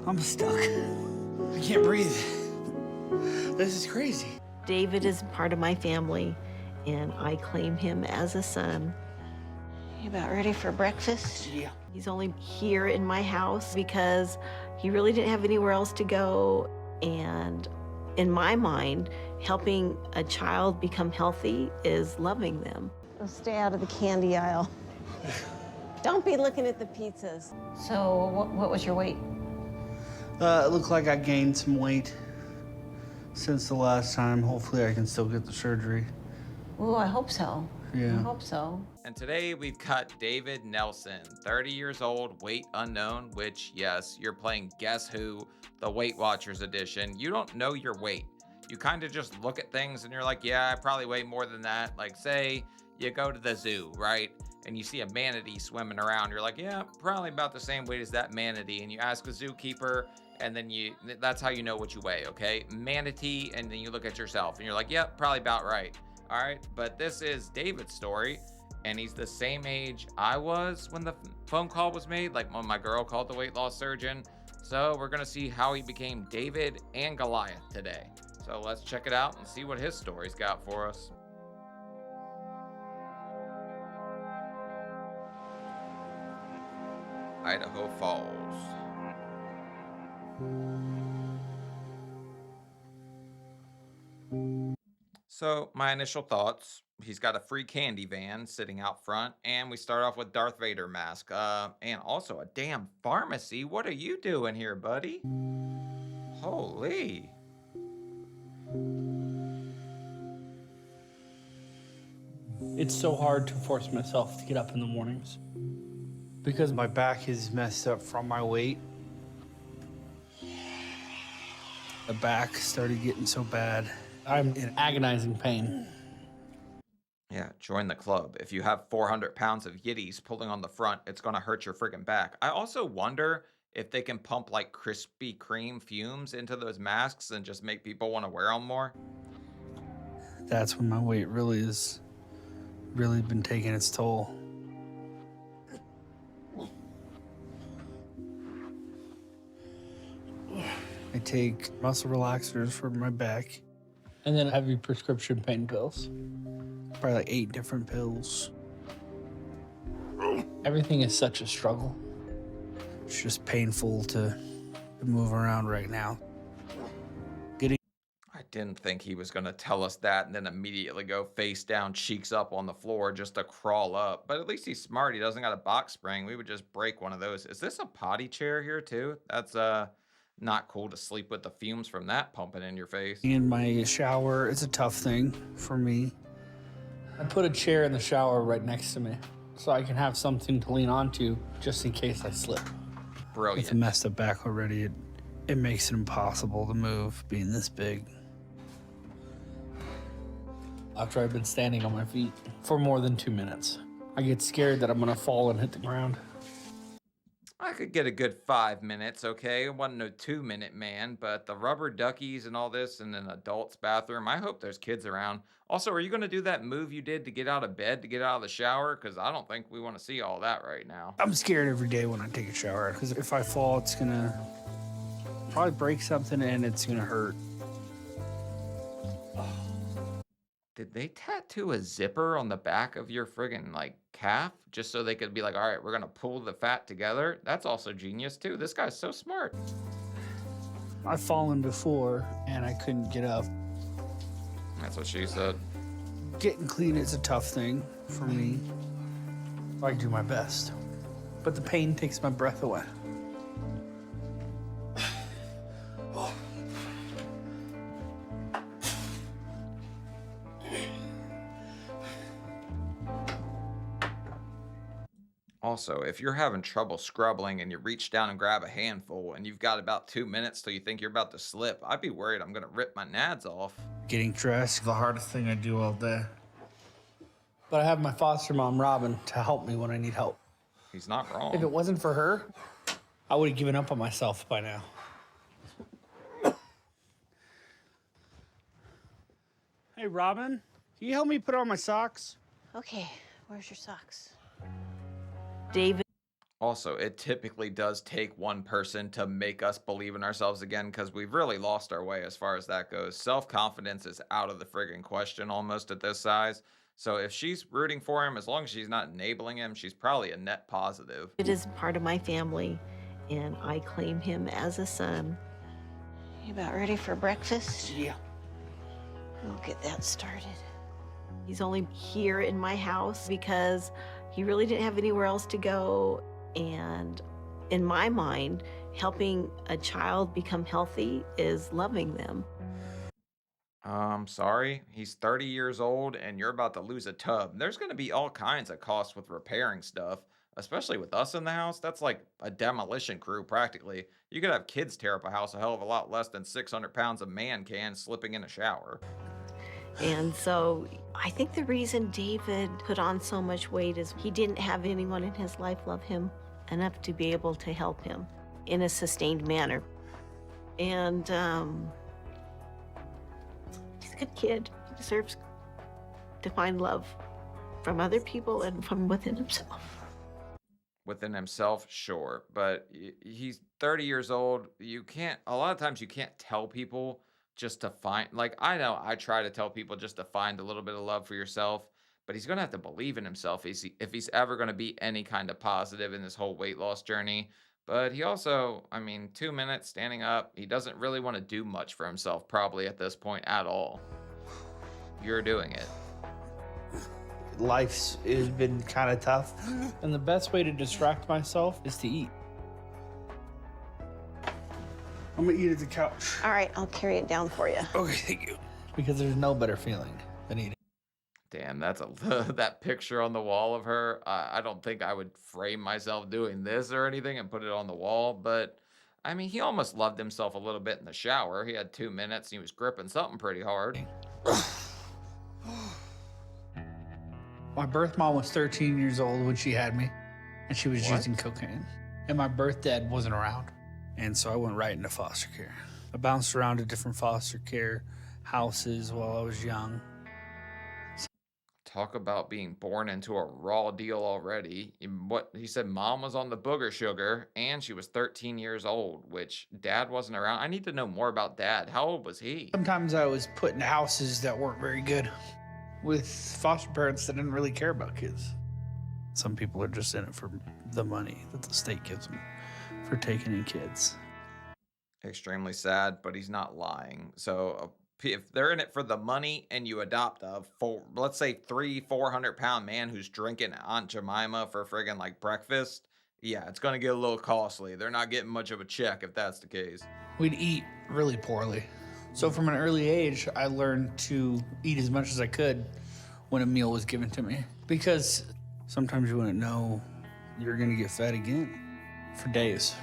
I'm stuck. I can't breathe. This is crazy. David is part of my family, and I claim him as a son. You about ready for breakfast? Yeah. He's only here in my house because he really didn't have anywhere else to go. And in my mind, helping a child become healthy is loving them. Well, stay out of the candy aisle. Don't be looking at the pizzas. So, what was your weight? It looked like I gained some weight since the last time. Hopefully I can still get the surgery. Oh, I hope so. Yeah. I hope so. And today we've got David Nelson, 30 years old, weight unknown, which, yes, you're playing Guess Who, the Weight Watchers edition. You don't know your weight. You kind of just look at things and you're like, yeah, I probably weigh more than that. Like, say you go to the zoo, right? And you see a manatee swimming around. You're like, yeah, probably about the same weight as that manatee. And you ask a zookeeper, and then that's how you know what you weigh, okay? Manatee, and then you look at yourself and you're like, yep, probably about right. All right, but this is David's story, and he's the same age I was when the phone call was made, like when my girl called the weight loss surgeon. So we're gonna see how he became David and Goliath today. So let's check it out and see what his story's got for us. Idaho Falls. So my initial thoughts, he's got a free candy van sitting out front, and we start off with Darth Vader mask, and also a damn pharmacy. What are you doing here, buddy? Holy. It's so hard to force myself to get up in the mornings because my back is messed up from my weight. The back started getting so bad. I'm in agonizing pain. Yeah, join the club. If you have 400 pounds of Yitties pulling on the front, it's going to hurt your friggin' back. I also wonder if they can pump like Krispy Kreme fumes into those masks and just make people want to wear them more. That's when my weight really been taking its toll. I take muscle relaxers for my back. And then heavy prescription pain pills. Probably like 8 different pills. Everything is such a struggle. It's just painful to move around right now. I didn't think he was going to tell us that and then immediately go face down, cheeks up on the floor just to crawl up. But at least he's smart. He doesn't got a box spring. We would just break one of those. Is this a potty chair here too? That's not cool to sleep with the fumes from that pumping in your face. In my shower, it's a tough thing for me. I put a chair in the shower right next to me so I can have something to lean onto just in case I slip. Brilliant. With a messed up back already, it makes it impossible to move being this big. After I've been standing on my feet for more than 2 minutes, I get scared that I'm gonna fall and hit the ground. I could get a good 5 minutes, okay? I wasn't no 2-minute man, but the rubber duckies and all this in an adult's bathroom, I hope there's kids around. Also, are you going to do that move you did to get out of bed, to get out of the shower? Because I don't think we want to see all that right now. I'm scared every day when I take a shower because if I fall, it's gonna probably break something and it's gonna hurt. Did they tattoo a zipper on the back of your friggin' like calf just so they could be like, all right, we're gonna pull the fat together? That's also genius too. This guy's so smart. I've fallen before and I couldn't get up. That's what she said. Getting clean is a tough thing for me. I do my best, but the pain takes my breath away. Also, if you're having trouble scrubbling and you reach down and grab a handful and you've got about 2 minutes till you think you're about to slip, I'd be worried I'm gonna rip my nads off. Getting dressed, the hardest thing I do all day. But I have my foster mom, Robin, to help me when I need help. He's not wrong. If it wasn't for her, I would have given up on myself by now. Hey, Robin, can you help me put on my socks? Okay, where's your socks? David. Also, it typically does take one person to make us believe in ourselves again because we've really lost our way as far as that goes. Self confidence is out of the friggin' question almost at this size. So if she's rooting for him, as long as she's not enabling him, she's probably a net positive. It is part of my family, and I claim him as a son. You about ready for breakfast? Yeah. We'll get that started. He's only here in my house because he really didn't have anywhere else to go. And in my mind, helping a child become healthy is loving them. Sorry, he's 30 years old and you're about to lose a tub. There's going to be all kinds of costs with repairing stuff, especially with us in the house. That's like a demolition crew practically. You could have kids tear up a house a hell of a lot less than 600 pounds a man can slipping in a shower. And so I think the reason David put on so much weight is he didn't have anyone in his life love him enough to be able to help him in a sustained manner. And he's a good kid. He deserves to find love from other people and from within himself. Within himself, sure, but he's 30 years old. You can't, a lot of times, you can't tell people just to find, like, I know I try to tell people just to find a little bit of love for yourself, but he's going to have to believe in himself if he's ever going to be any kind of positive in this whole weight loss journey. But he also, I mean, 2 minutes standing up, he doesn't really want to do much for himself, probably at this point at all. You're doing it. Life's has been kind of tough, and the best way to distract myself is to eat. I'm gonna eat at the couch. All right, I'll carry it down for you. Okay, thank you. Because there's no better feeling than eating. Damn, that's that picture on the wall of her. I don't think I would frame myself doing this or anything and put it on the wall, but I mean, he almost loved himself a little bit in the shower. He had 2 minutes and he was gripping something pretty hard. My birth mom was 13 years old when she had me, and she was What? using cocaine. And my birth dad wasn't around. And so I went right into foster care. I bounced around to different foster care houses while I was young. Talk about being born into a raw deal already. What he said, mom was on the booger sugar and she was 13 years old, which dad wasn't around. I need to know more about dad. How old was he? Sometimes I was put in houses that weren't very good with foster parents that didn't really care about kids. Some people are just in it for the money that the state gives them for taking in kids. Extremely sad, but he's not lying. So if they're in it for the money and you adopt a let's say 400 pound man who's drinking Aunt Jemima for friggin' like breakfast, yeah, it's gonna get a little costly. They're not getting much of a check if that's the case. We'd eat really poorly. So from an early age, I learned to eat as much as I could when a meal was given to me. Because sometimes you wouldn't know you're gonna get fed again for days.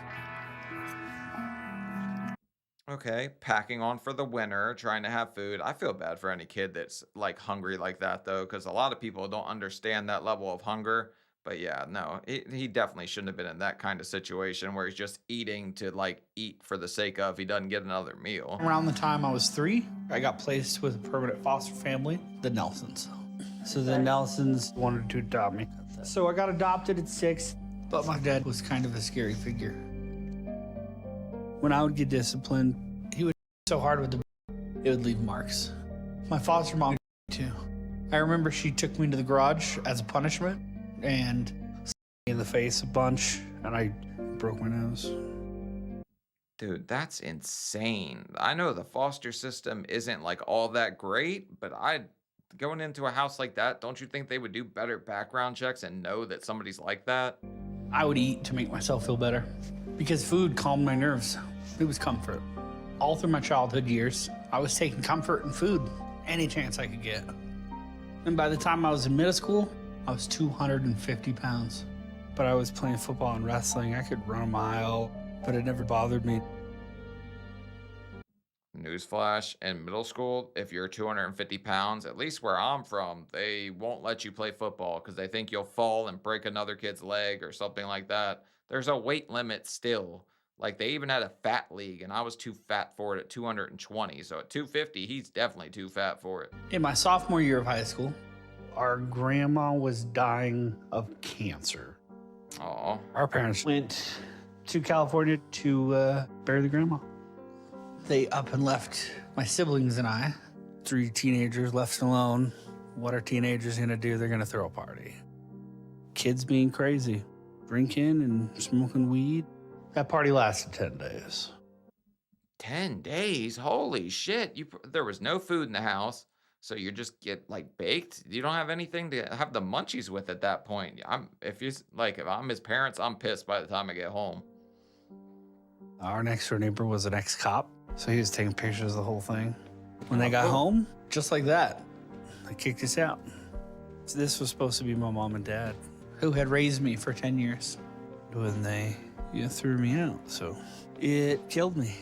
Okay, packing on for the winter, trying to have food. I feel bad for any kid that's like hungry like that though, because a lot of people don't understand that level of hunger. But yeah, no, he definitely shouldn't have been in that kind of situation where he's just eating to like eat for the sake of he doesn't get another meal. Around the time I was 3, I got placed with a permanent foster family, the Nelsons. So the Nelsons wanted to adopt me. So I got adopted at 6, but my dad was kind of a scary figure. When I would get disciplined, he would so hard with it would leave marks. My foster mom too. I remember she took me to the garage as a punishment and me in the face a bunch, and I broke my nose. Dude, that's insane. I know the foster system isn't like all that great, but going into a house like that, don't you think they would do better background checks and know that somebody's like that? I would eat to make myself feel better because food calmed my nerves. It was comfort. All through my childhood years, I was taking comfort in food any chance I could get. And by the time I was in middle school, I was 250 pounds. But I was playing football and wrestling. I could run a mile, but it never bothered me. Newsflash, in middle school, if you're 250 pounds, at least where I'm from, they won't let you play football because they think you'll fall and break another kid's leg or something like that. There's a weight limit still. Like they even had a fat league, and I was too fat for it at 220. So at 250, he's definitely too fat for it. In my sophomore year of high school, our grandma was dying of cancer. Aw. Our parents went to California to bury the grandma. They up and left my siblings and I, 3 teenagers left alone. What are teenagers gonna do? They're gonna throw a party. Kids being crazy, drinking and smoking weed. That party lasted 10 days. 10 days? Holy shit. There was no food in the house, so you just get like baked. You don't have anything to have the munchies with at that point. If I'm his parents, I'm pissed by the time I get home. Our next door neighbor was an ex-cop, so he was taking pictures of the whole thing. When they got cool. home, just like that, they kicked us out. So this was supposed to be my mom and dad, who had raised me for 10 years. When they threw me out, so it killed me.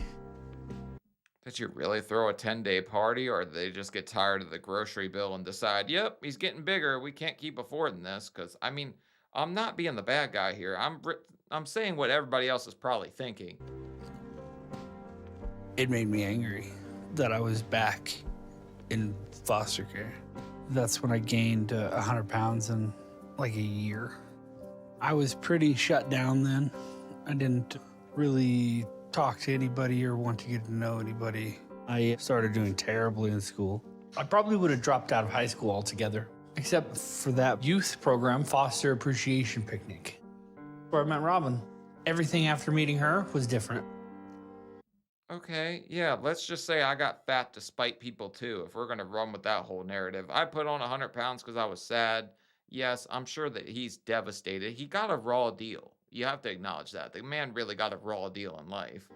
Did you really throw a 10-day party, or did they just get tired of the grocery bill and decide, yep, he's getting bigger, we can't keep affording this? Because, I mean, I'm not being the bad guy here. I'm saying what everybody else is probably thinking. It made me angry that I was back in foster care. That's when I gained 100 pounds in like a year. I was pretty shut down then. I didn't really talk to anybody or want to get to know anybody. I started doing terribly in school. I probably would have dropped out of high school altogether, except for that youth program, Foster Appreciation Picnic, where I met Robin. Everything after meeting her was different. Okay, yeah, let's just say I got fat to spite people too, if we're gonna run with that whole narrative. I put on 100 pounds because I was sad. Yes, I'm sure that he's devastated. He got a raw deal. You have to acknowledge that. The man really got a raw deal in life.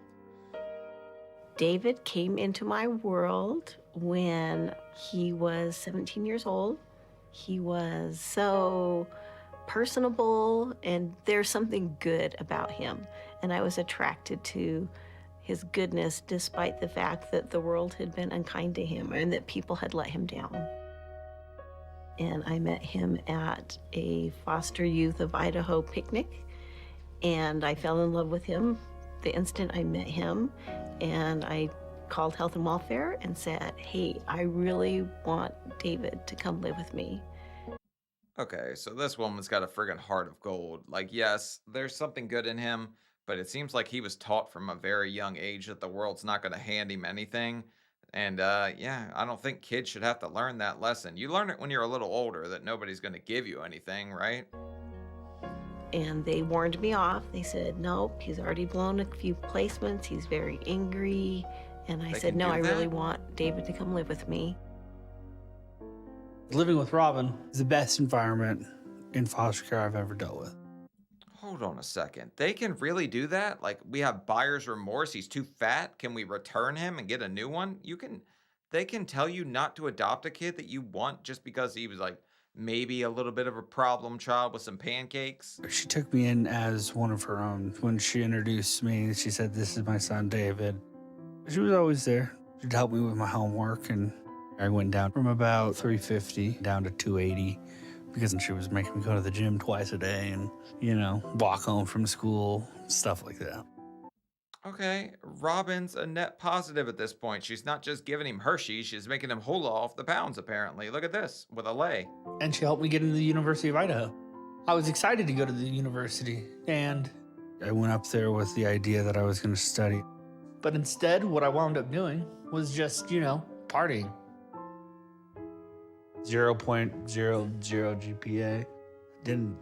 David came into my world when he was 17 years old. He was so personable, and there's something good about him. And I was attracted to his goodness, despite the fact that the world had been unkind to him and that people had let him down. And I met him at a Foster Youth of Idaho picnic, and I fell in love with him the instant I met him. And I called Health and Welfare and said, hey, I really want David to come live with me. Okay, so this woman's got a friggin' heart of gold. Like, yes, there's something good in him, but it seems like he was taught from a very young age that the world's not going to hand him anything. And yeah, I don't think kids should have to learn that lesson. You learn it when you're a little older that nobody's going to give you anything, right? And they warned me off. They said, nope, he's already blown a few placements. He's very angry. And I said, no, I really want David to come live with me. Living with Robin is the best environment in foster care I've ever dealt with. Hold on a second. They can really do that? Like, we have buyer's remorse. He's too fat. Can we return him and get a new one? They can tell you not to adopt a kid that you want just because he was like maybe a little bit of a problem child with some pancakes. She took me in as one of her own. When she introduced me, she said, this is my son, David. She was always there. She'd help me with my homework, and I went down from about 350 down to 280 because she was making me go to the gym twice a day and, walk home from school, stuff like that. Okay, Robin's a net positive at this point. She's not just giving him Hershey's, she's making him hula off the pounds, apparently. Look at this, with a lei. And she helped me get into the University of Idaho. I was excited to go to the university, and I went up there with the idea that I was going to study. But instead, what I wound up doing was just, partying. 0.00 GPA. Didn't.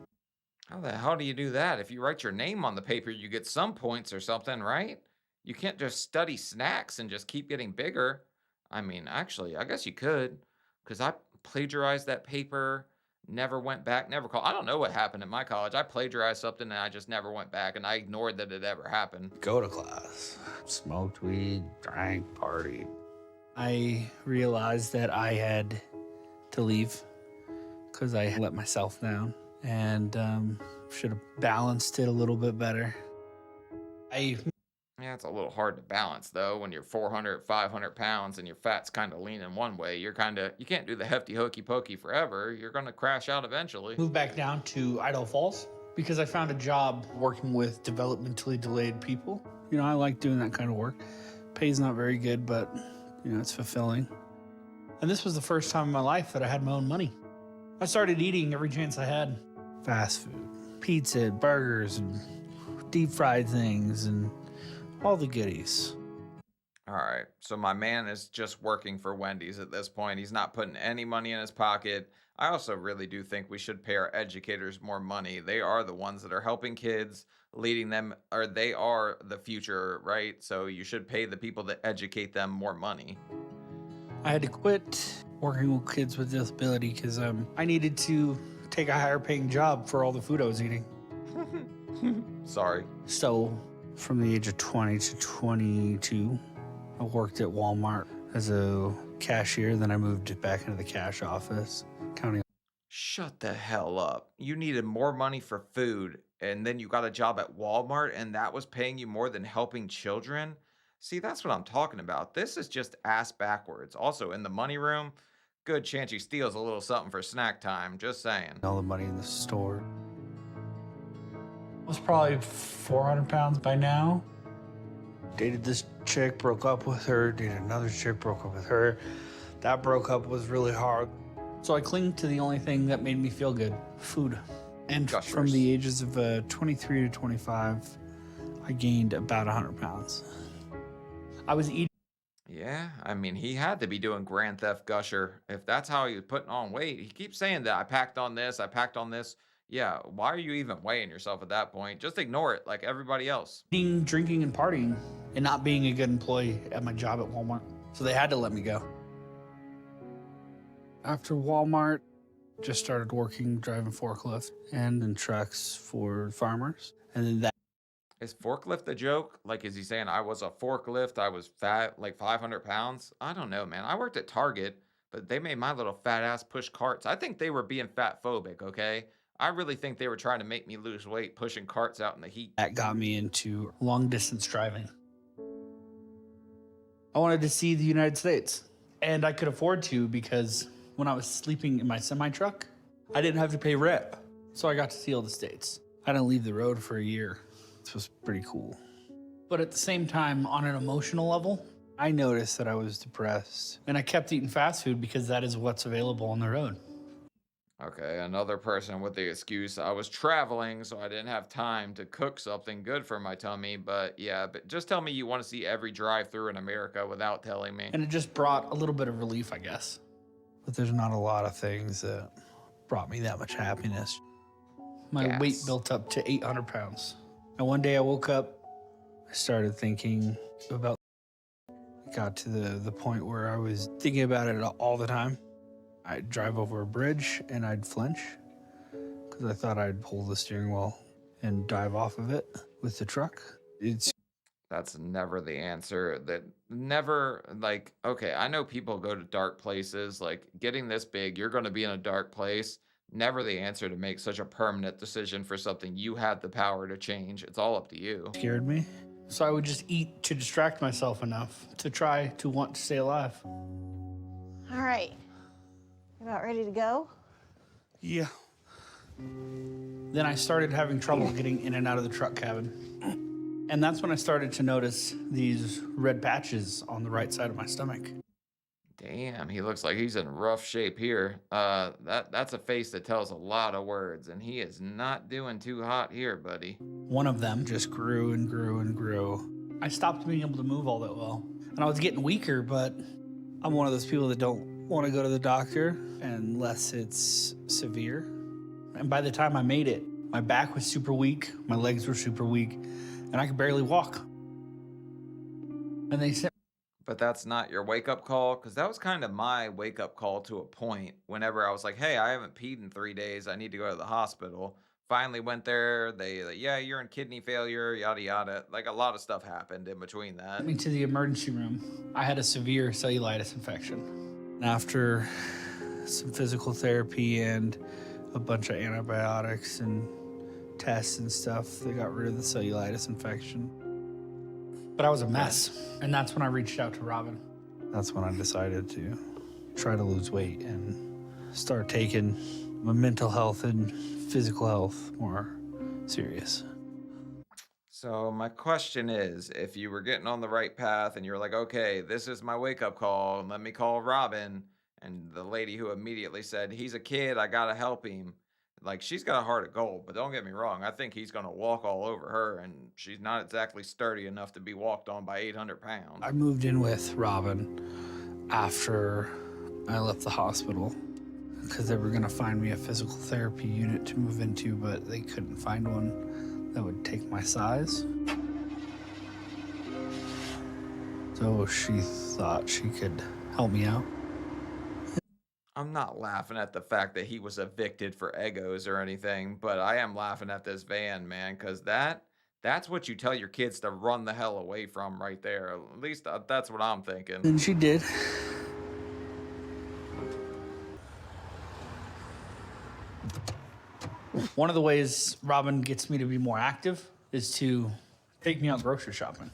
How the hell do you do that? If you write your name on the paper, you get some points or something, right? You can't just study snacks and just keep getting bigger. I mean, actually, I guess you could, because I plagiarized that paper, never went back, never called. I don't know what happened at my college. I plagiarized something and I just never went back, and I ignored that it ever happened. Go to class, smoked weed, drank, partied. I realized that I had to leave because I let myself down, and should have balanced it a little bit better. Yeah, it's a little hard to balance, though, when you're 400, 500 pounds and your fat's kind of leaning one way. You can't do the hefty hokey pokey forever. You're going to crash out eventually. Moved back down to Idaho Falls because I found a job working with developmentally delayed people. I like doing that kind of work. Pay's not very good, but, it's fulfilling. And this was the first time in my life that I had my own money. I started eating every chance I had. Fast food. pizza, burgers, and deep fried things, and all the goodies. All right. So my man is just working for Wendy's at this point. He's not putting any money in his pocket. I also really do think we should pay our educators more money. They are the ones that are helping kids, leading them, or they are the future, right? So you should pay the people that educate them more money. I had to quit working with kids with disability because I needed to take a higher paying job for all the food I was eating. Sorry. So from the age of 20 to 22, I worked at Walmart as a cashier. Then I moved back into the cash office, counting. Shut the hell up. You needed more money for food, and then you got a job at Walmart, and that was paying you more than helping children? See, that's what I'm talking about. This is just ass backwards. Also, in the money room, good chance he steals a little something for snack time. Just saying. All the money in the store. I was probably 400 pounds by now. Dated this chick, broke up with her, dated another chick, broke up with her. That broke up was really hard. So I clinged to the only thing that made me feel good, food. And from the ages of 23 to 25, I gained about 100 pounds. I was eating. Yeah, I mean, he had to be doing Grand Theft Gusher. If that's how he was putting on weight, he keeps saying that I packed on this, I packed on this. Yeah, why are you even weighing yourself at that point? Just ignore it like everybody else. Eating, drinking, and partying, and not being a good employee at my job at Walmart. So they had to let me go. After Walmart, just started working, driving forklift and in trucks for farmers. And then that. Is forklift a joke? Like, is he saying I was a forklift? I was fat, like 500 pounds? I don't know, man. I worked at Target, but they made my little fat ass push carts. I think they were being fat phobic, okay? I really think they were trying to make me lose weight pushing carts out in the heat. That got me into long distance driving. I wanted to see the United States, and I could afford to because when I was sleeping in my semi truck, I didn't have to pay rent. So I got to see all the states. I didn't leave the road for a year. This was pretty cool. But at the same time, on an emotional level, I noticed that I was depressed, and I kept eating fast food because that is what's available on the road. Okay, another person with the excuse I was traveling, so I didn't have time to cook something good for my tummy. But yeah, but just tell me you want to see every drive-through in America without telling me. And it just brought a little bit of relief, I guess. But there's not a lot of things that brought me that much happiness. My weight built up to 800 pounds. And one day I woke up, I started thinking about, got to the point where I was thinking about it all the time. I'd drive over a bridge and I'd flinch because I thought I'd pull the steering wheel and dive off of it with the truck. That's never the answer. That never, like, okay, I know people go to dark places, like getting this big, you're going to be in a dark place. Never the answer to make such a permanent decision for something you had the power to change. It's all up to you. Scared me. So I would just eat to distract myself enough to try to want to stay alive. All right. About ready to go? Yeah. Then I started having trouble getting in and out of the truck cabin. And that's when I started to notice these red patches on the right side of my stomach. Damn, he looks like he's in rough shape here. That's a face that tells a lot of words, and he is not doing too hot here, buddy. One of them just grew and grew and grew. I stopped being able to move all that well. And I was getting weaker, but I'm one of those people that don't want to go to the doctor unless it's severe. And by the time I made it, my back was super weak, my legs were super weak, and I could barely walk. And they said, But that's not your wake-up call, because that was kind of my wake-up call to a point. Whenever I was like, hey, I haven't peed in 3 days, I need to go to the hospital. Finally went there, they like, yeah, you're in kidney failure, yada yada. Like, a lot of stuff happened in between that. Took me to the emergency room. I had a severe cellulitis infection. After some physical therapy and a bunch of antibiotics and tests and stuff, they got rid of the cellulitis infection. But I was a mess, and that's when I reached out to Robin. That's when I decided to try to lose weight and start taking my mental health and physical health more serious. So my question is, if you were getting on the right path and you're like, okay, this is my wake-up call, and let me call Robin, and the lady who immediately said, he's a kid, I gotta help him, Like, she's got a heart of gold, but don't get me wrong, I think he's gonna walk all over her, and she's not exactly sturdy enough to be walked on by 800 pounds. I moved in with Robin after I left the hospital because they were gonna find me a physical therapy unit to move into, but they couldn't find one that would take my size. So she thought she could help me out. I'm not laughing at the fact that he was evicted for egos or anything, but I am laughing at this van, man, because that's what you tell your kids to run the hell away from right there. At least that's what I'm thinking. And she did. One of the ways Robin gets me to be more active is to take me out grocery shopping.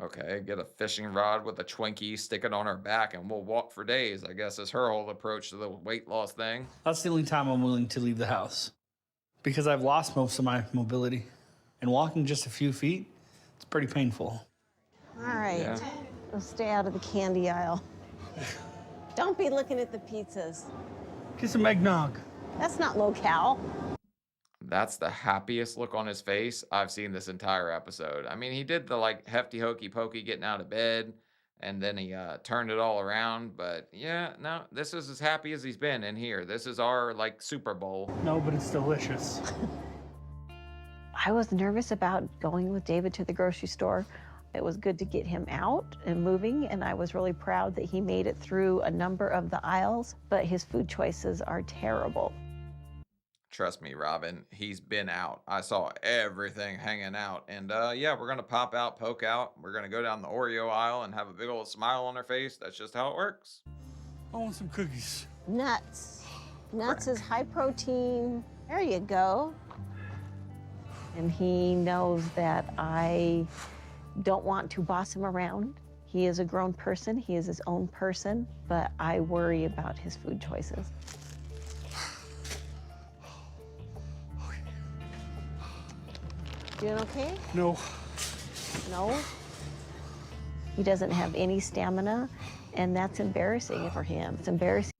Okay, get a fishing rod with a Twinkie, stick it on her back, and we'll walk for days, I guess is her whole approach to the weight loss thing. That's the only time I'm willing to leave the house because I've lost most of my mobility. And walking just a few feet, it's pretty painful. All right, Yeah. Go stay out of the candy aisle. Don't be looking at the pizzas. Get some eggnog. That's not low-cal. That's the happiest look on his face I've seen this entire episode. I mean, he did the like hefty hokey pokey getting out of bed, and then he turned it all around. But yeah, no, this is as happy as he's been in here. This is our like Super Bowl. No, but it's delicious. I was nervous about going with David to the grocery store. It was good to get him out and moving, and I was really proud that he made it through a number of the aisles, but his food choices are terrible. Trust me, Robin, he's been out. I saw everything hanging out. And yeah, we're going to pop out, poke out. We're going to go down the Oreo aisle and have a big old smile on our face. That's just how it works. I want some cookies. Nuts. Nuts is high protein. There you go. And he knows that I don't want to boss him around. He is a grown person, he is his own person, but I worry about his food choices. Doing okay? No. No? He doesn't have any stamina, and that's embarrassing for him. It's embarrassing.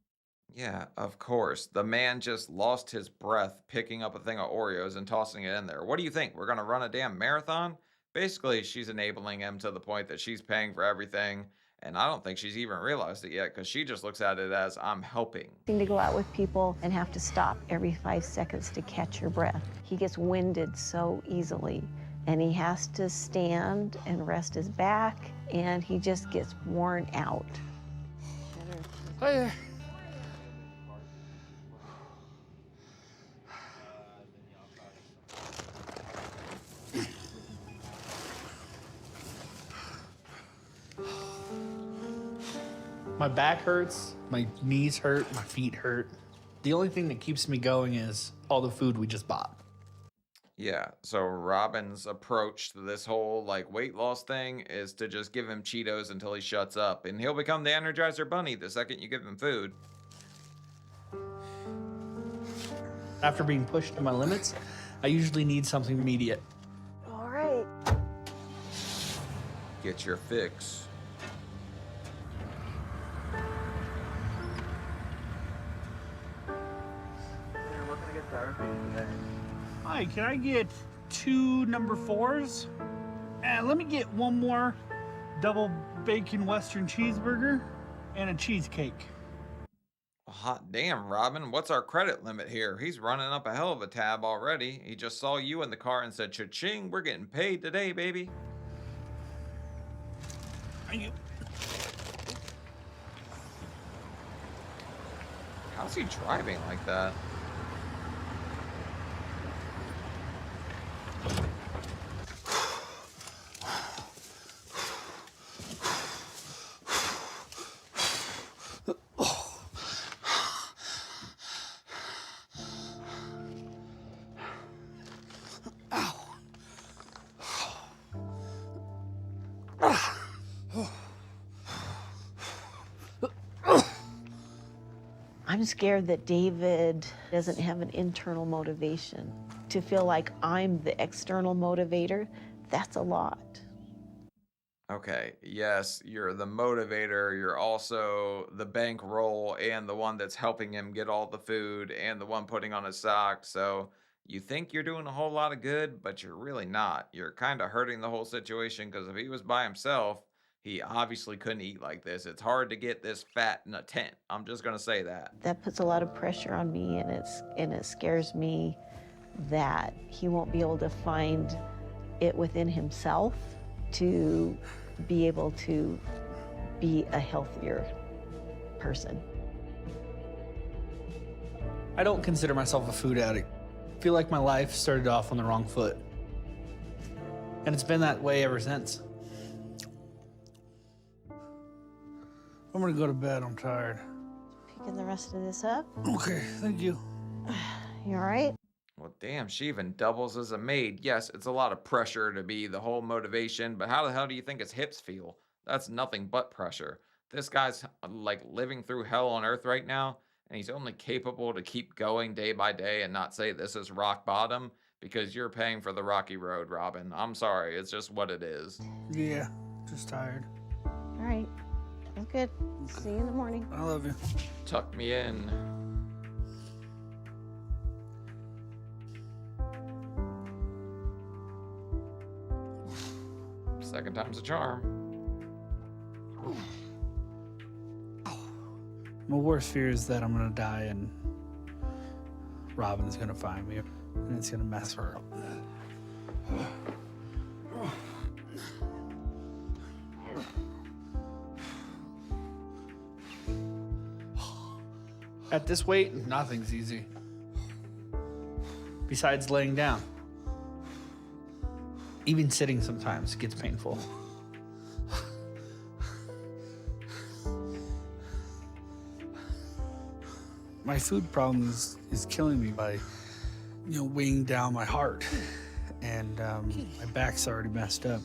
Yeah, of course. The man just lost his breath picking up a thing of Oreos and tossing it in there. What do you think? We're going to run a damn marathon? Basically, she's enabling him to the point that she's paying for everything. And I don't think she's even realized it yet because she just looks at it as I'm helping. To go out with people and have to stop every 5 seconds to catch your breath. He gets winded so easily, and he has to stand and rest his back, and he just gets worn out. Hi. My back hurts, my knees hurt, my feet hurt. The only thing that keeps me going is all the food we just bought. Yeah, so Robin's approach to this whole like weight loss thing is to just give him Cheetos until he shuts up, and he'll become the Energizer Bunny the second you give him food. After being pushed to my limits, I usually need something immediate. All right. Get your fix. Hi, can I get 2 number 4s? And let me get one more double bacon Western cheeseburger and a cheesecake. Hot damn, Robin. What's our credit limit here? He's running up a hell of a tab already. He just saw you in the car and said, cha-ching, we're getting paid today, baby. Thank you. How's he driving like that? I'm scared that David doesn't have an internal motivation. To feel like I'm the external motivator, that's a lot. Okay, yes, you're the motivator. You're also the bankroll and the one that's helping him get all the food and the one putting on his socks. So you think you're doing a whole lot of good, but you're really not. You're kind of hurting the whole situation because if he was by himself, he obviously couldn't eat like this. It's hard to get this fat in a tent. I'm just going to say that. That puts a lot of pressure on me, and it scares me that he won't be able to find it within himself to be able to be a healthier person. I don't consider myself a food addict. I feel like my life started off on the wrong foot. And it's been that way ever since. I'm gonna go to bed, I'm tired. Picking the rest of this up. Okay, thank you. You all right? Well, damn, she even doubles as a maid. Yes, it's a lot of pressure to be the whole motivation, but how the hell do you think his hips feel? That's nothing but pressure. This guy's like living through hell on earth right now, and he's only capable to keep going day by day and not say this is rock bottom because you're paying for the rocky road, Robin. I'm sorry, it's just what it is. Yeah, just tired. All right. That's good. See you in the morning. I love you. Tuck me in. Second time's a charm. My worst fear is that I'm gonna die and Robin's gonna find me and it's gonna mess her up. At this weight, nothing's easy. Besides laying down. Even sitting sometimes gets painful. My food problem is killing me by, weighing down my heart. And my back's already messed up.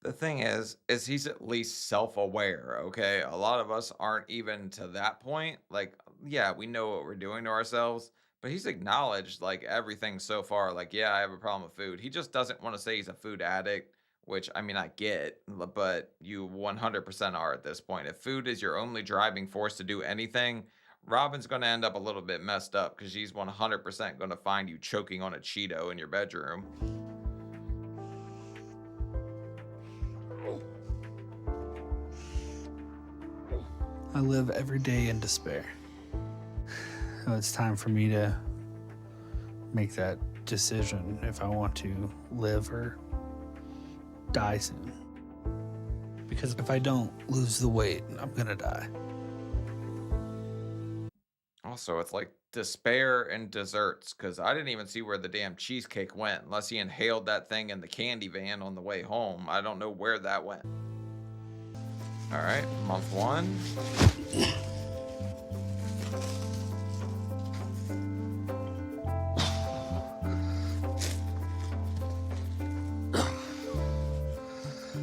The thing is he's at least self-aware, okay? A lot of us aren't even to that point. Like, yeah, we know what we're doing to ourselves, but he's acknowledged like everything so far. Like, yeah, I have a problem with food. He just doesn't want to say he's a food addict, which I mean, I get, but you 100% are at this point. If food is your only driving force to do anything, Robin's going to end up a little bit messed up because she's 100% going to find you choking on a Cheeto in your bedroom. I live every day in despair. So it's time for me to make that decision if I want to live or die soon. Because if I don't lose the weight, I'm gonna die. Also, it's like despair and desserts because I didn't even see where the damn cheesecake went unless he inhaled that thing in the candy van on the way home. I don't know where that went. All right, month one.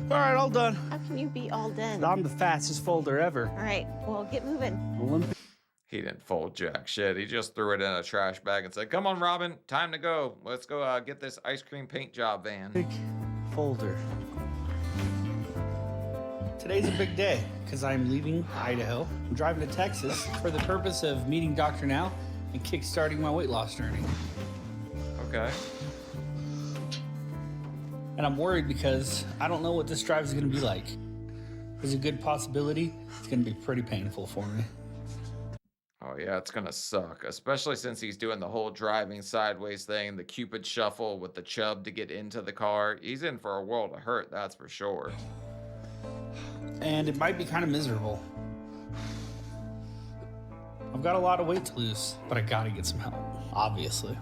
All right, all done. How can you be all done? I'm the fastest folder ever. All right. Well, get moving. Olympic He didn't fold jack shit. He just threw it in a trash bag and said, "Come on, Robin, time to go. Let's go get this ice cream paint job van." folder. Today's a big day because I'm leaving Idaho. I'm driving to Texas for the purpose of meeting Dr. Now and kickstarting my weight loss journey. Okay. And I'm worried because I don't know what this drive is going to be like. There's a good possibility it's going to be pretty painful for me. Oh yeah, it's gonna suck, especially since he's doing the whole driving sideways thing, the Cupid shuffle with the chub to get into the car. He's in for a world of hurt, that's for sure. And it might be kind of miserable. I've got a lot of weight to lose, but I gotta get some help, obviously.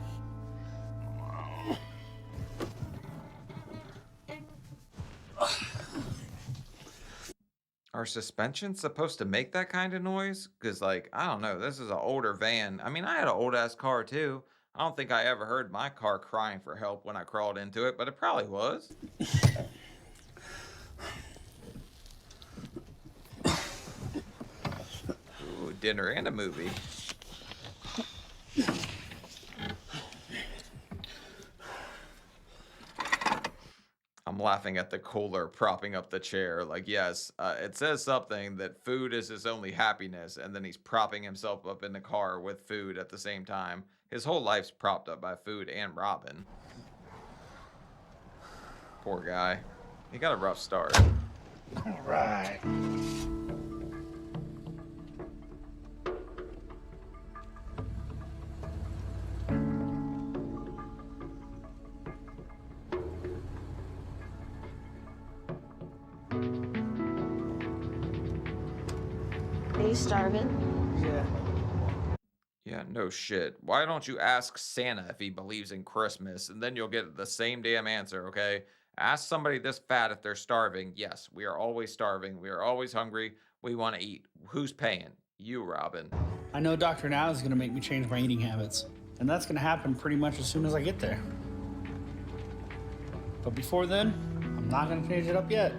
Are suspensions supposed to make that kind of noise? Because, like, I don't know, this is an older van. I mean, I had an old ass car too. I don't think I ever heard my car crying for help when I crawled into it, but it probably was. Ooh, dinner and a movie. I'm laughing at the cooler propping up the chair. Like, yes, it says something that food is his only happiness, and then he's propping himself up in the car with food at the same time. His whole life's propped up by food and Robin. Poor guy. He got a rough start. All right. Are you starving? Yeah. Yeah, no shit. Why don't you ask Santa if he believes in Christmas, and then you'll get the same damn answer, okay? Ask somebody this fat if they're starving. Yes, we are always starving. We are always hungry. We want to eat. Who's paying? You, Robin. I know Dr. Now is going to make me change my eating habits, and that's going to happen pretty much as soon as I get there. But before then, I'm not going to change it up yet.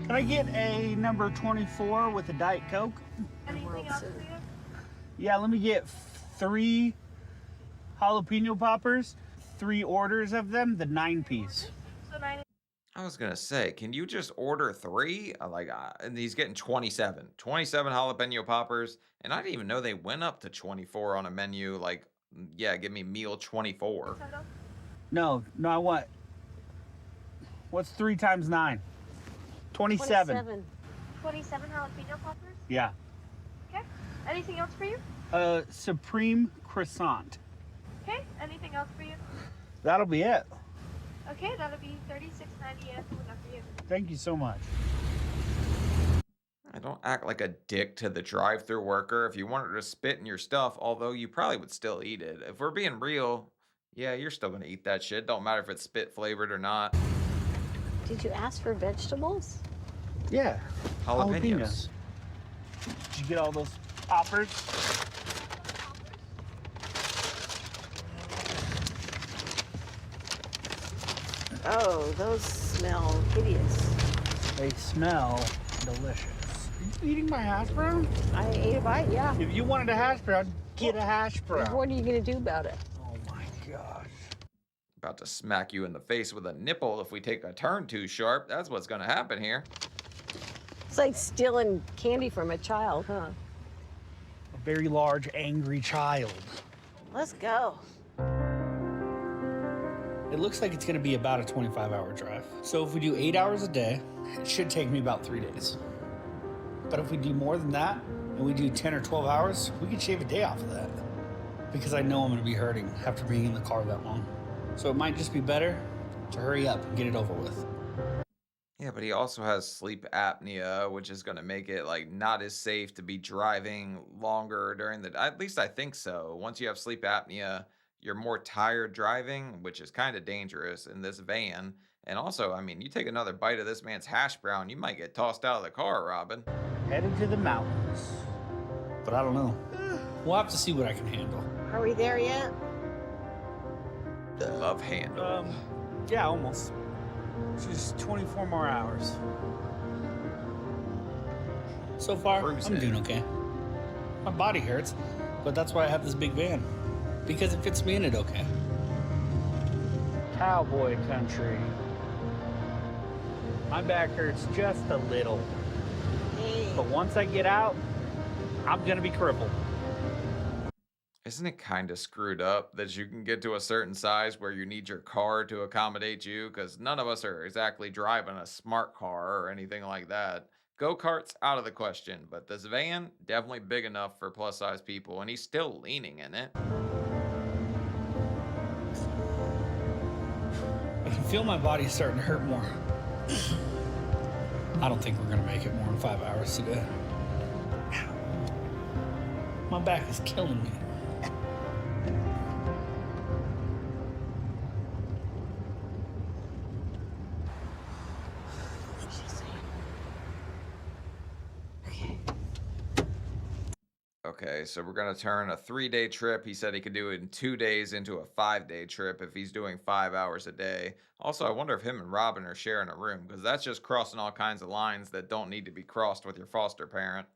Can I get a number 24 with a Diet Coke? Anything else for you? Yeah, let me get 3 jalapeno poppers, 3 orders of them, the 9-piece. So 9. I was gonna say, can you just order 3? And he's getting 27. 27 jalapeno poppers, and I didn't even know they went up to 24 on a menu. Like, yeah, give me meal 24. No, I want. What's 3 times 9? 27. 27 jalapeno poppers? Yeah. Okay. Anything else for you? Supreme croissant. Okay. Anything else for you? That'll be it. Okay, that'll be $36.90 and food for you. Thank you so much. I don't act like a dick to the drive-through worker if you wanted to spit in your stuff, although you probably would still eat it. If we're being real, yeah, you're still gonna eat that shit. Don't matter if it's spit flavored or not. Did you ask for vegetables? Yeah. Jalapenos. Did you get all those poppers? Oh, those smell hideous. They smell delicious. Are you eating my hash brown? I ate a bite, yeah. If you wanted a hash brown, get a hash brown. What are you gonna do about it? Oh my gosh. About to smack you in the face with a nipple if we take a turn too sharp. That's what's gonna happen here. It's like stealing candy from a child, huh? A very large, angry child. Let's go. It looks like it's gonna be about a 25-hour drive. So if we do 8 hours a day, it should take me about 3 days. But if we do more than that, and we do 10 or 12 hours, we can shave a day off of that. Because I know I'm gonna be hurting after being in the car that long. So it might just be better to hurry up and get it over with. Yeah, but he also has sleep apnea, which is going to make it like not as safe to be driving longer during the, at least I think so. Once you have sleep apnea, you're more tired driving, which is kind of dangerous in this van. And also, I mean, you take another bite of this man's hash brown, you might get tossed out of the car, Robin. Headed to the mountains. But I don't know. We'll have to see what I can handle. Are we there yet? Love handle. Yeah, almost. Just 24 more hours. So far, Cruising. I'm doing okay. My body hurts, but that's why I have this big van. Because it fits me in it okay. Cowboy country. My back hurts just a little. Hey. But once I get out, I'm gonna be crippled. Isn't it kind of screwed up that you can get to a certain size where you need your car to accommodate you? Because none of us are exactly driving a smart car or anything like that. Go-karts, out of the question. But this van, definitely big enough for plus-size people, and he's still leaning in it. I can feel my body starting to hurt more. I don't think we're gonna make it more than 5 hours today. My back is killing me. Okay, so we're going to turn a 3-day trip. He said he could do it in 2 days into a 5-day trip if he's doing 5 hours a day. Also, I wonder if him and Robin are sharing a room, because that's just crossing all kinds of lines that don't need to be crossed with your foster parent.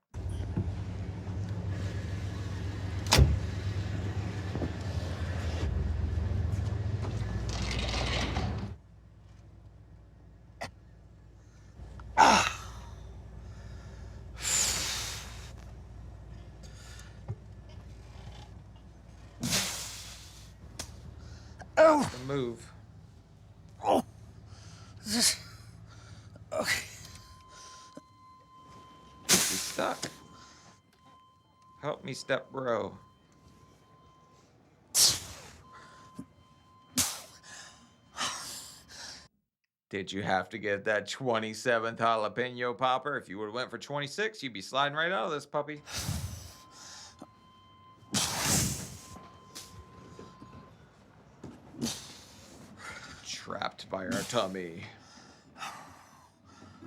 The move. Oh. Okay. You stuck. Help me, step bro. Did you have to get that 27th jalapeno popper? If you would have went for 26, you'd be sliding right out of this puppy. Trapped by our tummy.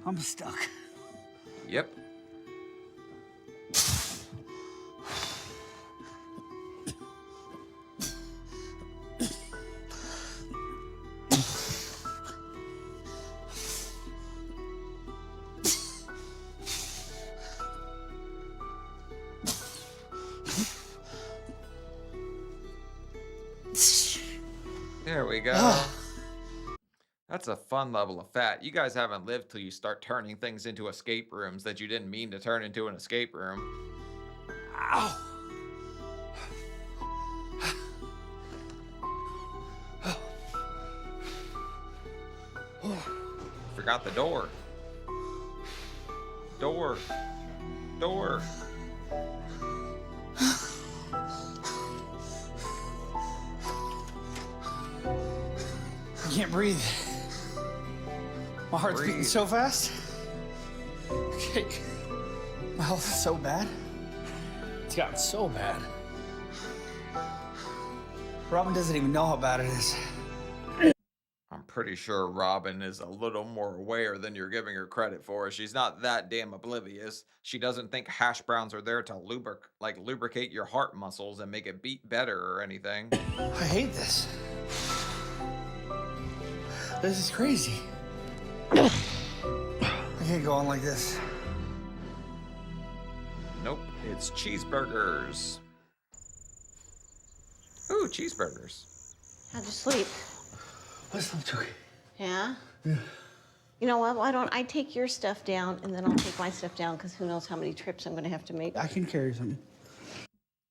I'm stuck. Yep. There we go. That's a fun level of fat. You guys haven't lived till you start turning things into escape rooms that you didn't mean to turn into an escape room. Ow. Forgot the door. Door. Door. I can't breathe. My heart's beating so fast. Okay. My health is so bad. It's gotten so bad. Robin doesn't even know how bad it is. I'm pretty sure Robin is a little more aware than you're giving her credit for. She's not that damn oblivious. She doesn't think hash browns are there to lubricate your heart muscles and make it beat better or anything. I hate this. This is crazy. I can't go on like this. Nope, it's cheeseburgers. Ooh, cheeseburgers. How'd you sleep? I slept okay. Yeah? Yeah. You know what? Why don't I take your stuff down and then I'll take my stuff down because who knows how many trips I'm going to have to make. I can carry something.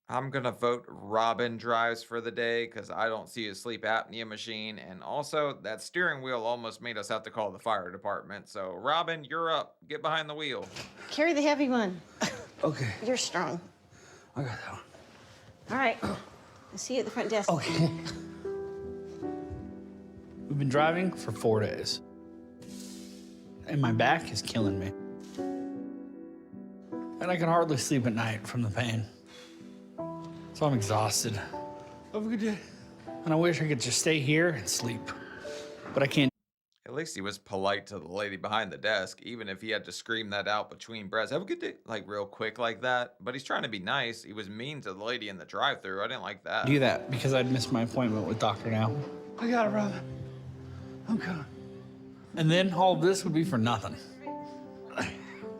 I'm gonna vote Robin drives for the day because I don't see a sleep apnea machine. And also, that steering wheel almost made us have to call the fire department. So, Robin, you're up. Get behind the wheel. Carry the heavy one. Okay. You're strong. I got that one. All right. I'll see you at the front desk. Okay. We've been driving for 4 days. And my back is killing me. And I can hardly sleep at night from the pain. So I'm exhausted. Have a good day. And I wish I could just stay here and sleep. But I can't. At least he was polite to the lady behind the desk, even if he had to scream that out between breaths. Have a good day, like real quick like that. But he's trying to be nice. He was mean to the lady in the drive-thru. I didn't like that. Do that because I'd missed my appointment with Dr. Now. I got it, Robin. I'm coming. And then all of this would be for nothing.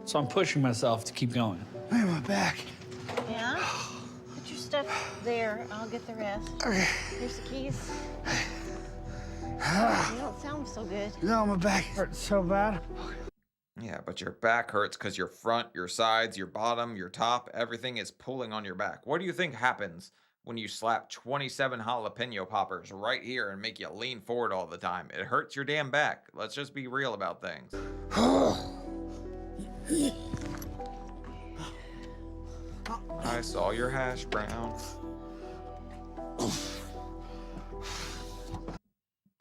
So I'm pushing myself to keep going. Man, my back. Yeah? Put your stuff there. I'll get the rest. Okay. Here's the keys. You don't sound so good. No, my back hurts so bad. Yeah, but your back hurts because your front, your sides, your bottom, your top, everything is pulling on your back. What do you think happens when you slap 27 jalapeno poppers right here and make you lean forward all the time? It hurts your damn back. Let's just be real about things. I saw your hash brown.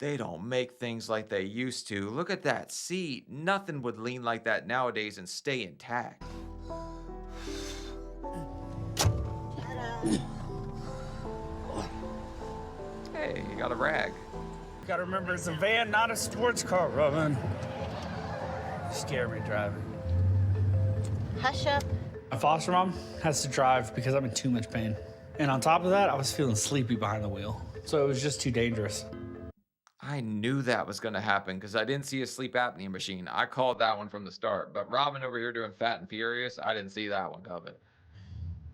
They don't make things like they used to. Look at that seat. Nothing would lean like that nowadays and stay intact. Hey, you got a rag. Gotta remember, it's a van, not a sports car, Robin. You scare me driving. Hush up. My foster mom has to drive because I'm in too much pain. And on top of that, I was feeling sleepy behind the wheel. So it was just too dangerous. I knew that was going to happen because I didn't see a sleep apnea machine. I called that one from the start. But Robin over here doing Fat and Furious, I didn't see that one coming.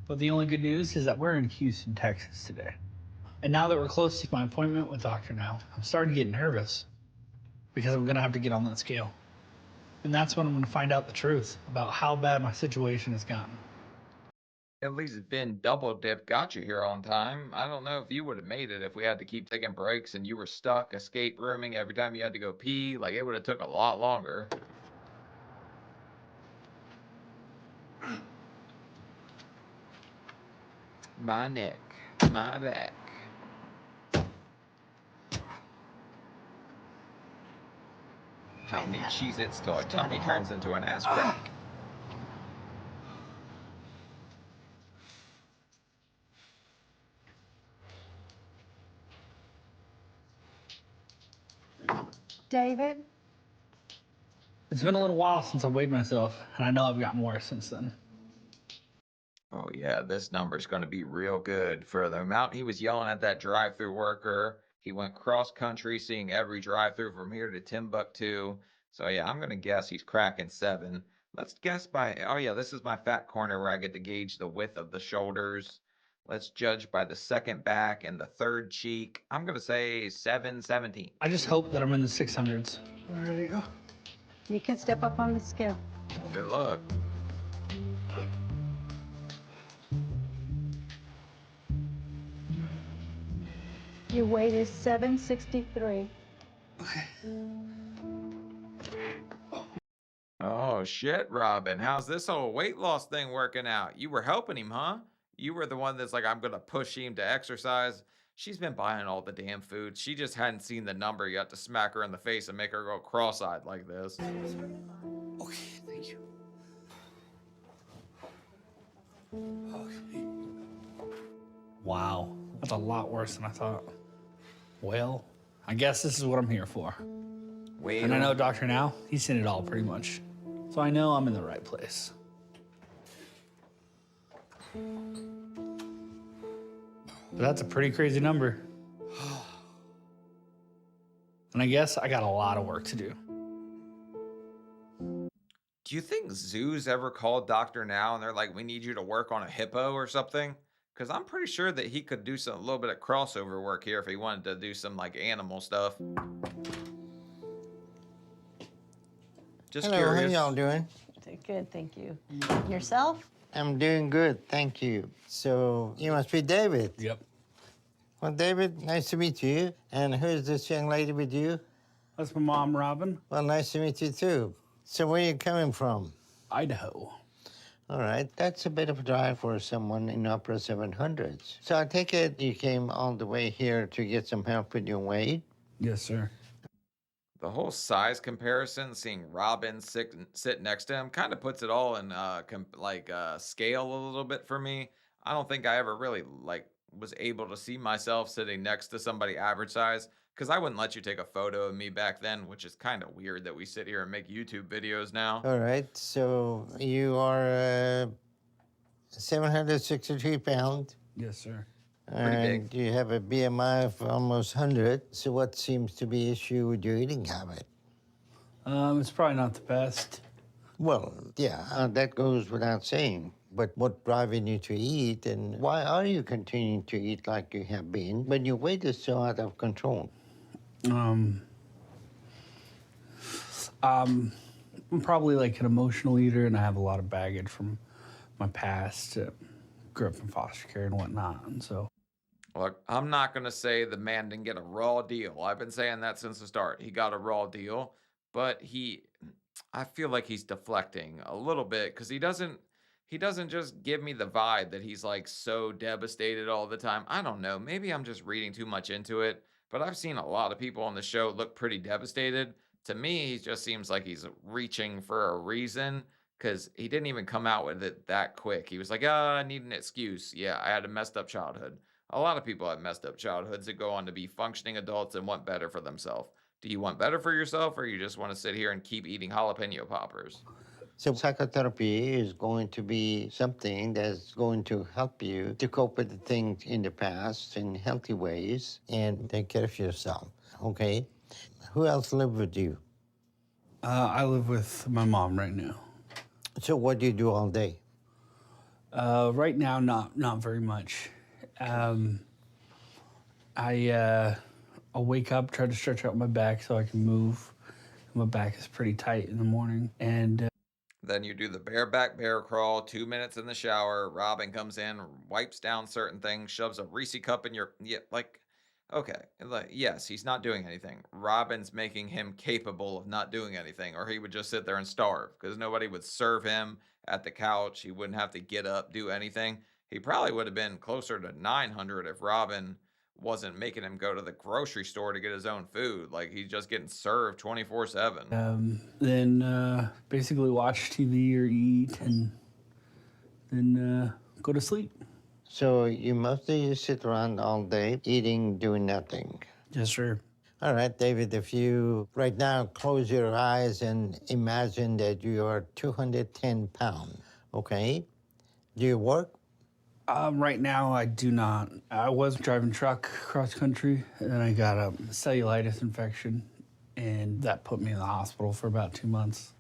But the only good news is that we're in Houston, Texas today. And now that we're close to my appointment with Dr. Now, I'm starting to get nervous because I'm going to have to get on that scale. And that's when I'm going to find out the truth about how bad my situation has gotten. At least Ben Double Dip got you here on time. I don't know if you would have made it if we had to keep taking breaks and you were stuck escape rooming every time you had to go pee. Like, it would have took a lot longer. My neck, my back. How many Cheez-Its till our tummy turns into an ass crack? David? It's been a little while since I weighed myself, and I know I've gotten worse since then. Oh yeah, this number's gonna be real good. For the amount he was yelling at that drive-through worker, he went cross country, seeing every drive-through from here to Timbuktu. So yeah, I'm gonna guess he's cracking 7. Let's guess by, oh yeah, this is my fat corner where I get to gauge the width of the shoulders. Let's judge by the second back and the third cheek. I'm gonna say 717. I just hope that I'm in the 600s. There you go. You can step up on the scale. Good luck. Your weight is 763. Oh shit, Robin. How's this whole weight loss thing working out? You were helping him, huh? You were the one that's like, I'm gonna push him to exercise. She's been buying all the damn food. She just hadn't seen the number yet to smack her in the face and make her go cross-eyed like this. Okay, thank you. Okay. Wow, that's a lot worse than I thought. Well, I guess this is what I'm here for. Wait. And I know Dr. Now, he's seen it all pretty much. So I know I'm in the right place. But that's a pretty crazy number. And I guess I got a lot of work to do. Do you think zoos ever called Dr. Now and they're like, we need you to work on a hippo or something? Because I'm pretty sure that he could do some a little bit of crossover work here if he wanted to do some like animal stuff. Just Hello, curious. how y'all doing? Good, thank you. Yourself? I'm doing good, thank you. So, you must be David. Yep. Well, David, nice to meet you. And who's this young lady with you? That's my mom, Robin. Well, nice to meet you, too. So, where are you coming from? Idaho. All right, that's a bit of a drive for someone in upper 700s. So, I take it you came all the way here to get some help with your weight? Yes, sir. The whole size comparison, seeing Robin sit next to him, kind of puts it all in scale a little bit for me. I don't think I ever really was able to see myself sitting next to somebody average size, because I wouldn't let you take a photo of me back then, which is kind of weird that we sit here and make YouTube videos now. All right, so you are 763 pounds. Yes, sir. And big. you have a BMI of almost 100. So what seems to be issue with your eating habit? It's probably not the best. Well, yeah, that goes without saying. But what driving you to eat, and why are you continuing to eat like you have been when your weight is so out of control? I'm probably like an emotional eater, and I have a lot of baggage from my past. Grew up in foster care and whatnot, and so. Look, I'm not going to say the man didn't get a raw deal. I've been saying that since the start. He got a raw deal, but I feel like he's deflecting a little bit because he doesn't just give me the vibe that he's like so devastated all the time. I don't know. Maybe I'm just reading too much into it, but I've seen a lot of people on the show look pretty devastated. To me, he just seems like he's reaching for a reason, because he didn't even come out with it that quick. He was like, I need an excuse. Yeah, I had a messed up childhood. A lot of people have messed up childhoods that go on to be functioning adults and want better for themselves. Do you want better for yourself, or you just want to sit here and keep eating jalapeno poppers? So psychotherapy is going to be something that's going to help you to cope with the things in the past in healthy ways and take care of yourself, okay? Who else live with you? I live with my mom right now. So what do you do all day? Right now, not very much. I'll wake up, try to stretch out my back so I can move. My back is pretty tight in the morning, and Then you do the bareback bear crawl, 2 minutes in the shower. Robin comes in, wipes down certain things, shoves a Reese cup in your, yeah, like, okay, like, yes, he's not doing anything. Robin's making him capable of not doing anything, or he would just sit there and starve because nobody would serve him at the couch. He wouldn't have to get up, do anything. He probably would have been closer to 900 if Robin wasn't making him go to the grocery store to get his own food. Like he's just getting served 24/7. Then basically watch TV or eat, and then go to sleep. So you mostly sit around all day, eating, doing nothing. Yes, sir. All right, David, if you right now close your eyes and imagine that you are 210 pounds, okay? Do you work? Right now, I do not. I was driving truck cross country, and then I got a cellulitis infection, and that put me in the hospital for about 2 months.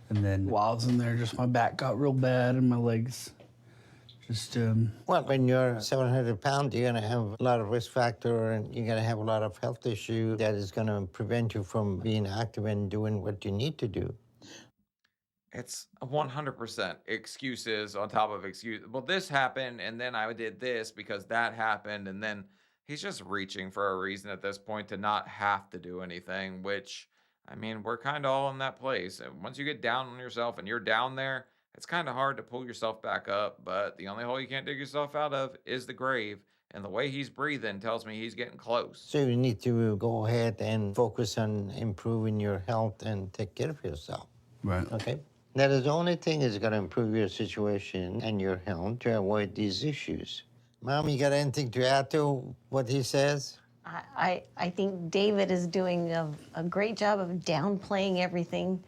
And then while I was in there, just my back got real bad and my legs just. Well, when you're 700 pounds, you're going to have a lot of risk factor, and you're going to have a lot of health issue that is going to prevent you from being active and doing what you need to do. It's 100% excuses on top of excuses. Well, this happened, and then I did this because that happened, and then he's just reaching for a reason at this point to not have to do anything, which, I mean, we're kind of all in that place. And once you get down on yourself and you're down there, it's kind of hard to pull yourself back up, but the only hole you can't dig yourself out of is the grave. And the way he's breathing tells me he's getting close. So you need to go ahead and focus on improving your health and take care of yourself. Right. Okay? That is the only thing that's going to improve your situation and your health to avoid these issues. Mom, you got anything to add to what he says? I think David is doing a great job of downplaying everything.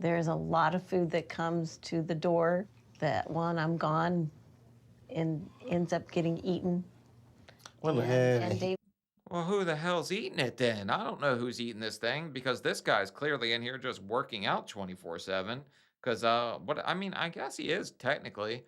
There's a lot of food that comes to the door that when I'm gone and ends up getting eaten. Well, And David. Well, who the hell's eating it then? I don't know who's eating this thing because this guy's clearly in here just working out 24/7. Because what I mean, I guess he is technically.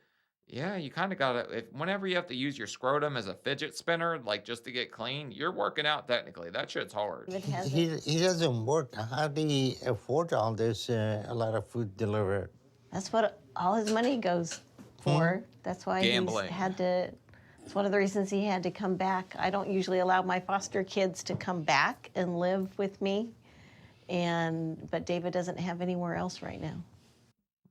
Yeah, you kind of gotta. If whenever you have to use your scrotum as a fidget spinner, like just to get clean, you're working out technically. That shit's hard. he doesn't work. How do he afford all this, a lot of food delivered? That's what all his money goes for. That's why Gambling. he's had to. It's one of the reasons he had to come back. I don't usually allow my foster kids to come back and live with me, but David doesn't have anywhere else right now.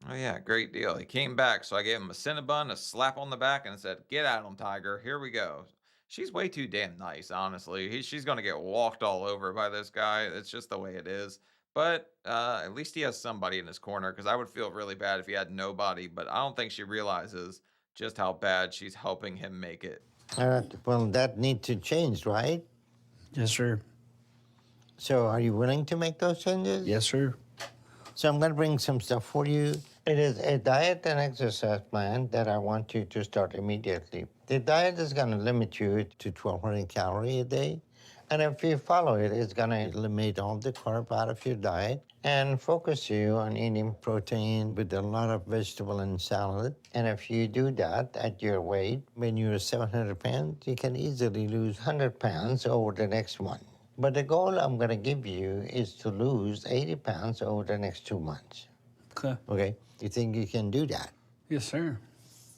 Oh yeah, great deal. He came back, so I gave him a Cinnabon, a slap on the back, and said, "Get at him, Tiger. Here we go." She's way too damn nice, honestly. She's gonna get walked all over by this guy. It's just the way it is. But at least he has somebody in his corner, because I would feel really bad if he had nobody. But I don't think she realizes just how bad she's helping him make it. All right. Well, that needs to change, right? Yes, sir. So are you willing to make those changes? Yes, sir. So I'm going to bring some stuff for you. It is a diet and exercise plan that I want you to start immediately. The diet is going to limit you to 1,200 calories a day. And if you follow it, it's going to eliminate all the carb out of your diet and focus you on eating protein with a lot of vegetable and salad. And if you do that at your weight, when you're 700 pounds, you can easily lose 100 pounds over the next month. But the goal I'm going to give you is to lose 80 pounds over the next 2 months. Okay. Okay? You think you can do that? Yes, sir.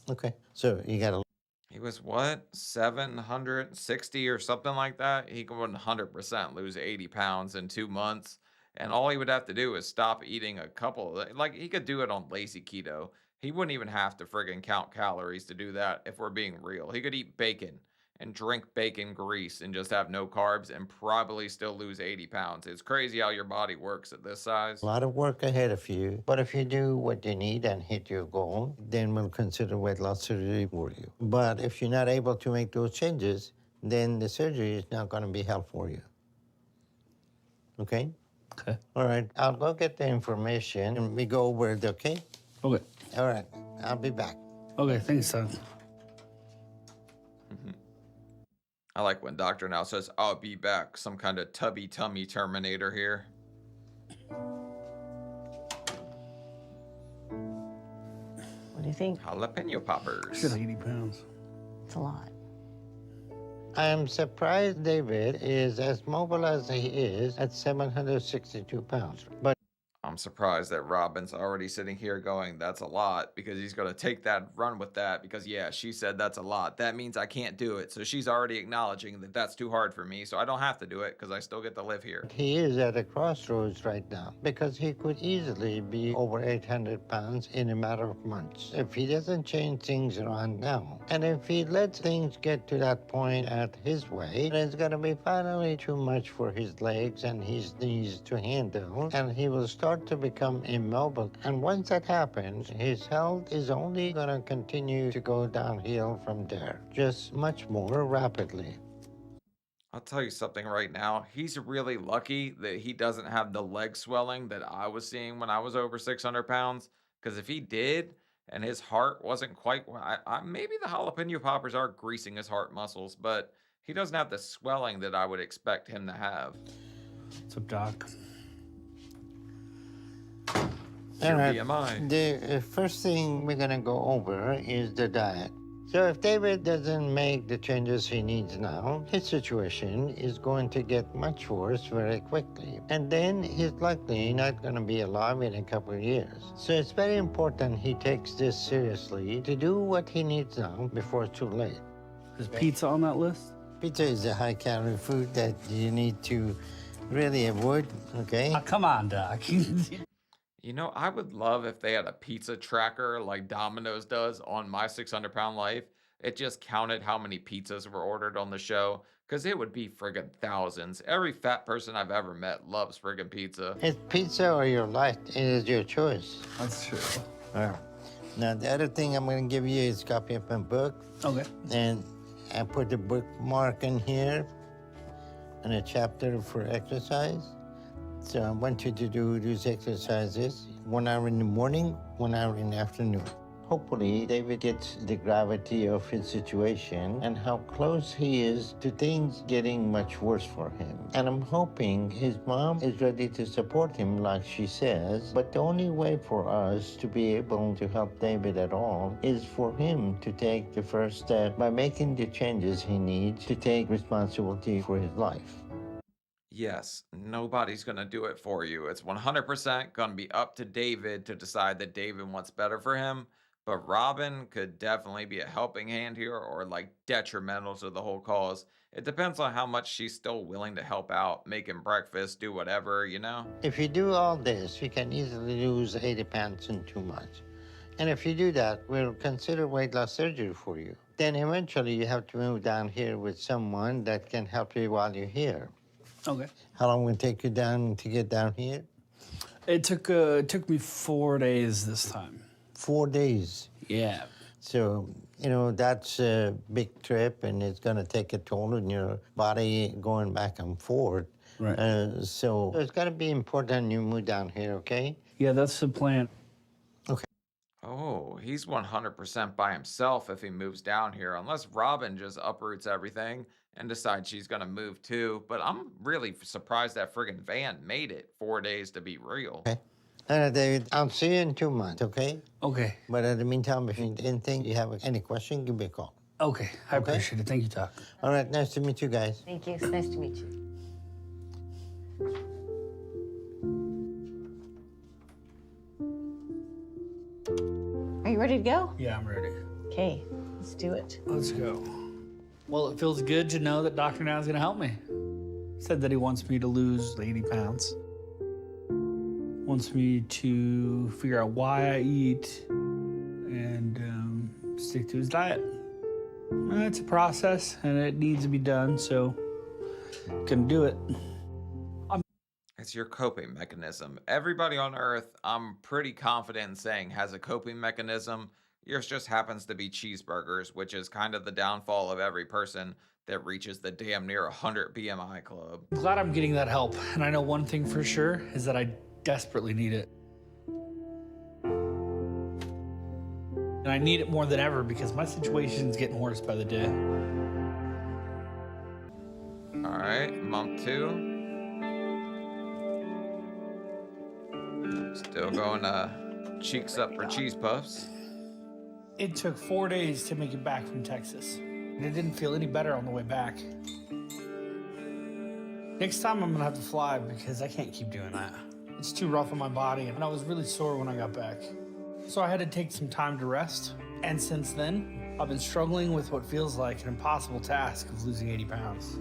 Okay. So you got to. He was what, 760 or something like that? He could 100% lose 80 pounds in 2 months. And all he would have to do is stop eating a couple of, like, he could do it on lazy keto. He wouldn't even have to friggin' count calories to do that if we're being real. He could eat bacon and drink bacon grease and just have no carbs and probably still lose 80 pounds. It's crazy how your body works at this size. A lot of work ahead of you, but if you do what you need and hit your goal, then we'll consider weight loss surgery for you. But if you're not able to make those changes, then the surgery is not going to be helpful for you. Okay? Okay. All right, I'll go get the information and we go over it, okay? Okay. All right, I'll be back. Okay, thanks, son. I like when Doctor now says, "I'll be back." Some kind of tubby tummy Terminator here. What do you think? Jalapeno poppers. Shit, 80 pounds. It's a lot. I am surprised David is as mobile as he is at 762 pounds. But I'm surprised that Robin's already sitting here going, that's a lot, because he's going to take that, run with that, because yeah, she said that's a lot. That means I can't do it. So she's already acknowledging that that's too hard for me, so I don't have to do it because I still get to live here. He is at a crossroads right now because he could easily be over 800 pounds in a matter of months if he doesn't change things around now. And if he lets things get to that point at his weight, it's going to be finally too much for his legs and his knees to handle, and he will start to become immobile. And once that happens, his health is only going to continue to go downhill from there, just much more rapidly. I'll tell you something right now. He's really lucky that he doesn't have the leg swelling that I was seeing when I was over 600 pounds. Because if he did, and his heart wasn't quite, maybe the jalapeno poppers are greasing his heart muscles, but he doesn't have the swelling that I would expect him to have. What's up, Doc? Your All right. BMI. The first thing we're going to go over is the diet. So if David doesn't make the changes he needs now, his situation is going to get much worse very quickly. And then he's likely not going to be alive in a couple of years. So it's very important he takes this seriously to do what he needs now before it's too late. Is pizza on that list? Pizza is a high-calorie food that you need to really avoid, okay? Oh, come on, Doc. You know, I would love if they had a pizza tracker like Domino's does on My 600-Pound Life. It just counted how many pizzas were ordered on the show, because it would be friggin' thousands. Every fat person I've ever met loves friggin' pizza. It's pizza or your life. It is your choice. That's true. All right. Now, the other thing I'm going to give you is a copy of my book. Okay. And I put the bookmark in here and a chapter for exercise. So I want you to do these exercises 1 hour in the morning, 1 hour in the afternoon. Hopefully, David gets the gravity of his situation and how close he is to things getting much worse for him. And I'm hoping his mom is ready to support him like she says, but the only way for us to be able to help David at all is for him to take the first step by making the changes he needs to take responsibility for his life. Yes, nobody's going to do it for you. It's 100% going to be up to David to decide that David wants better for him. But Robin could definitely be a helping hand here, or like detrimental to the whole cause. It depends on how much she's still willing to help out, making breakfast, do whatever, you know? If you do all this, you can easily lose 80 pounds in 2 months. And if you do that, we'll consider weight loss surgery for you. Then eventually you have to move down here with someone that can help you while you're here. Okay. How long will it take you down to get down here? It took me 4 days this time. 4 days. Yeah. So, you know, that's a big trip, and it's going to take a toll on your body going back and forth. Right. So it's got to be important you move down here, okay? Yeah, that's the plan. Oh, he's 100% by himself if he moves down here, unless Robin just uproots everything and decides she's going to move too. But I'm really surprised that friggin' van made it 4 days to be real. Okay. All right, David, I'll see you in 2 months, okay? Okay. But in the meantime, if you didn't think you have any question, give me a call. Okay. I appreciate it. Thank you, Doc. All right, nice to meet you guys. Thank you. It's nice to meet you. Are you ready to go? Yeah, I'm ready. Okay, let's do it. Let's go. Well, it feels good to know that Dr. Now is going to help me. Said that he wants me to lose 80 pounds. Wants me to figure out why I eat and stick to his diet. It's a process and it needs to be done, so gonna do it. It's your coping mechanism. Everybody on Earth, I'm pretty confident in saying, has a coping mechanism. Yours just happens to be cheeseburgers, which is kind of the downfall of every person that reaches the damn near 100 BMI club. I'm glad I'm getting that help, and I know one thing for sure is that I desperately need it. And I need it more than ever because my situation's getting worse by the day. All right, month 2. Still going cheeks up for cheese puffs. It took 4 days to make it back from Texas. And it didn't feel any better on the way back. Next time I'm gonna have to fly because I can't keep doing that. It's too rough on my body, and I was really sore when I got back. So I had to take some time to rest. And since then, I've been struggling with what feels like an impossible task of losing 80 pounds.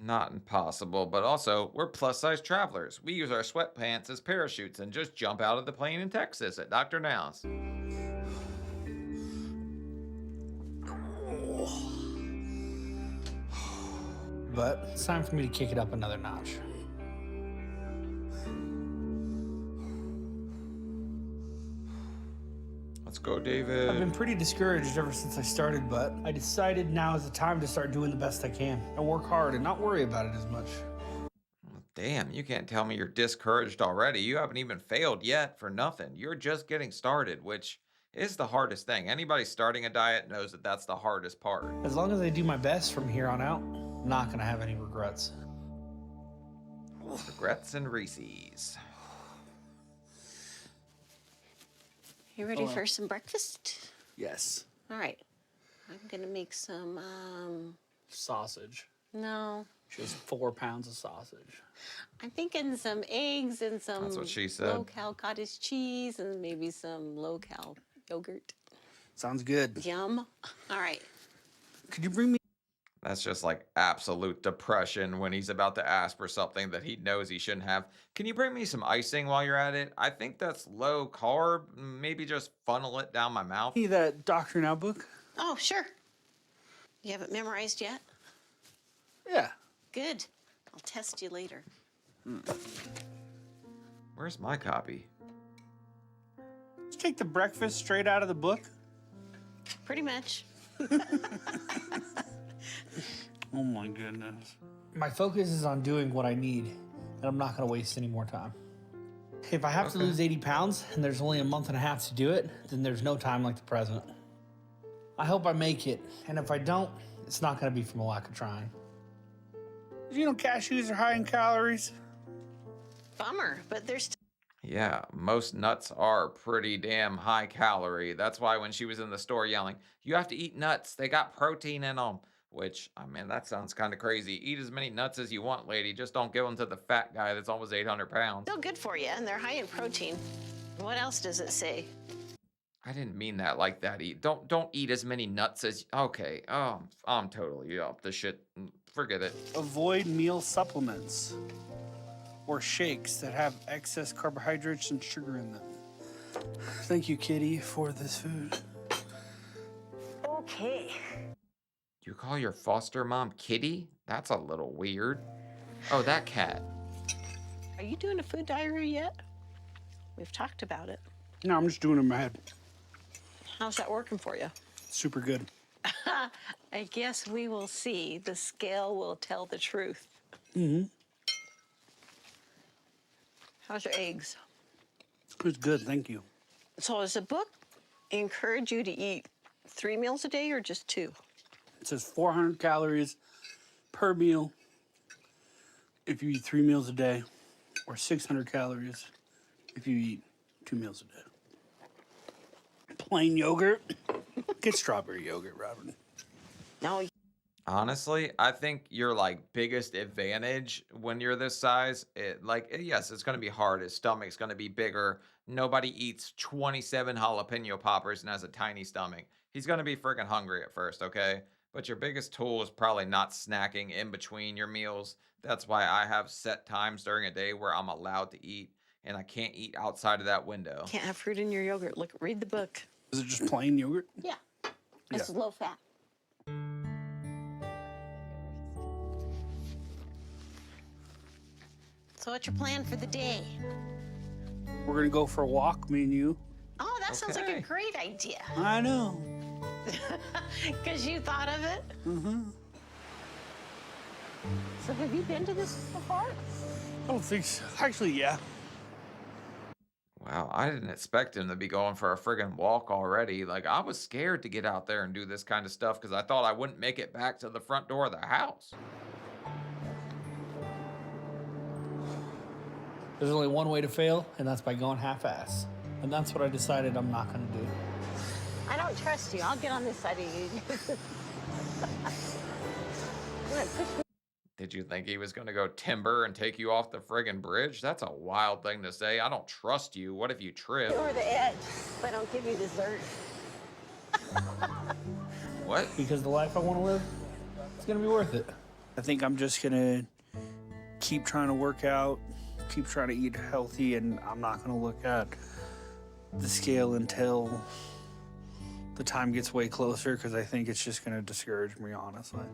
Not impossible, but also, we're plus-size travelers. We use our sweatpants as parachutes and just jump out of the plane in Texas at Dr. Now's. But it's time for me to kick it up another notch. Let's go, David. I've been pretty discouraged ever since I started, but I decided now is the time to start doing the best I can and work hard and not worry about it as much. Damn, you can't tell me you're discouraged already. You haven't even failed yet for nothing. You're just getting started, which is the hardest thing. Anybody starting a diet knows that that's the hardest part. As long as I do my best from here on out, I'm not gonna have any regrets. Regrets and Reese's. You ready for some breakfast? Yes. All right. I'm gonna make some, Sausage. no. Just 4 pounds of sausage. I'm thinking some eggs and some That's what she said. low-cal cottage cheese and maybe some low-cal yogurt. Sounds good. Yum. All right. Could you bring me? That's just like absolute depression when he's about to ask for something that he knows he shouldn't have. Can you bring me some icing while you're at it? I think that's low carb. Maybe just funnel it down my mouth. See that Dr. Now book? Oh, sure. You haven't memorized yet? Yeah. Good. I'll test you later. Where's my copy? Just take the breakfast straight out of the book. Pretty much. Oh my goodness. My focus is on doing what I need, and I'm not gonna waste any more time. If I have to lose 80 pounds and there's only a month and a half to do it, then there's no time like the present. I hope I make it, and if I don't, it's not gonna be from a lack of trying. You know, cashews are high in calories. Bummer, but there's Yeah, most nuts are pretty damn high calorie. That's why when she was in the store yelling, "You have to eat nuts. They got protein in them." Which, I mean, that sounds kind of crazy. Eat as many nuts as you want, lady. Just don't give them to the fat guy that's almost 800 pounds. still good for you, and they're high in protein. What else does it say? I didn't mean that like that. Don't eat as many nuts as. Okay. Oh, I'm totally off the shit. Forget it. Avoid meal supplements or shakes that have excess carbohydrates and sugar in them. Thank you, Kitty, for this food. Okay. You call your foster mom Kitty? That's a little weird. Oh, that cat. Are you doing a food diary yet? We've talked about it. No, I'm just doing it in my head. How's that working for you? Super good. I guess we will see. The scale will tell the truth. Mm-hmm. How's your eggs? It's good, thank you. So does the book encourage you to eat 3 meals a day or just 2? It says 400 calories per meal if you eat 3 meals a day, or 600 calories if you eat 2 meals a day. Plain yogurt. Get strawberry yogurt, Robin. No. Honestly, I think your like biggest advantage when you're this size, yes, it's gonna be hard. His stomach's gonna be bigger. Nobody eats 27 jalapeno poppers and has a tiny stomach. He's gonna be freaking hungry at first, okay? But your biggest tool is probably not snacking in between your meals. That's why I have set times during a day where I'm allowed to eat, and I can't eat outside of that window. Can't have fruit in your yogurt. Look, read the book. Is it just plain yogurt? Yeah. It's low fat. So what's your plan for the day? We're gonna go for a walk, me and you. Oh, that sounds like a Okay. great idea. I know. Because you thought of it? Mm-hmm. So have you been to this before? I don't think so. Actually, yeah. Wow, I didn't expect him to be going for a friggin' walk already. Like, I was scared to get out there and do this kind of stuff because I thought I wouldn't make it back to the front door of the house. There's only one way to fail, and that's by going half-ass. And that's what I decided I'm not gonna do. I don't trust you. I'll get on this side of you. Did you think he was going to go timber and take you off the friggin' bridge? That's a wild thing to say. I don't trust you. What if you trip? Over the edge, if I don't give you dessert. What? Because the life I want to live, it's going to be worth it. I think I'm just going to keep trying to work out, keep trying to eat healthy, and I'm not going to look at the scale until the time gets way closer, because I think it's just going to discourage me, honestly.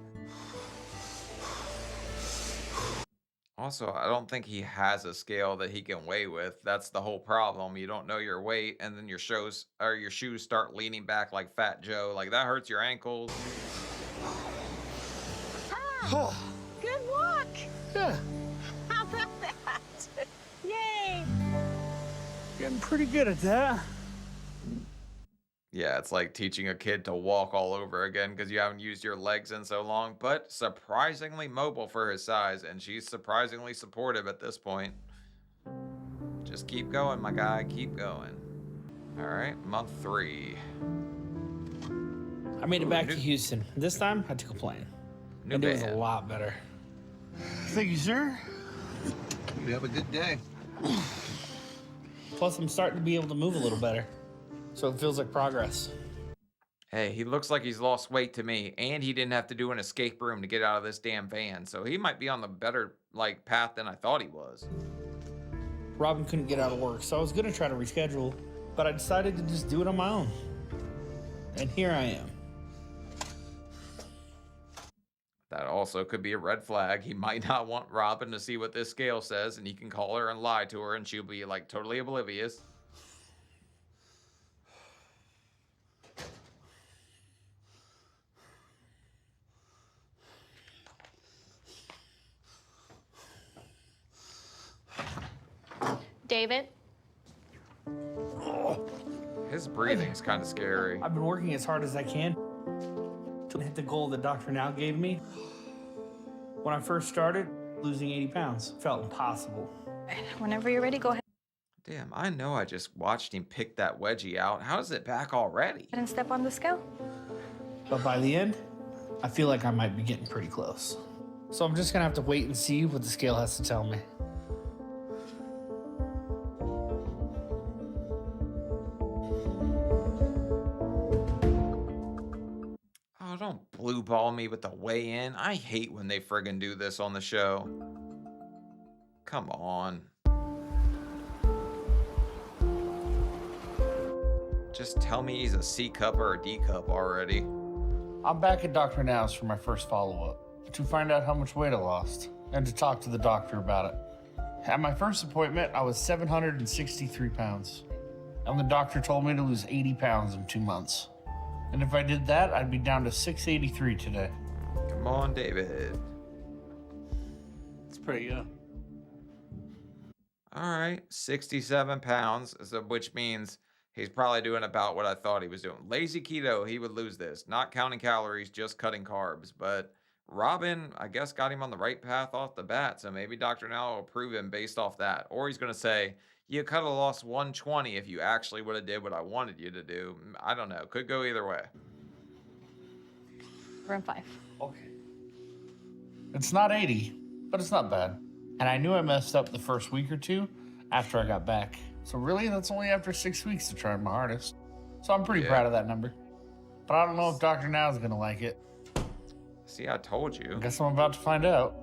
Also, I don't think he has a scale that he can weigh with. That's the whole problem. You don't know your weight, and then your shoes start leaning back like Fat Joe. Like that hurts your ankles. Good walk. Yeah, How about that? Yay. getting pretty good at that. Yeah, it's like teaching a kid to walk all over again because you haven't used your legs in so long, but surprisingly mobile for his size, and she's surprisingly supportive at this point. Just keep going, my guy, keep going. All right, month 3. I made it back to Houston. This time, I took a plane. New And it was a band. lot better. Thank you, sir. You have a good day. Plus, I'm starting to be able to move a little better. So it feels like progress. Hey, he looks like he's lost weight to me, and he didn't have to do an escape room to get out of this damn van, so he might be on the better, path than I thought he was. Robin couldn't get out of work, so I was gonna try to reschedule, but I decided to just do it on my own. And here I am. That also could be a red flag. He might not want Robin to see what this scale says, and he can call her and lie to her, and she'll be, totally oblivious. David? His breathing's kind of scary. I've been working as hard as I can to hit the goal that Dr. Now gave me. When I first started, losing 80 pounds felt impossible. Whenever you're ready, go ahead Damn, I know I just watched him pick that wedgie out. How is it back already? and step on the scale. But by the end, I feel like I might be getting pretty close. So I'm just gonna have to wait and see what the scale has to tell me. Oh, don't blue ball me with the weigh in. I hate when they friggin' do this on the show. Come on. Just tell me he's a C cup or a D cup already. I'm back at Dr. Now's for my first follow-up to find out how much weight I lost and to talk to the doctor about it. At my first appointment, I was 763 pounds, and the doctor told me to lose 80 pounds in 2 months. And if I did that, I'd be down to 683 today. Come on, David. It's pretty good. All right, 67 pounds, so which means he's probably doing about what I thought he was doing. Lazy keto, he would lose this. Not counting calories, just cutting carbs. But Robin, I guess, got him on the right path off the bat. So maybe Dr. Now will prove him based off that. Or he's going to say, you could have lost 120 if you actually would have did what I wanted you to do. I don't know. Could go either way. We're in 5. Okay. It's not 80, but it's not bad. And I knew I messed up the first week or two after I got back. So really, that's only after 6 weeks to try my hardest. So I'm pretty proud of that number. But I don't know if Dr. Now is going to like it. See, I told you. I guess I'm about to find out.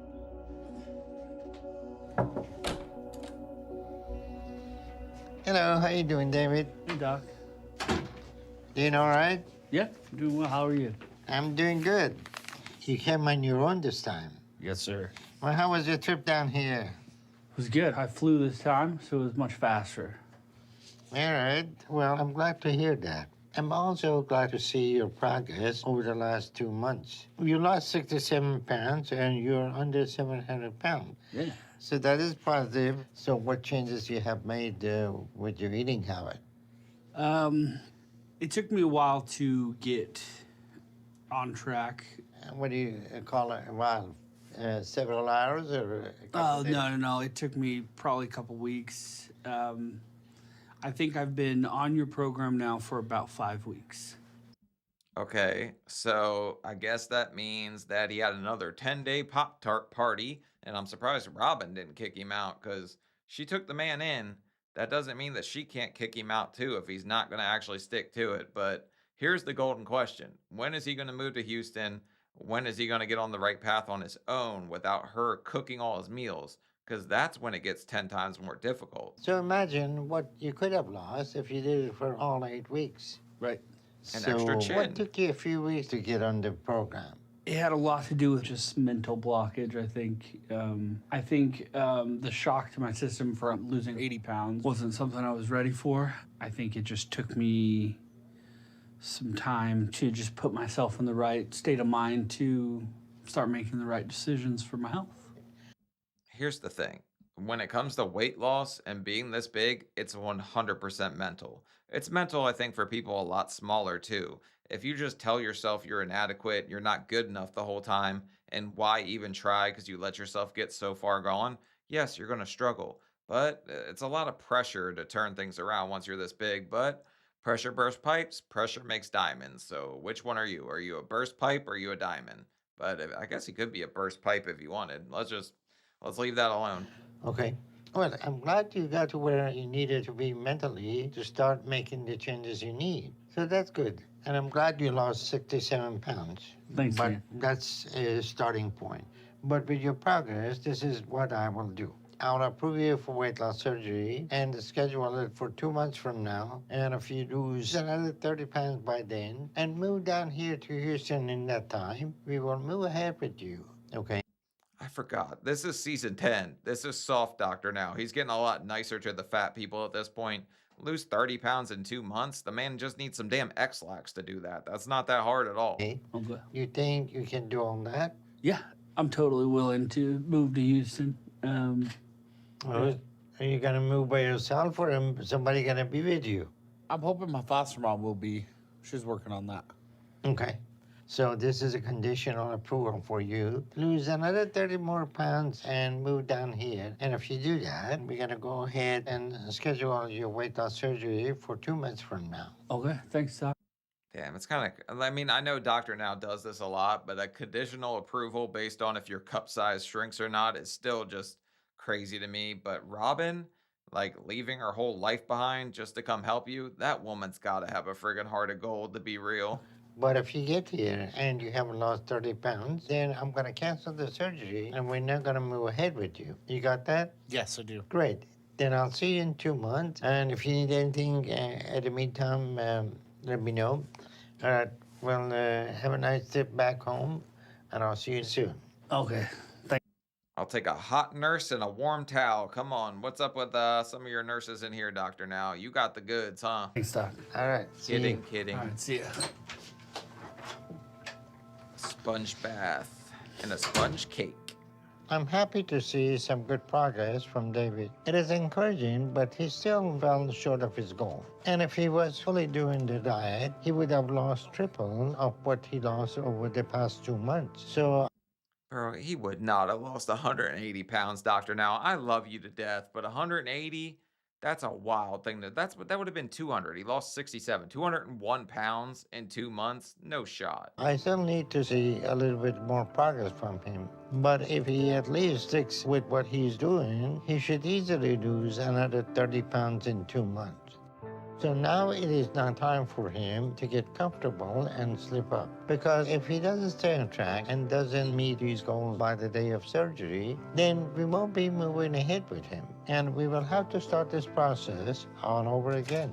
Hello, how you doing, David? Hey, Doc. Doing all right? Yeah, I'm doing well. How are you? I'm doing good. You came on your own this time. Yes, sir. Well, how was your trip down here? It was good. I flew this time, so it was much faster. All right. Well, I'm glad to hear that. I'm also glad to see your progress over the last 2 months. You lost 67 pounds and you're under 700 pounds. Yeah. So that is positive. So what changes you have made with your eating habit? It took me a while to get on track. What do you call it? Well, several hours or a couple Oh, days? no. It took me probably a couple weeks. I think I've been on your program now for about 5 weeks. Okay, so I guess that means that he had another 10-day Pop Tart party, and I'm surprised Robin didn't kick him out because she took the man in. That doesn't mean that she can't kick him out too if he's not going to actually stick to it. But here's the golden question: when is he going to move to Houston? When is he going to get on the right path on his own without her cooking all his meals? Because that's when it gets 10 times more difficult. So imagine what you could have lost if you did it for all 8 weeks. Right. An So extra what chin. took you a few weeks to get on the program? It had a lot to do with just mental blockage, I think. The shock to my system for losing 80 pounds wasn't something I was ready for. I think it just took me some time to just put myself in the right state of mind to start making the right decisions for my health. Here's the thing. When it comes to weight loss and being this big, it's 100% mental. It's mental, I think, for people a lot smaller too. If you just tell yourself you're inadequate, you're not good enough the whole time, and why even try because you let yourself get so far gone, yes, you're going to struggle. But it's a lot of pressure to turn things around once you're this big. But pressure bursts pipes, pressure makes diamonds. So which one are you? Are you a burst pipe or are you a diamond? But I guess he could be a burst pipe if you wanted. Let's leave that alone. Okay. Well, I'm glad you got to where you needed to be mentally to start making the changes you need. So that's good. And I'm glad you lost 67 pounds. Thanks, But man. that's a starting point. But with your progress, this is what I will do. I'll approve you for weight loss surgery and schedule it for 2 months from now. And if you lose another 30 pounds by then and move down here to Houston in that time, we will move ahead with you. Okay? I forgot. This is season 10. This is Soft Doctor now. He's getting a lot nicer to the fat people at this point. Lose 30 pounds in 2 months? The man just needs some damn X-Lax to do that. That's not that hard at all. Okay. Okay. You think you can do all that? Yeah, I'm totally willing to move to Houston. Well, are you gonna move by yourself, or somebody gonna be with you? I'm hoping my foster mom will be. She's working on that. Okay. So this is a conditional approval for you. Lose another 30 more pounds and move down here. And if you do that, we're gonna go ahead and schedule your weight loss surgery for 2 months from now. Okay, thanks, Doc. Damn, it's kind of, I mean, I know Doctor Now does this a lot, but a conditional approval based on if your cup size shrinks or not is still just crazy to me. But Robin, like leaving her whole life behind just to come help you, that woman's got to have a friggin' heart of gold to be real. But if you get here and you haven't lost 30 pounds, then I'm gonna cancel the surgery and we're not gonna move ahead with you. You got that? Yes, I do. Great. Then I'll see you in 2 months. And if you need anything at the meantime, let me know. All right. Well, have a nice trip back home, and I'll see you soon. Okay, thanks. I'll take a hot nurse and a warm towel. Come on, what's up with some of your nurses in here, Doctor Now? You got the goods, huh? Thanks, Doc. All right. See Kidding, you. kidding. All right, see ya. Sponge bath and a sponge cake. I'm happy to see some good progress from David. It is encouraging, but he still fell short of his goal. And if he was fully doing the diet, he would have lost triple of what he lost over the past 2 months. So Bro, he would not have lost 180 pounds, Doctor Now. I love you to death, but 180, that's a wild thing. That would have been 200. He lost 67, 201 pounds in 2 months. No shot. I still need to see a little bit more progress from him. But if he at least sticks with what he's doing, he should easily lose another 30 pounds in 2 months. So now it is not time for him to get comfortable and slip up. Because if he doesn't stay on track and doesn't meet his goals by the day of surgery, then we won't be moving ahead with him. And we will have to start this process all over again.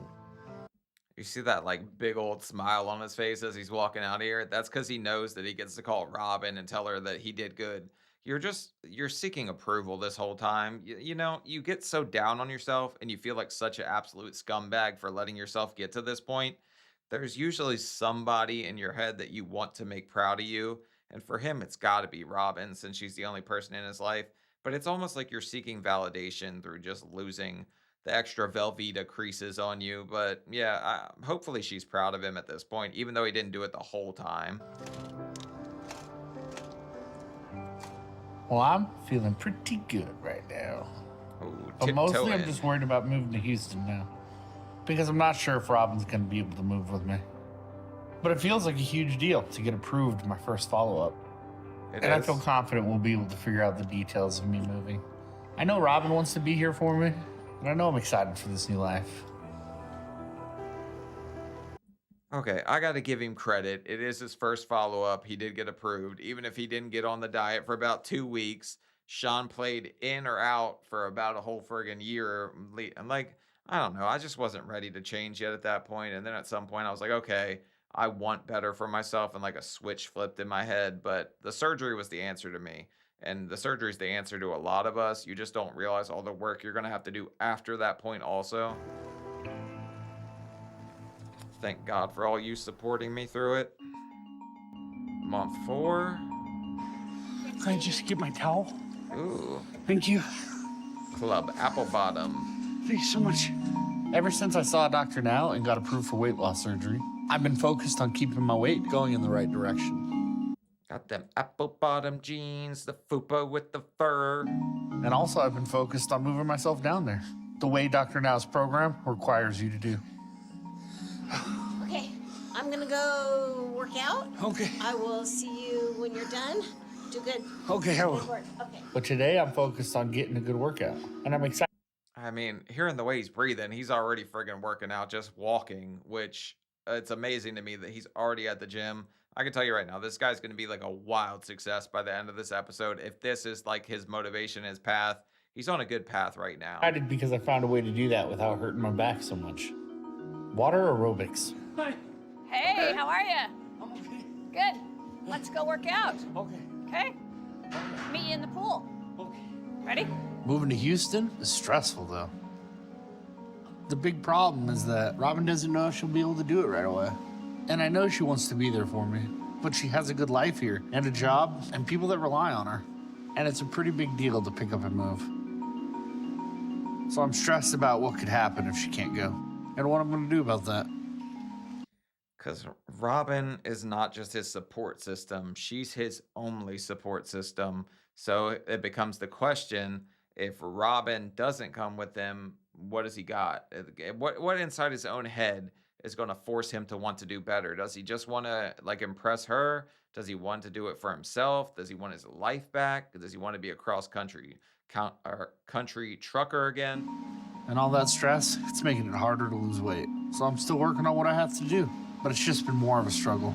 You see that like big old smile on his face as he's walking out here? That's because he knows that he gets to call Robin and tell her that he did good. You're seeking approval this whole time. You know, you get so down on yourself and you feel like such an absolute scumbag for letting yourself get to this point. There's usually somebody in your head that you want to make proud of you. And for him, it's got to be Robin since she's the only person in his life. But it's almost like you're seeking validation through just losing the extra Velveeta creases on you. But yeah, hopefully she's proud of him at this point, even though he didn't do it the whole time. Well, I'm feeling pretty good right now. Ooh, But mostly tiptoe I'm in. just worried about moving to Houston now. Because I'm not sure if Robin's going to be able to move with me. But it feels like a huge deal to get approved my first follow-up. It And I is. feel confident we'll be able to figure out the details of me moving. I know Robin wants to be here for me, and I know I'm excited for this new life. Okay, I got to give him credit. It is his first follow-up. He did get approved. Even if he didn't get on the diet for about 2 weeks, Sean played in or out for about a whole friggin' year. I'm like, I don't know. I just wasn't ready to change yet at that point. And then at some point I was like, okay, I want better for myself. And like a switch flipped in my head. But the surgery was the answer to me. And the surgery is the answer to a lot of us. You just don't realize all the work you're going to have to do after that point also. Thank God for all you supporting me through it. Month 4. Can I just get my towel? Ooh. Thank you. Club Apple Bottom. Thank you so much. Ever since I saw a doctor now and got approved for weight loss surgery, I've been focused on keeping my weight going in the right direction. Got them apple bottom jeans, the fupa with the fur. And also I've been focused on moving myself down there, the way Dr. Now's program requires you to do. Okay, I'm gonna go work out. Okay. I will see you when you're done. Do good. Okay, I will. Good work. Okay. But today I'm focused on getting a good workout, and I'm excited. I mean, hearing the way he's breathing, he's already friggin' working out just walking, which it's amazing to me that he's already at the gym. I can tell you right now, this guy's going to be like a wild success by the end of this episode. If this is like his motivation, his path, he's on a good path right now. Excited because I found a way to do that without hurting my back so much. Water aerobics. Hi. Hey, how are you? I'm okay. Good. Let's go work out. Okay. Okay? Meet you in the pool. Okay. Ready? Moving to Houston is stressful, though. The big problem is that Robin doesn't know if she'll be able to do it right away. And I know she wants to be there for me, but she has a good life here and a job and people that rely on her. And it's a pretty big deal to pick up and move. So I'm stressed about what could happen if she can't go and what I'm going to do about that. Because Robin is not just his support system, she's his only support system. So it becomes the question, if Robin doesn't come with him, what does he got? What inside his own head is going to force him to want to do better? Does he just want to like impress her? Does he want to do it for himself? Does he want his life back? Does he want to be a cross-country country trucker again? And all that stress, it's making it harder to lose weight. So I'm still working on what I have to do, but it's just been more of a struggle.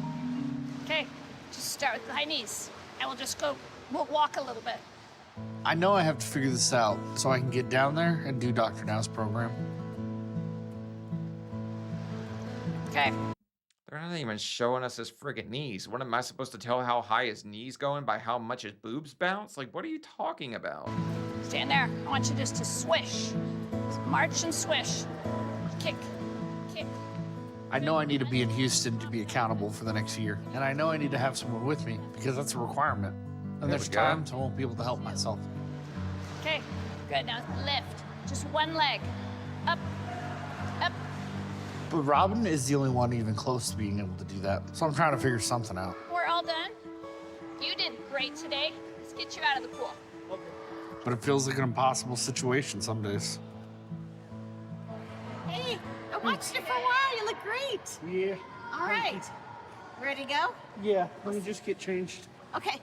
Okay. Just start with the high knees. And we'll walk a little bit. I know I have to figure this out so I can get down there and do Dr. Now's program. Okay. They're not even showing us his friggin' knees. What am I supposed to tell how high his knees going by how much his boobs bounce? Like, what are you talking about? Stand there. I want you just to swish. March and swish. Kick. Kick. I know I need to be in Houston to be accountable for the next year. And I know I need to have someone with me because that's a requirement. And There there's we go. times I won't be able to help myself. Okay. Good. Now lift. Just one leg. Up. Up. But Robin is the only one even close to being able to do that. So I'm trying to figure something out. We're all done. You did great today. Let's get you out of the pool. But it feels like an impossible situation some days. Hey, I watched you for a while. You look great. Yeah. All right. Ready to go? Yeah. Let me just get changed. Okay.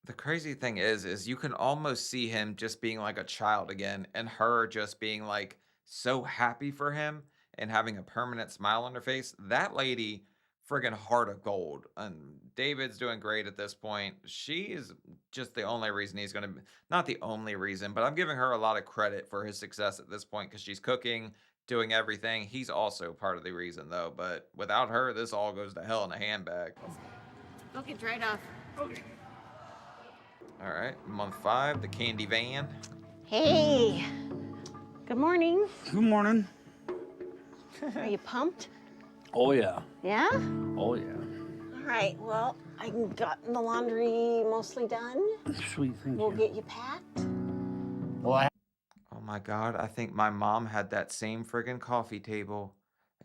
The crazy thing is you can almost see him just being like a child again, and her just being like so happy for him and having a permanent smile on her face. That lady, friggin' heart of gold. And David's doing great at this point. She is just the only reason he's gonna be, not the only reason, but I'm giving her a lot of credit for his success at this point because she's cooking, doing everything. He's also part of the reason though, but without her, this all goes to hell in a handbag. Go get dried off. Okay. All right, month 5, the candy van. Hey. Good morning. Good morning. Are you pumped? Oh, yeah. Yeah? Oh, yeah. All right. Well, I gotten the laundry mostly done. Sweet, thank We'll you. get you packed. Well, Oh my God, I think my mom had that same friggin' coffee table.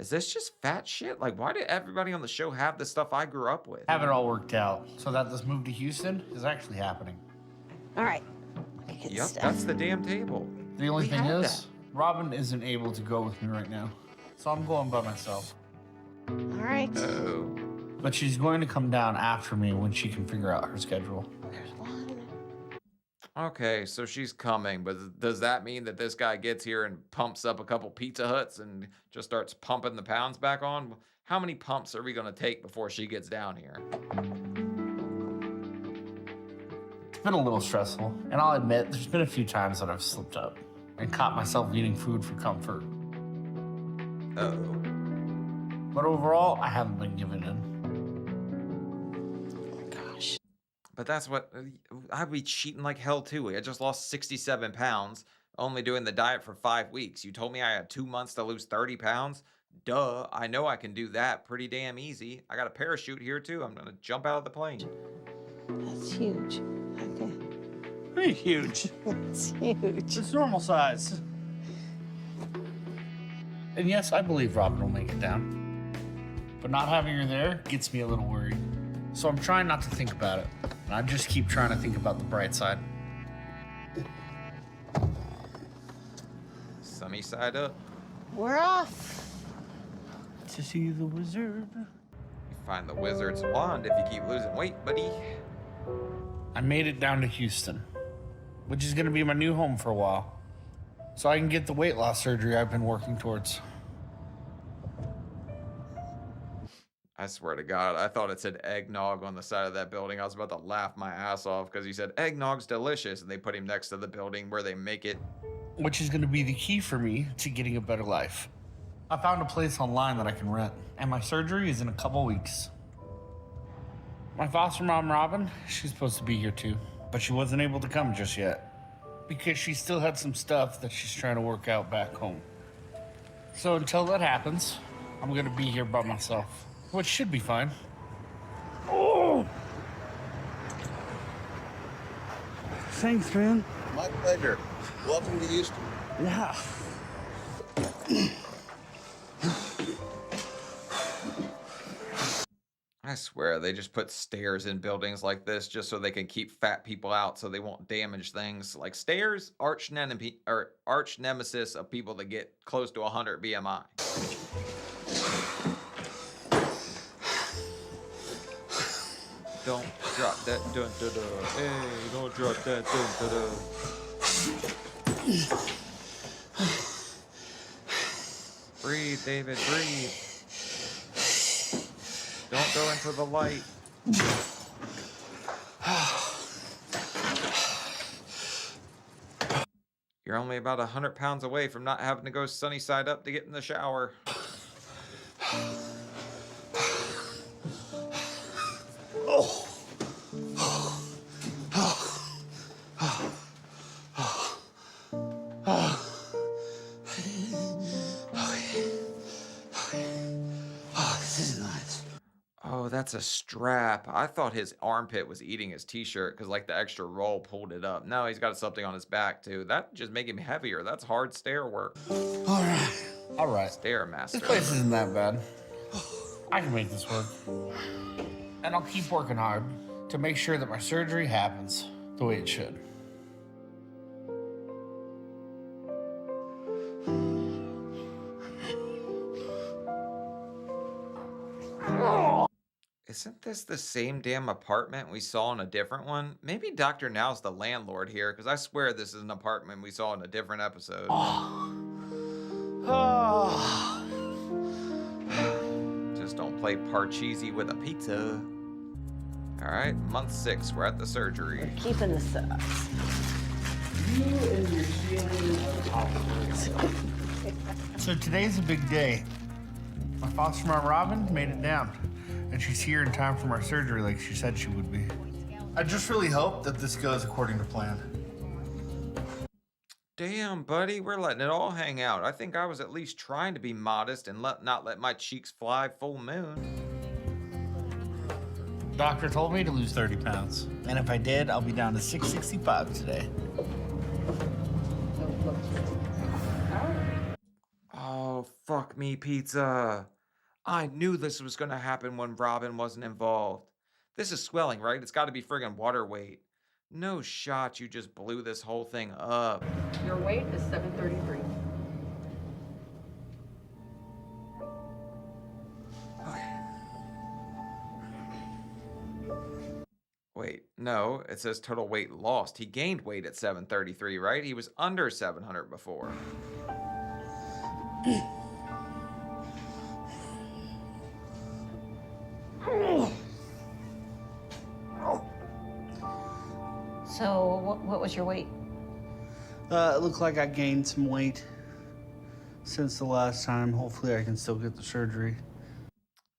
Is this just fat shit? Like, why did everybody on the show have the stuff I grew up with? I have it all worked out so that this move to Houston is actually happening. All right. Get Yep, stuff. that's the damn table. The only We thing had is, Robin isn't able to go with me right now. So I'm going by myself. All right. Oh. But she's going to come down after me when she can figure out her schedule. Okay, so she's coming, but does that mean that this guy gets here and pumps up a couple Pizza Huts and just starts pumping the pounds back on? How many pumps are we going to take before she gets down here? It's been a little stressful, and I'll admit there's been a few times that I've slipped up and caught myself eating food for comfort. Uh-oh. But overall, I haven't been giving in. But that's what I'd be cheating like hell too. I just lost 67 pounds, only doing the diet for 5 weeks. You told me I had 2 months to lose 30 pounds? Duh, I know I can do that pretty damn easy. I got a parachute here too. I'm gonna jump out of the plane. That's huge. Okay. Pretty huge. It's huge. It's normal size. And yes, I believe Robin will make it down. But not having her there gets me a little worried. So I'm trying not to think about it. And I just keep trying to think about the bright side. Sunny side up. We're off. To see the wizard. You find the wizard's wand if you keep losing weight, buddy. I made it down to Houston, which is going to be my new home for a while. So I can get the weight loss surgery I've been working towards. I swear to God, I thought it said eggnog on the side of that building. I was about to laugh my ass off because he said eggnog's delicious, and they put him next to the building where they make it. Which is going to be the key for me to getting a better life. I found a place online that I can rent, and my surgery is in a couple weeks. My foster mom, Robin, she's supposed to be here too, but she wasn't able to come just yet because she still had some stuff that she's trying to work out back home. So until that happens, I'm going to be here by myself. Which should be fine. Oh! Thanks, man. My pleasure. Welcome to Houston. Yeah. I swear they just put stairs in buildings like this just so they can keep fat people out so they won't damage things. Like stairs, arch nemesis of people that get close to 100 BMI. Don't drop that dun da da. Hey, don't drop that dun da da. Breathe, David, breathe. Don't go into the light. You're only about 100 pounds away from not having to go sunny side up to get in the shower. Oh, that's a strap. I thought his armpit was eating his t-shirt because like the extra roll pulled it up. No, he's got something on his back too. That just make him heavier. That's hard stair work. All right. Stairmaster. This place isn't that bad. I can make this work. And I'll keep working hard to make sure that my surgery happens the way it should. Isn't this the same damn apartment we saw in a different one? Maybe Dr. Now's the landlord here, because I swear this is an apartment we saw in a different episode. Just don't play Parcheesi with a pizza. All right, month 6, we're at the surgery. We're keeping the subs. You and your So today's a big day. My foster mom, Robin, made it down. And she's here in time for my surgery like she said she would be. I just really hope that this goes according to plan. Damn, buddy, we're letting it all hang out. I think I was at least trying to be modest and not let my cheeks fly full moon. Doctor told me to lose 30 pounds. And if I did, I'll be down to 665 today. Oh, fuck me, pizza. I knew this was gonna happen when Robin wasn't involved. This is swelling, right? It's gotta be friggin' water weight. No shot you just blew this whole thing up. Your weight is 733. No, it says total weight lost. He gained weight at 733, right? He was under 700 before. So what was your weight? It looked like I gained some weight since the last time. Hopefully I can still get the surgery.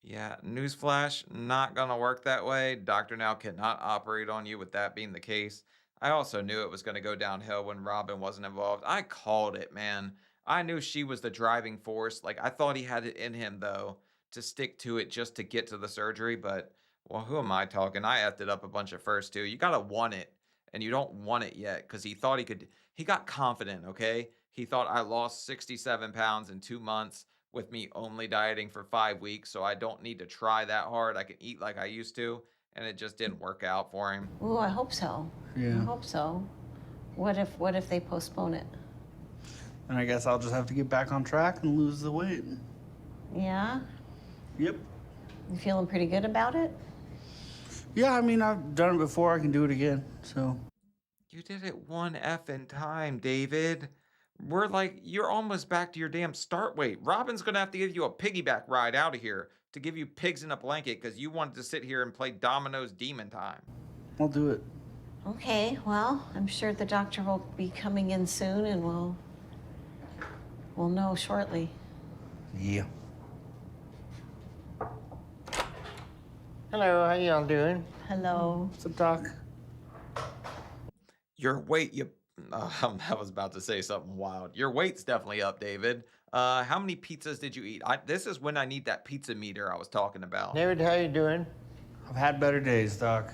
Yeah, newsflash, not gonna work that way. Doctor now cannot operate on you with that being the case. I also knew it was gonna go downhill when Robin wasn't involved. I called it, man. I knew she was the driving force. Like, I thought he had it in him, though, to stick to it just to get to the surgery. But, well, who am I talking? I effed it up a bunch at first, too. You gotta want it, and you don't want it yet because he thought he could. He got confident, okay? He thought I lost 67 pounds in 2 months with me only dieting for 5 weeks, so I don't need to try that hard. I can eat like I used to, and it just didn't work out for him. Ooh, I hope so. Yeah. I hope so. What if they postpone it? And I guess I'll just have to get back on track and lose the weight. Yeah? Yep. You feeling pretty good about it? Yeah, I mean, I've done it before. I can do it again, so. You did it one effing time, David. We're like, you're almost back to your damn start weight. Robin's gonna have to give you a piggyback ride out of here to give you pigs in a blanket because you wanted to sit here and play Domino's Demon Time. I'll do it. Okay, well, I'm sure the doctor will be coming in soon and we'll know shortly. Yeah. Hello, how y'all doing? Hello. What's up, Doc? Your weight, I was about to say something wild. Your weight's definitely up, David. How many pizzas did you eat? This is when I need that pizza meter I was talking about. David, how you doing? I've had better days, Doc.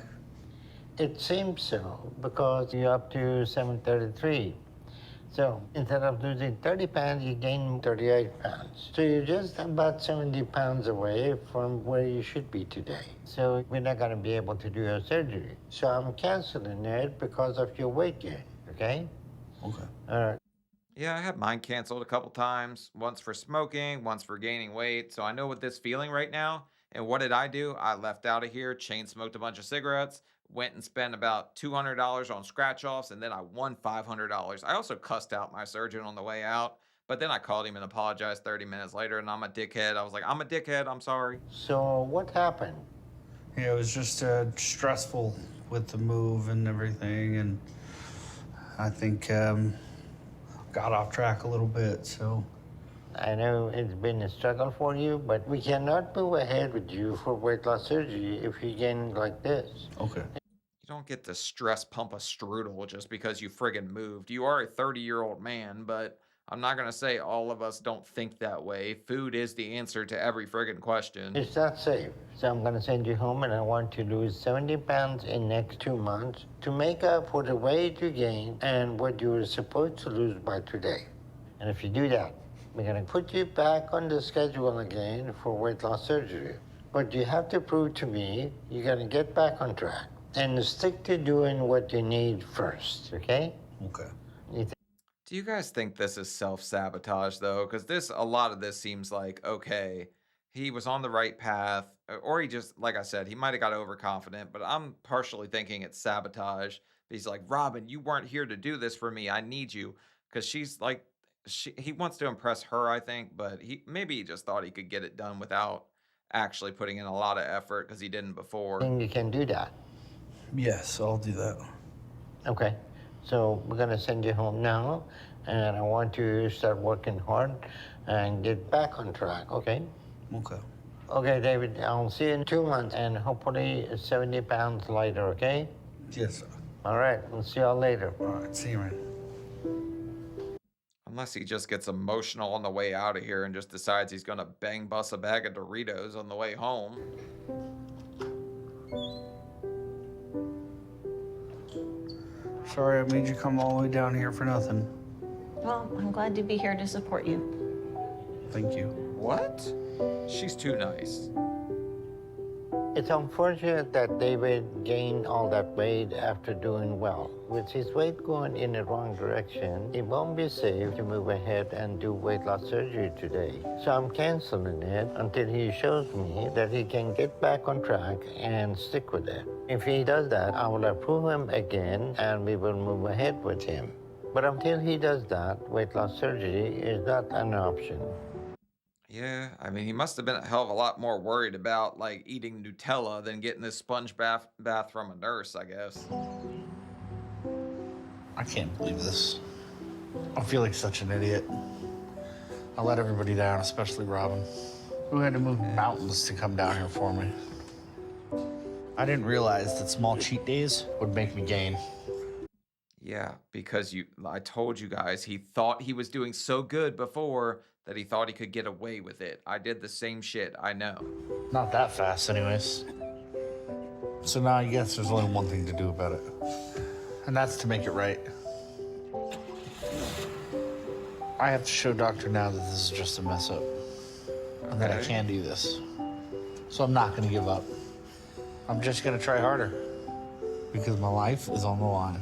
It seems so, because you're up to 733. So instead of losing 30 pounds, you gain 38 pounds. So you're just about 70 pounds away from where you should be today. So we're not going to be able to do your surgery. So I'm canceling it because of your weight gain, okay? Okay. All right. Yeah, I had mine canceled a couple times. Once for smoking, once for gaining weight. So I know what this feeling right now. And what did I do? I left out of here, chain smoked a bunch of cigarettes, went and spent about $200 on scratch offs, and then I won $500. I also cussed out my surgeon on the way out, but then I called him and apologized 30 minutes later, and I'm a dickhead. I was like, I'm a dickhead, I'm sorry. So what happened? Yeah, it was just stressful with the move and everything, and I think got off track a little bit, so. I know it's been a struggle for you, but we cannot move ahead with you for weight loss surgery if you gain like this. Okay. You don't get to stress pump a strudel just because you friggin' moved. You are a 30-year-old man, but I'm not gonna say all of us don't think that way. Food is the answer to every friggin' question. It's not safe. So I'm gonna send you home and I want to lose 70 pounds in next 2 months to make up for the weight you gained and what you were supposed to lose by today. And if you do that, we're gonna put you back on the schedule again for weight loss surgery. But you have to prove to me you're gonna get back on track and stick to doing what you need first, okay? Okay. Do you guys think this is self-sabotage though? Because a lot of this seems like, okay, he was on the right path, or he just, like I said, he might have got overconfident, but I'm partially thinking it's sabotage. He's like, Robin, you weren't here to do this for me. I need you. Because she's like, he wants to impress her, I think, but maybe he just thought he could get it done without actually putting in a lot of effort because he didn't before. Think you can do that? Yes, I'll do that. Okay. So we're gonna send you home now, and I want you to start working hard and get back on track, okay? Okay. Okay, David, I'll see you in 2 months, and hopefully 70 pounds lighter, okay? Yes, sir. All right, we'll see y'all later. All right, see you, man. Unless he just gets emotional on the way out of here and just decides he's gonna bang bust a bag of Doritos on the way home. Sorry I made you come all the way down here for nothing. Well, I'm glad to be here to support you. Thank you. What? She's too nice. It's unfortunate that David gained all that weight after doing well. With his weight going in the wrong direction, it won't be safe to move ahead and do weight loss surgery today. So I'm canceling it until he shows me that he can get back on track and stick with it. If he does that, I will approve him again and we will move ahead with him. But until he does that, weight loss surgery is not an option. Yeah, I mean, he must have been a hell of a lot more worried about like eating Nutella than getting this sponge bath from a nurse, I guess. I can't believe this. I feel like such an idiot. I let everybody down, especially Robin, who had to move mountains to come down here for me. I didn't realize that small cheat days would make me gain. Yeah, because I told you guys, he thought he was doing so good before that he thought he could get away with it. I did the same shit, I know. Not that fast, anyways. So now I guess there's only one thing to do about it, and that's to make it right. I have to show Doctor now that this is just a mess up, and that I can do this. So I'm not gonna give up. I'm just gonna try harder, because my life is on the line.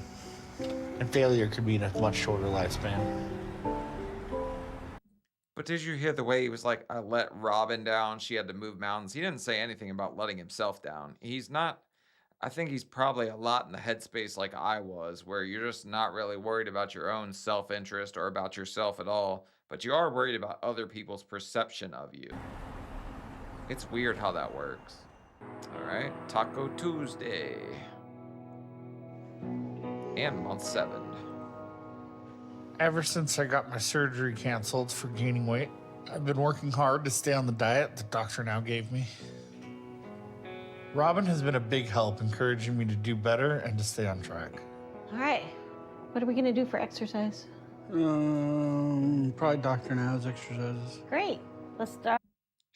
And failure could mean a much shorter lifespan. But did you hear the way he was like, I let Robin down, she had to move mountains? He didn't say anything about letting himself down. He's not, I think he's probably a lot in the headspace like I was, where you're just not really worried about your own self-interest or about yourself at all, but you are worried about other people's perception of you. It's weird how that works. All right, Taco Tuesday. And month 7. Ever since I got my surgery canceled for gaining weight, I've been working hard to stay on the diet the doctor now gave me. Robin has been a big help, encouraging me to do better and to stay on track. All right. What are we going to do for exercise? Probably Dr. Now's exercises. Great. Let's start.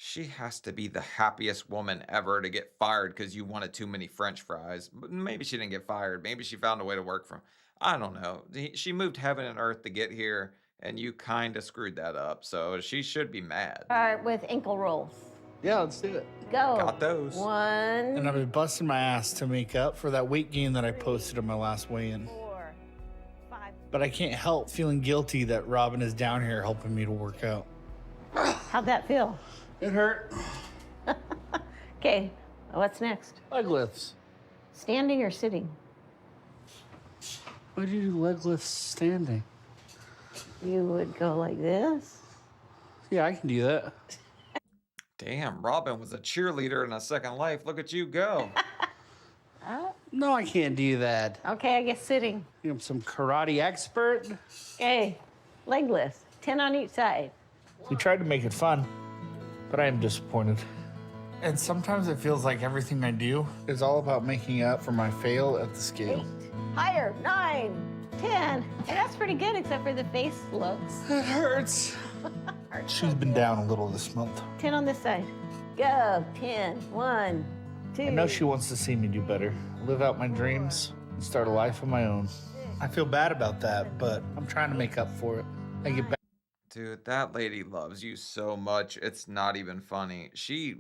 She has to be the happiest woman ever to get fired because you wanted too many French fries. But maybe she didn't get fired. Maybe she found a way to work from. I don't know. She moved heaven and earth to get here, and you kind of screwed that up. So she should be mad. Start with ankle rolls. Yeah, let's do it. Go. Got those. 1. And I've been busting my ass to make up for that weight gain that I posted on my last weigh-in. 4, 5. But I can't help feeling guilty that Robin is down here helping me to work out. How'd that feel? It hurt. Okay. What's next? Leg lifts. Standing or sitting? Why do you do leg lifts standing? You would go like this. Yeah, I can do that. Damn, Robin was a cheerleader in a second life. Look at you go. No, I can't do that. Okay, I guess sitting. I'm some karate expert. Okay. Leg lifts. 10 on each side. We tried to make it fun, but I am disappointed. And sometimes it feels like everything I do is all about making up for my fail at the 8. scale. Higher. 9. 10. Hey, that's pretty good, except for the face looks. It hurts. She's been down a little this month. 10 on this side. Go. 10. 1, 2. I know she wants to see me do better, live out my dreams, and start a life of my own. I feel bad about that, but I'm trying to make up for it. I get back. Dude, that lady loves you so much. It's not even funny. She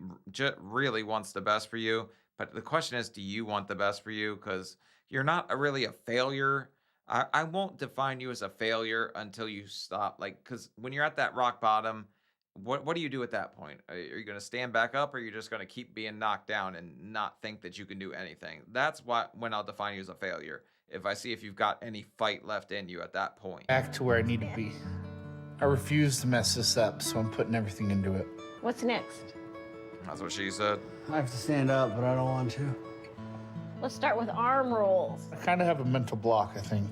really wants the best for you. But the question is, do you want the best for you? Because you're not really a failure. I won't define you as a failure until you stop. Like, because when you're at that rock bottom, what do you do at that point? Are you going to stand back up, or are you just going to keep being knocked down and not think that you can do anything? That's when I'll define you as a failure. If I see if you've got any fight left in you at that point. Back to where I need to be. I refuse to mess this up, so I'm putting everything into it. What's next? That's what she said. I have to stand up, but I don't want to. Let's start with arm rolls. I kind of have a mental block, I think,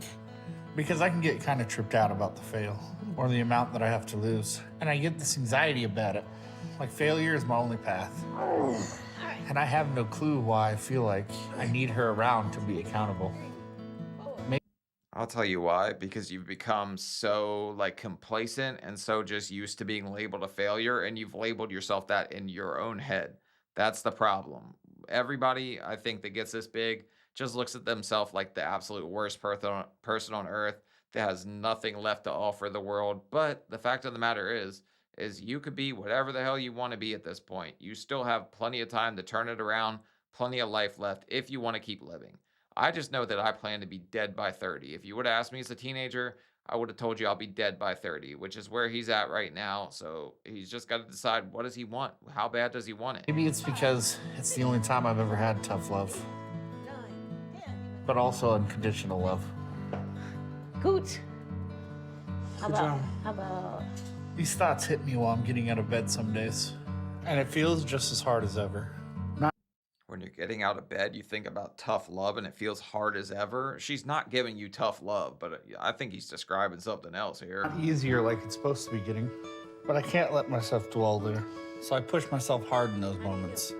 because I can get kind of tripped out about the fail or the amount that I have to lose. And I get this anxiety about it. Like failure is my only path. And I have no clue why I feel like I need her around to be accountable. I'll tell you why. Because you've become so like complacent and so just used to being labeled a failure, and you've labeled yourself that in your own head. That's the problem. Everybody, I think, that gets this big just looks at themselves like the absolute worst person on earth that has nothing left to offer the world. But the fact of the matter is you could be whatever the hell you want to be at this point. You still have plenty of time to turn it around, plenty of life left if you want to keep living. I just know that I plan to be dead by 30. If you would have asked me as a teenager, I would have told you I'll be dead by 30, which is where he's at right now. So he's just got to decide, what does he want? How bad does he want it? Maybe it's because it's the only time I've ever had tough love. but also unconditional love. Coot. Good job. How about These thoughts hit me while I'm getting out of bed some days, and it feels just as hard as ever. When you're getting out of bed, you think about tough love and it feels hard as ever. She's not giving you tough love, but I think he's describing something else here. Not easier like it's supposed to be getting, but I can't let myself dwell there. So I push myself hard in those moments.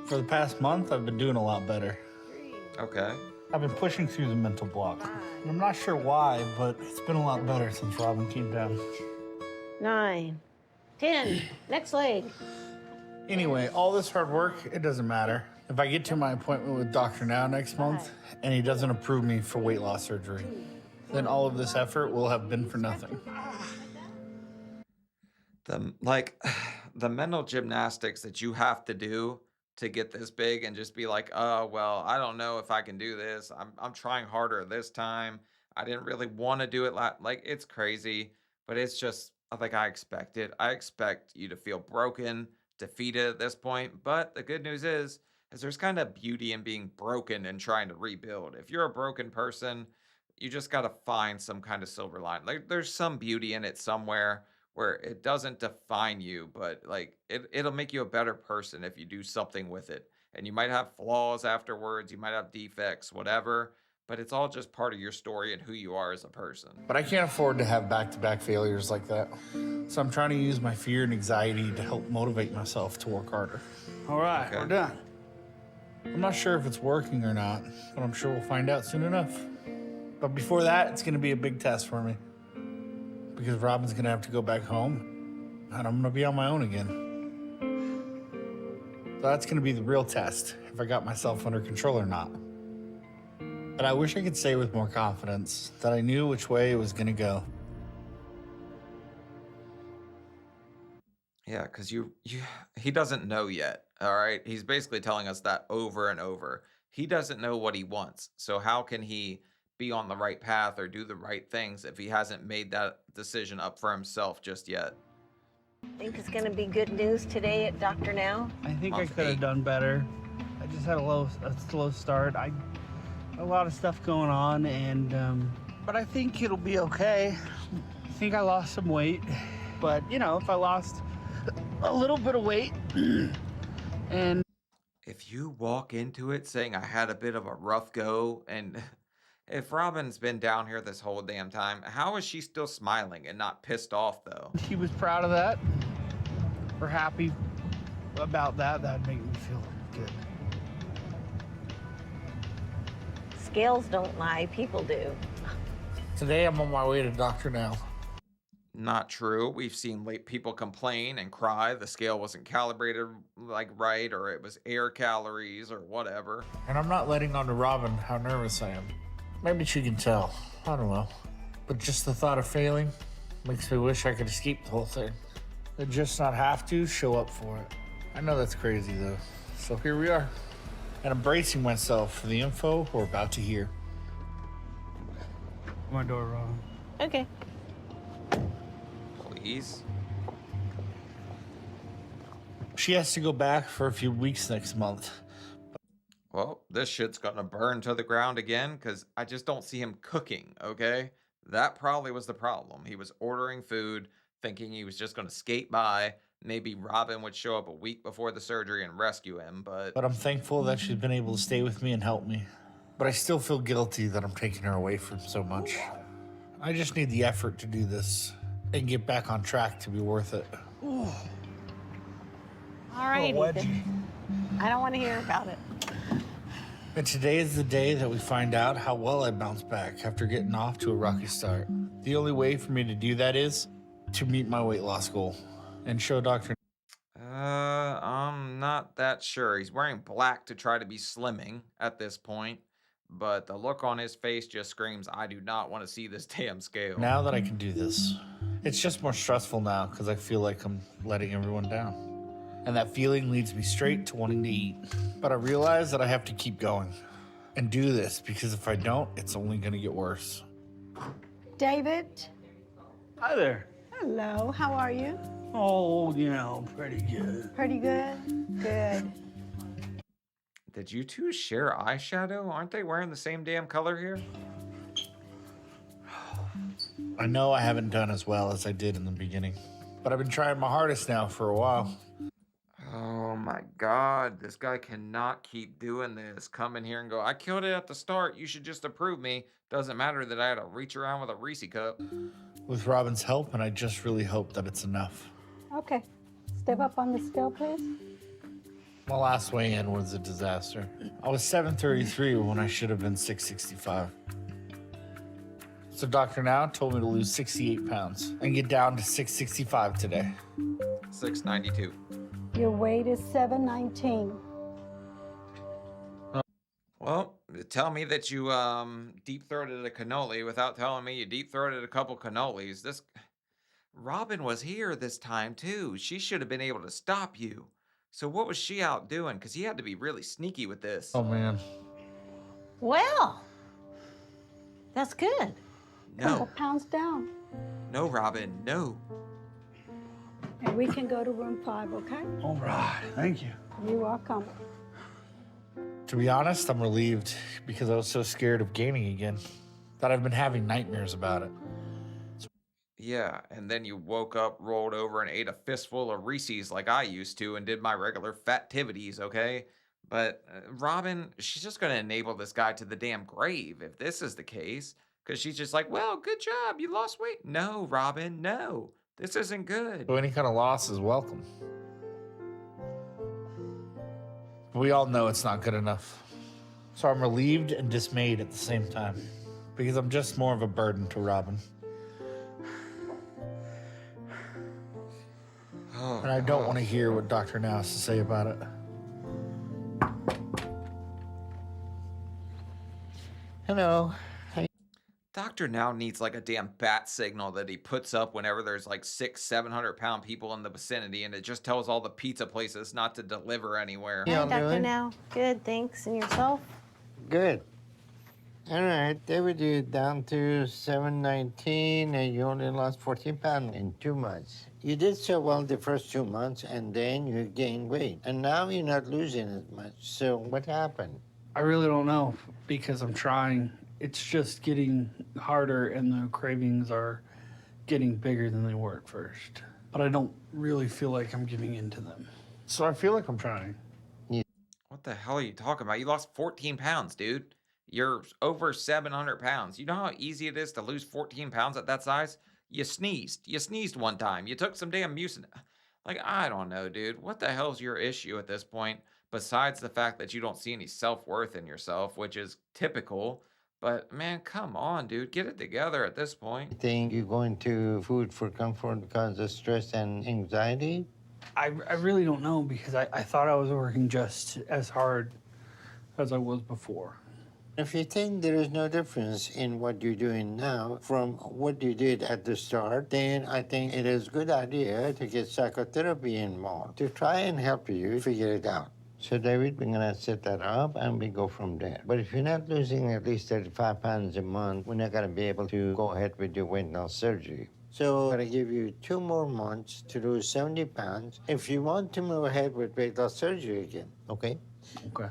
For the past month, I've been doing a lot better. Okay. I've been pushing through the mental block. And I'm not sure why, but it's been a lot better since Robin came down. 9, 10, next leg. Anyway, all this hard work, it doesn't matter. If I get to my appointment with Dr. Now next month and he doesn't approve me for weight loss surgery, then all of this effort will have been for nothing. The mental gymnastics that you have to do to get this big and just be like, oh, well, I don't know if I can do this. I'm trying harder this time. I didn't really want to do it. Like, it's crazy, but it's just like I expect it. I expect you to feel broken, defeated at this point. But the good news is there's kind of beauty in being broken and trying to rebuild. If you're a broken person, you just got to find some kind of silver line. Like, there's some beauty in it somewhere where it doesn't define you, but like it'll make you a better person if you do something with it. And you might have flaws afterwards, you might have defects, whatever, but it's all just part of your story and who you are as a person. But I can't afford to have back-to-back failures like that. So I'm trying to use my fear and anxiety to help motivate myself to work harder. All right, Okay. we're done. I'm not sure if it's working or not, but I'm sure we'll find out soon enough. But before that, it's gonna be a big test for me. Because Robin's gonna have to go back home, and I'm gonna be on my own again. So that's gonna be the real test, if I got myself under control or not. But I wish I could say with more confidence that I knew which way it was gonna go. Yeah, because he doesn't know yet. All right. He's basically telling us that over and over. He doesn't know what he wants. So how can he be on the right path or do the right things if he hasn't made that decision up for himself just yet? Think it's gonna be good news today at Dr. Now? I think I Month could have 8. done better. I just had a slow start. I a lot of stuff going on, and but I think it'll be okay. I think I lost some weight, but you know, if I lost a little bit of weight, and If you walk into it saying I had a bit of a rough go, and if Robin's been down here this whole damn time, how is she still smiling and not pissed off though? he was proud of that, or happy about that, that'd make me feel good. Scales don't lie, people do. Today I'm on my way to Dr. Now. Not true. We've seen people complain and cry the scale wasn't calibrated like right, or it was air calories or whatever. And I'm not letting on to Robin how nervous I am. Maybe she can tell. I don't know. But just the thought of failing makes me wish I could escape the whole thing. And just not have to show up for it. I know that's crazy though. So here we are. And I'm bracing myself for the info we're about to hear. My door, Robin. Okay. Please. She has to go back for a few weeks next month. Well, this shit's gonna burn to the ground again because I just don't see him cooking, okay? That probably was the problem. He was ordering food, thinking he was just gonna skate by. Maybe Robin would show up a week before the surgery and rescue him, but But I'm thankful that she's been able to stay with me and help me. But I still feel guilty that I'm taking her away from so much. I just need the effort to do this and get back on track to be worth it. All right. I don't want to hear about it. And today is the day that we find out how well I bounced back after getting off to a rocky start. The only way for me to do that is to meet my weight loss goal and show Dr. I'm not that sure. He's wearing black to try to be slimming at this point, but the look on his face just screams, I do not want to see this damn scale. Now that I can do this, it's just more stressful now because I feel like I'm letting everyone down. And that feeling leads me straight to wanting to eat. But I realize that I have to keep going and do this because if I don't, it's only going to get worse. David? Hi there. Hello, how are you? Oh, you know, pretty good. Pretty good? Good. Did you two share eyeshadow? Aren't they wearing the same damn color here? I know I haven't done as well as I did in the beginning, but I've been trying my hardest now for a while. Oh my God, this guy cannot keep doing this. Come in here and go, I killed it at the start. You should just approve me. Doesn't matter that I had to reach around with a Reese cup. With Robin's help, and I just really hope that it's enough. Okay. Step up on the scale, please. My last weigh-in was a disaster. I was 733 when I should have been 665. So Dr. Now told me to lose 68 pounds and get down to 665 today. 692. Your weight is 719. Well, tell me that you deep-throated a cannoli without telling me you deep-throated a couple cannolis. This Robin was here this time too. She should have been able to stop you. So what was she out doing? Because he had to be really sneaky with this. Oh man. Well, that's good. Couple No, pounds down. no, Robin, no. And we can go to room 5, okay? All right, thank you. You're welcome. To be honest, I'm relieved because I was so scared of gaining again that I've been having nightmares about it. Yeah, and then you woke up, rolled over, and ate a fistful of Reese's like I used to and did my regular fattivities, okay? But Robin, she's just going to enable this guy to the damn grave if this is the case. Because she's just like, well, good job, you lost weight. No, Robin, no. This isn't good. So any kind of loss is welcome. We all know it's not good enough. So I'm relieved and dismayed at the same time because I'm just more of a burden to Robin. Oh, And I don't want to hear what Dr. Now has to say about it. Hello. Doctor now needs like a damn bat signal that he puts up whenever there's like 600-700 pound people in the vicinity, and it just tells all the pizza places not to deliver anywhere. Yeah. Hi, Dr. really? Now. Good, thanks. And yourself? Good. All right, David, you're down to 719 and you only lost 14 pounds in 2 months. You did so well the first 2 months and then you gained weight. And now you're not losing as much. So what happened? I really don't know because I'm trying. It's just getting harder and the cravings are getting bigger than they were at first. But I don't really feel like I'm giving in to them. So I feel like I'm trying. What the hell are you talking about? You lost 14 pounds, dude. You're over 700 pounds. You know how easy it is to lose 14 pounds at that size? You sneezed. You sneezed one time. You took some damn mucin. Like, I don't know, dude. What the hell's your issue at this point? Besides the fact that you don't see any self-worth in yourself, which is typical. But, man, come on, dude. Get it together at this point. You think you're going to food for comfort because of stress and anxiety? I really don't know because I thought I was working just as hard as I was before. If you think there is no difference in what you're doing now from what you did at the start, then I think it is a good idea to get psychotherapy involved to try and help you figure it out. So, David, we're going to set that up and we go from there. But if you're not losing at least 35 pounds a month, we're not going to be able to go ahead with your weight loss surgery. So I'm going to give you 2 more months to lose 70 pounds if you want to move ahead with weight loss surgery again, okay? Okay.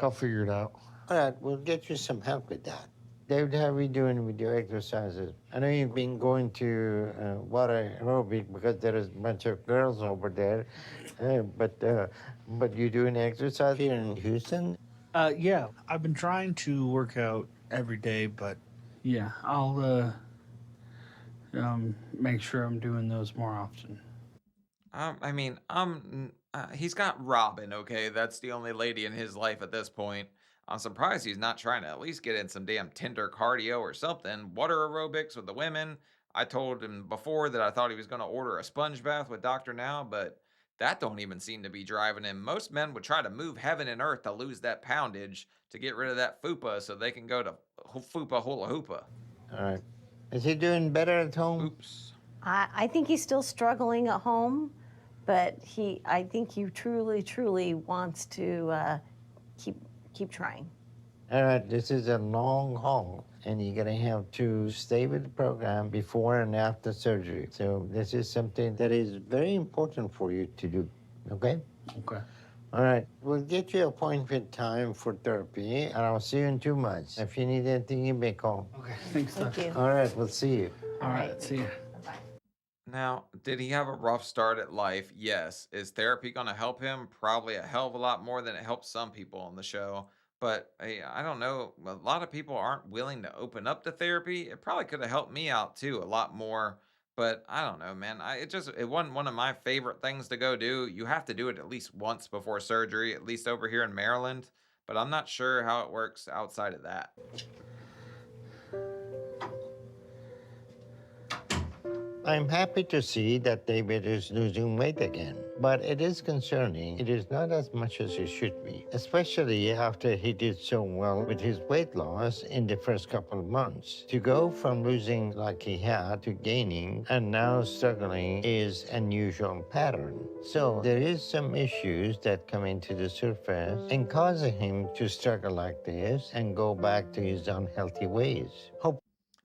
I'll figure it out. All right, we'll get you some help with that. David, how are you doing with your exercises? I know you've been going to water aerobic because there is a bunch of girls over there, but you doing exercise here in Houston? Yeah, I've been trying to work out every day, but yeah, I'll make sure I'm doing those more often. I mean, he's got Robin, okay? That's the only lady in his life at this point. I'm surprised he's not trying to at least get in some damn Tinder cardio or something. Water aerobics with the women. I told him before that I thought he was going to order a sponge bath with Dr. Now, but that don't even seem to be driving him. Most men would try to move heaven and earth to lose that poundage to get rid of that fupa so they can go to fupa hula hoopa. All right. Is he doing better at home? Oops. I think he's still struggling at home, but I think he truly wants to keep trying. All right, this is a long haul, and you're gonna have to stay with the program before and after surgery. So this is something that is very important for you to do, okay? Okay. All right, we'll get you appointment time for therapy, and I'll see you in 2 months. If you need anything, you may call. Okay, thanks, Thank Doc. you. All right, we'll see you. All right, see ya. Now, did he have a rough start at life? Yes. Is therapy going to help him? Probably a hell of a lot more than it helps some people on the show. But I don't know. A lot of people aren't willing to open up to therapy. It probably could have helped me out too a lot more. But I don't know, man. It wasn't one of my favorite things to go do. You have to do it at least once before surgery, at least over here in Maryland. But I'm not sure how it works outside of that. I'm happy to see that David is losing weight again, but it is concerning. It is not as much as it should be, especially after he did so well with his weight loss in the first couple of months. To go from losing like he had to gaining and now struggling is an unusual pattern. So there is some issues that come into the surface and causing him to struggle like this and go back to his unhealthy ways.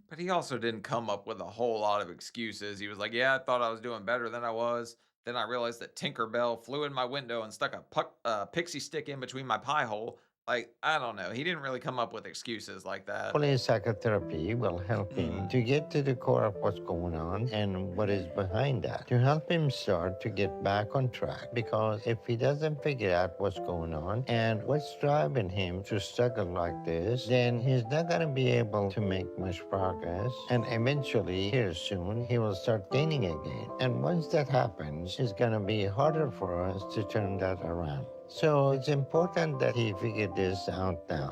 But he also didn't come up with a whole lot of excuses. He was like, yeah, I thought I was doing better than I was. Then I realized that Tinkerbell flew in my window and stuck a pixie stick in between my pie hole. Like, I don't know. He didn't really come up with excuses like that. Hopefully, psychotherapy will help him to get to the core of what's going on and what is behind that, to help him start to get back on track. Because if he doesn't figure out what's going on and what's driving him to struggle like this, then he's not going to be able to make much progress. And eventually, here soon, he will start gaining again. And once that happens, it's going to be harder for us to turn that around. So it's important that he figure this out now.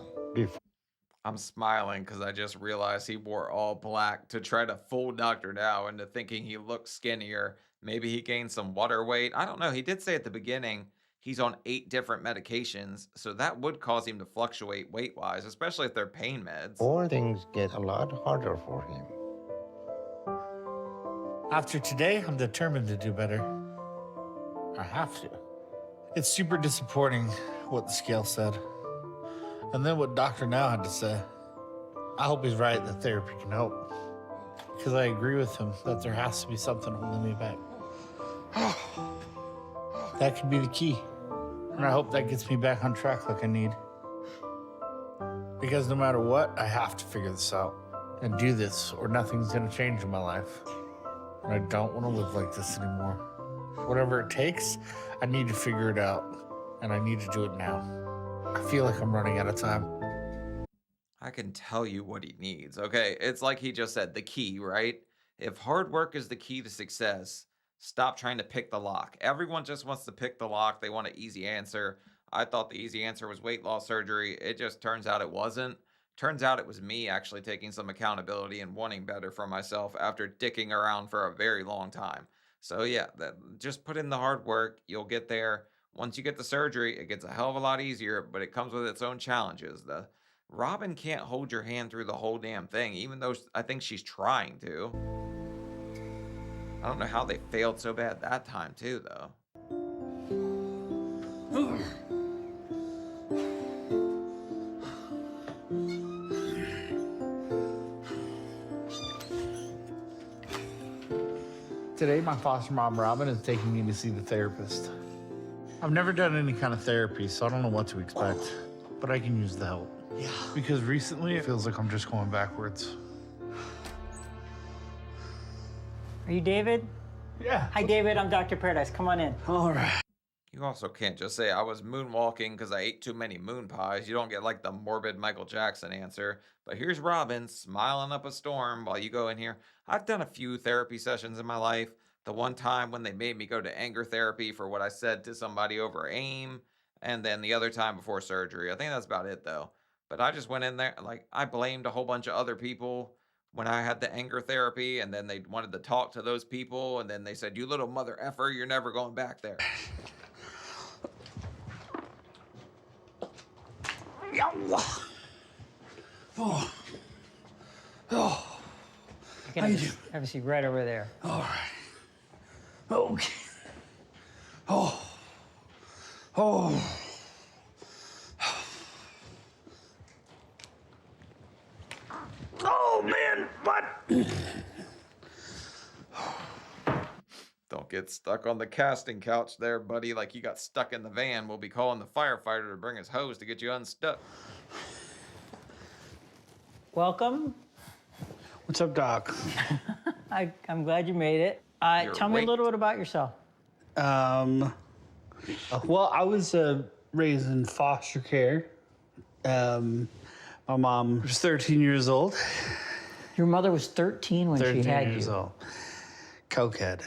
I'm smiling because I just realized he wore all black to try to fool Dr. Dow into thinking he looked skinnier. Maybe he gained some water weight. I don't know. He did say at the beginning he's on 8 different medications, so that would cause him to fluctuate weight-wise, especially if they're pain meds. Or things get a lot harder for him. After today, I'm determined to do better. I have to. It's super disappointing what the scale said. And then what Dr. Now had to say. I hope he's right that therapy can help. Because I agree with him that there has to be something holding me back. That could be the key. And I hope that gets me back on track like I need. Because no matter what, I have to figure this out and do this or nothing's gonna change in my life. And I don't want to live like this anymore. Whatever it takes, I need to figure it out. And I need to do it now. I feel like I'm running out of time. I can tell you what he needs. Okay, it's like he just said, the key, right? If hard work is the key to success, stop trying to pick the lock. Everyone just wants to pick the lock. They want an easy answer. I thought the easy answer was weight loss surgery. It just turns out it wasn't. Turns out it was me actually taking some accountability and wanting better for myself after dicking around for a very long time. So yeah, just put in the hard work. You'll get there. Once you get the surgery, it gets a hell of a lot easier, but it comes with its own challenges. The Robin can't hold your hand through the whole damn thing, even though I think she's trying to. I don't know how they failed so bad that time too, though. Today, my foster mom, Robin, is taking me to see the therapist. I've never done any kind of therapy, so I don't know what to expect, but I can use the help. Yeah. Because recently, it feels like I'm just going backwards. Are you David? Yeah. Hi, David. I'm Dr. Paradise. Come on in. All right. You also can't just say I was moonwalking because I ate too many moon pies. You don't get like the morbid Michael Jackson answer. But here's Robin smiling up a storm while you go in here. I've done a few therapy sessions in my life. The one time when they made me go to anger therapy for what I said to somebody over AIM. And then the other time before surgery. I think that's about it though. But I just went in there, like I blamed a whole bunch of other people when I had the anger therapy, and then they wanted to talk to those people, and then they said, you little mother effer, you're never going back there. Oh. I can have a seat right over there. All right. Okay. Oh. Oh. Oh, man, what? Don't get stuck on the casting couch there, buddy. Like you got stuck in the van. We'll be calling the firefighter to bring his hose to get you unstuck. Welcome. What's up, Doc? I'm glad you made it. Tell me a little bit about yourself. Well, I was raised in foster care. My mom was 13 years old. Your mother was 13 when she 13 had years you. old. Cokehead.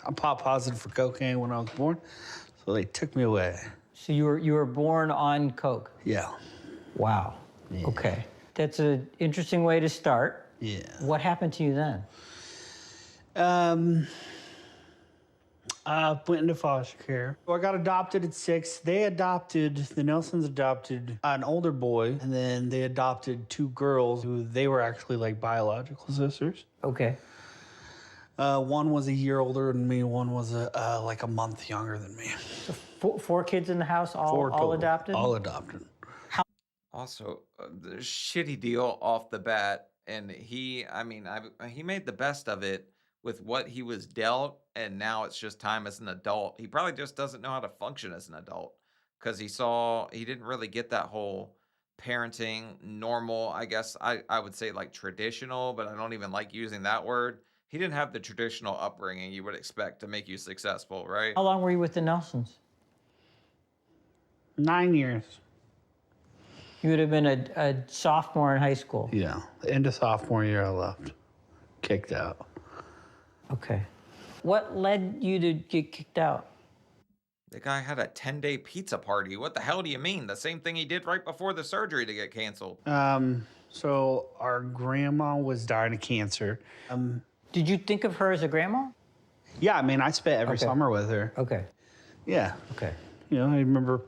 I'm pop positive for cocaine when I was born, so they took me away. So you were born on coke? Yeah. Wow. Yeah. Okay. That's an interesting way to start. Yeah. What happened to you then? I went into foster care. So I got adopted at 6. The Nelsons adopted an older boy, and then they adopted 2 girls who they were actually like biological sisters. Okay. One was a year older than me. One was like a month younger than me. So 4 kids in the house, all 4 total. adopted? All adopted. Also, the shitty deal off the bat, and he made the best of it with what he was dealt, and now it's just time as an adult. He probably just doesn't know how to function as an adult because he didn't really get that whole parenting normal, I guess I would say like traditional, but I don't even like using that word. He didn't have the traditional upbringing you would expect to make you successful, right? How long were you with the Nelsons? 9 years. You would have been a sophomore in high school. Yeah. End of sophomore year, I left. Kicked out. Okay. What led you to get kicked out? The guy had a 10-day pizza party. What the hell do you mean? The same thing he did right before the surgery to get canceled. So our grandma was dying of cancer. Did you think of her as a grandma? Yeah, I mean, I spent every Okay. summer with her. Okay. Yeah. Okay. You know, I remember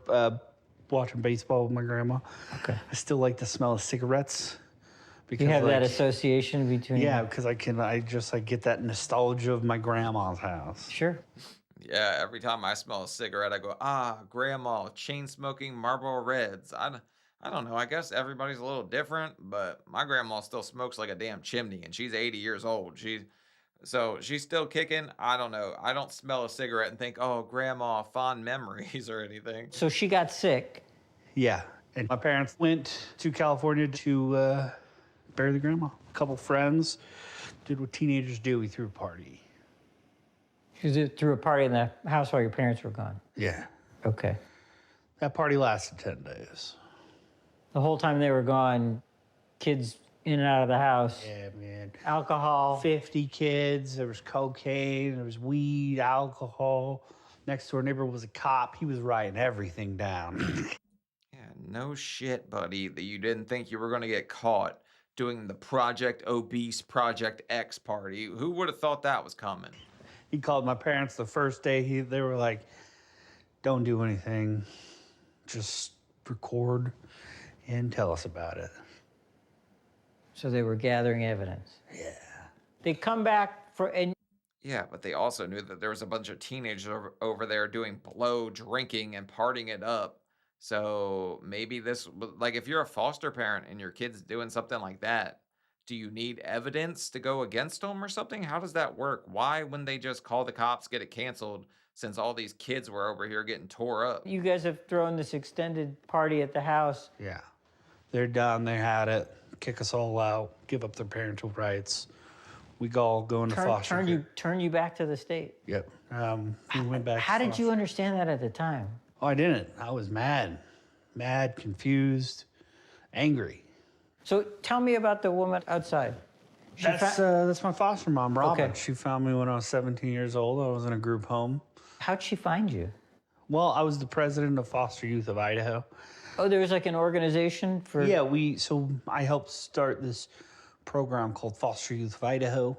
watching baseball with my grandma. Okay. I still like the smell of cigarettes. Because, You have that like, association between... yeah, because I get that nostalgia of my grandma's house. Sure. Yeah, every time I smell a cigarette, I go, grandma, chain smoking Marlboro Reds. I don't know. I guess everybody's a little different, but my grandma still smokes like a damn chimney, and she's 80 years old. So she's still kicking. I don't know. I don't smell a cigarette and think, oh, grandma, fond memories or anything. So she got sick. Yeah, and my parents went to California to bury the grandma. A couple friends did what teenagers do. We threw a party. You threw a party in the house while your parents were gone. Yeah. Okay. That party lasted 10 days. The whole time they were gone, kids in and out of the house. Yeah, man. Alcohol. 50 kids. There was cocaine. There was weed, alcohol. Next door neighbor was a cop. He was writing everything down. Yeah, no shit, buddy, that you didn't think you were going to get caught doing the Project Obese Project X party. Who would have thought that was coming? He called my parents the first day. They were like, don't do anything. Just record and tell us about it. So they were gathering evidence. Yeah. They come back and Yeah, but they also knew that there was a bunch of teenagers over there doing blow, drinking, and partying it up. So maybe like if you're a foster parent and your kid's doing something like that, do you need evidence to go against them or something? How does that work? Why wouldn't they just call the cops, get it canceled, since all these kids were over here getting tore up? you guys have thrown this extended party at the house. Yeah. They're done. They had it. Kick us all out. Give up their parental rights. We all go into foster care. Turn you back to the state. Yep. We went back. How to did you understand that at the time? Oh, I didn't. I was mad. Mad, confused, angry. So tell me about the woman outside. That's my foster mom, Robin. Okay. She found me when I was 17 years old. I was in a group home. How'd she find you? Well, I was the president of Foster Youth of Idaho. Oh, there was like an organization for... Yeah, so I helped start this program called Foster Youth of Idaho.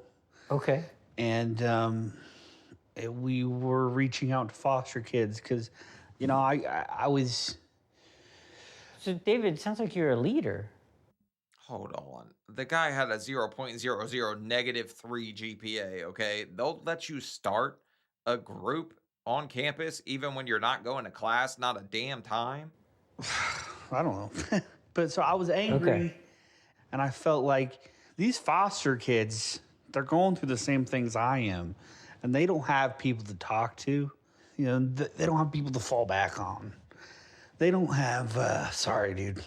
Okay. And we were reaching out to foster kids because, you know, I was... So, David, it sounds like you're a leader. Hold on. The guy had a 0.00 negative 3 GPA, okay? They'll let you start a group on campus even when you're not going to class, not a damn time. I don't know. But so I was angry, and I felt like these foster kids, they're going through the same things I am. and they don't have people to talk to. You know, they don't have people to fall back on. They don't have, sorry, dude.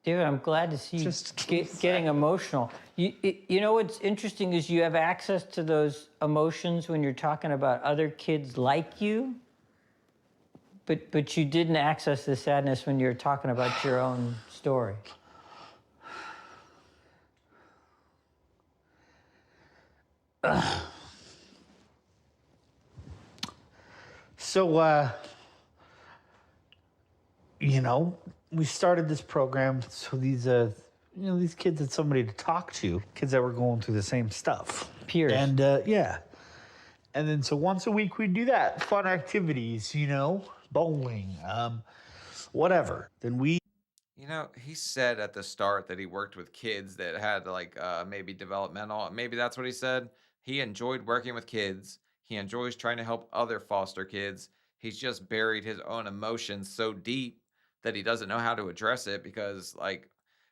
David, I'm glad to see you getting emotional. You know what's interesting is you have access to those emotions when you're talking about other kids like you, but you didn't access the sadness when you're talking about your own story. So, you know, we started this program so these, you know, these kids had somebody to talk to, kids that were going through the same stuff. Peers. And, yeah. And then so once a week we'd do that, fun activities, you know, bowling, whatever. Then we... You know, he said at the start that he worked with kids that had like maybe developmental. Maybe that's what he said. He enjoyed working with kids. He enjoys trying to help other foster kids. He's just buried his own emotions so deep that he doesn't know how to address it because, like,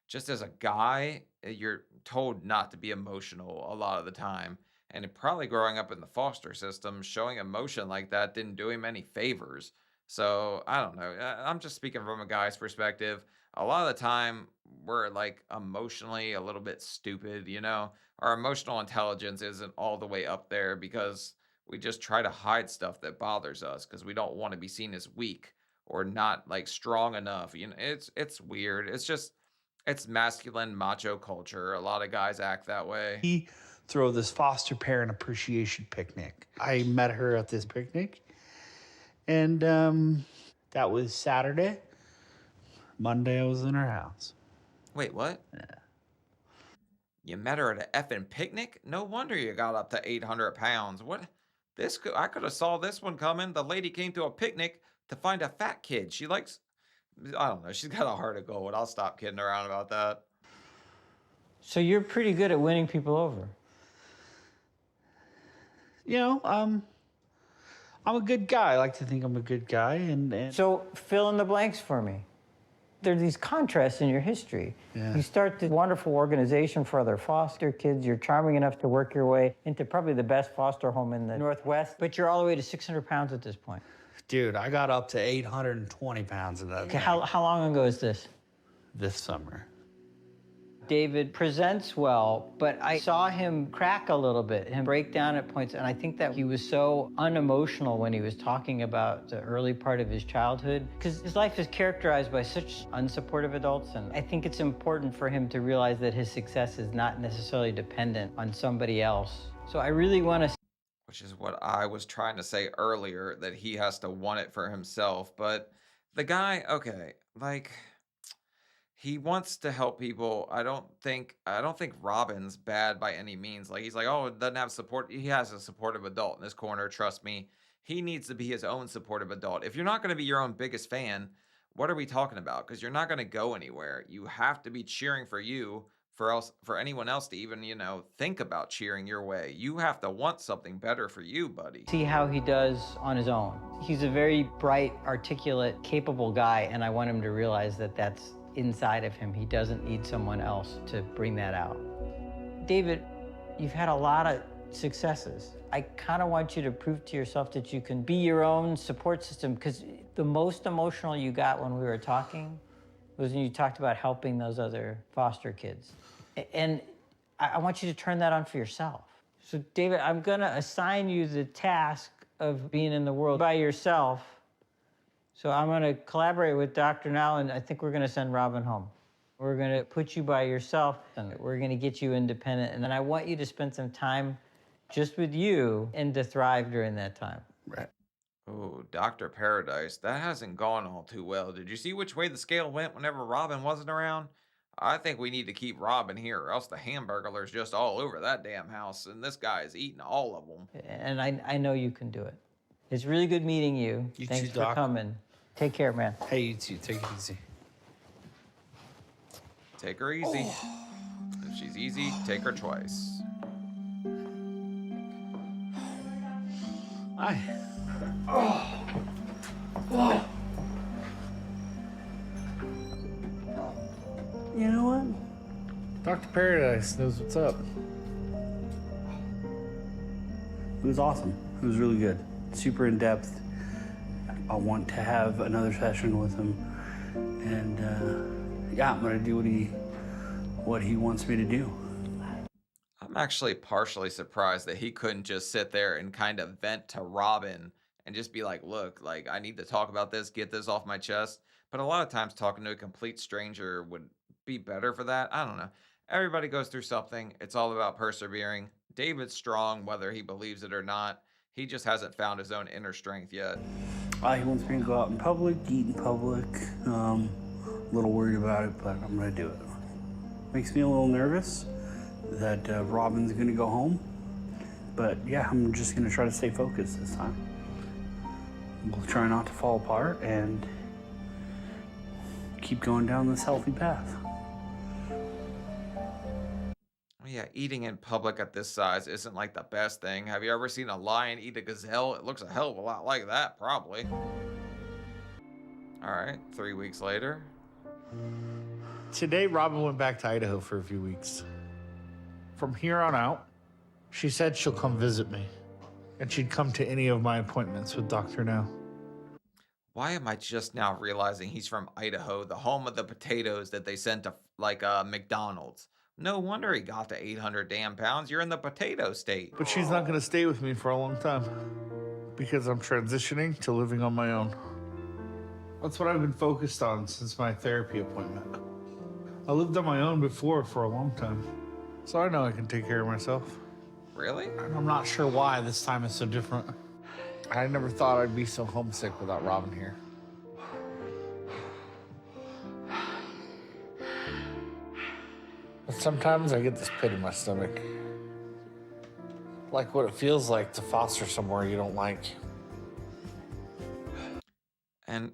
just as a guy, you're told not to be emotional a lot of the time. And probably growing up in the foster system, showing emotion like that didn't do him any favors. So I don't know. I'm just speaking from a guy's perspective. A lot of the time, we're like emotionally a little bit stupid, you know? Our emotional intelligence isn't all the way up there because we just try to hide stuff that bothers us because we don't want to be seen as weak or not like strong enough. You know, it's weird. It's masculine macho culture. A lot of guys act that way. He throw this foster parent appreciation picnic. I met her at this picnic, and that was Saturday. Monday, I was in her house. Wait, what? Yeah. You met her at an effing picnic? No wonder you got up to 800 pounds. What? I could have saw this one coming. The lady came to a picnic to find a fat kid. She likes, I don't know. She's got a heart of gold. I'll stop kidding around about that. So you're pretty good at winning people over. You know, I'm a good guy. I like to think I'm a good guy. And So fill in the blanks for me. There are these contrasts in your history. Yeah. You start this wonderful organization for other foster kids. You're charming enough to work your way into probably the best foster home in the Northwest, but you're all the way to 600 pounds at this point. Dude, I got up to 820 pounds of that. Okay, how long ago is this? This summer. David presents well, but I saw him crack a little bit, him break down at points, and I think that he was so unemotional when he was talking about the early part of his childhood, because his life is characterized by such unsupportive adults, and I think it's important for him to realize that his success is not necessarily dependent on somebody else. So I really want to... Which is what I was trying to say earlier, that he has to want it for himself, but the guy, okay, like... He wants to help people. I don't think Robin's bad by any means. Like, he's like, oh, it doesn't have support. He has a supportive adult in his corner. Trust me. He needs to be his own supportive adult. If you're not going to be your own biggest fan, what are we talking about? Because you're not going to go anywhere. You have to be cheering for you for anyone else to even, you know, think about cheering your way. You have to want something better for you, buddy. See how he does on his own. He's a very bright, articulate, capable guy, and I want him to realize that that's inside of him. He doesn't need someone else to bring that out. David, you've had a lot of successes. I kind of want you to prove to yourself that you can be your own support system, because the most emotional you got when we were talking was when you talked about helping those other foster kids. And I want you to turn that on for yourself. So David, I'm gonna assign you the task of being in the world by yourself. So I'm going to collaborate with Dr. Now, and I think we're going to send Robin home. We're going to put you by yourself, and we're going to get you independent. And then I want you to spend some time just with you and to thrive during that time. Right. Oh, Dr. Paradise, that hasn't gone all too well. Did you see which way the scale went whenever Robin wasn't around? I think we need to keep Robin here, or else the Hamburglar's just all over that damn house, and this guy is eating all of them. And I know you can do it. It's really good meeting you. Thanks for coming. Take care, man. Hey, you too. Take it easy. Take her easy. If she's easy, take her twice. Hi. You know what? Dr. Dr. Paradise knows what's up. It was awesome. It was really good. Super in depth. I want to have another session with him. And yeah, I'm gonna do what he wants me to do. I'm actually partially surprised that he couldn't just sit there and kind of vent to Robin and just be like, look, like, I need to talk about this, get this off my chest. But a lot of times talking to a complete stranger would be better for that. I don't know. Everybody goes through something. It's all about persevering. David's strong, whether he believes it or not. He just hasn't found his own inner strength yet. He wants me to go out in public, eat in public. A little worried about it, but I'm gonna do it. Makes me a little nervous that Robin's gonna go home. But yeah, I'm just gonna try to stay focused this time. We'll try not to fall apart and keep going down this healthy path. Yeah, eating in public at this size isn't like the best thing. Have you ever seen a lion eat a gazelle? It looks a hell of a lot like that, probably. All right, 3 weeks later. Today, Robin went back to Idaho for a few weeks. From here on out, she said she'll come visit me, and she'd come to any of my appointments with Dr. Now. Why am I just now realizing he's from Idaho, the home of the potatoes that they sent to like McDonald's? No wonder he got to 800 damn pounds. You're in the potato state. But she's not gonna stay with me for a long time because I'm transitioning to living on my own. That's what I've been focused on since my therapy appointment. I lived on my own before for a long time, so I know I can take care of myself. Really? And I'm not sure why this time is so different. I never thought I'd be so homesick without Robin here. But sometimes I get this pit in my stomach. Like what it feels like to foster somewhere you don't like. And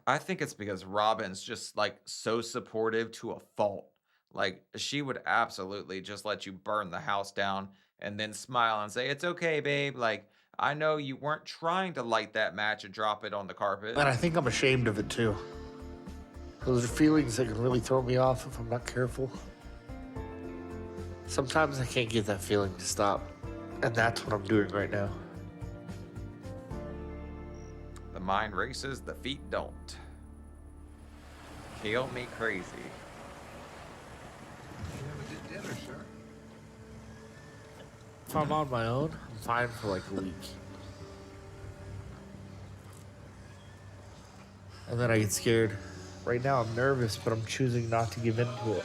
I think it's because Robin's just like so supportive to a fault. Like she would absolutely just let you burn the house down and then smile and say, it's okay, babe. Like, I know you weren't trying to light that match and drop it on the carpet. And I think I'm ashamed of it too. Those are feelings that can really throw me off if I'm not careful. Sometimes I can't get that feeling to stop. And that's what I'm doing right now. The mind races, the feet don't. Kill me crazy. You have a good dinner, sir. If I'm on my own, I'm fine for like a week. And then I get scared. Right now I'm nervous, but I'm choosing not to give in to it.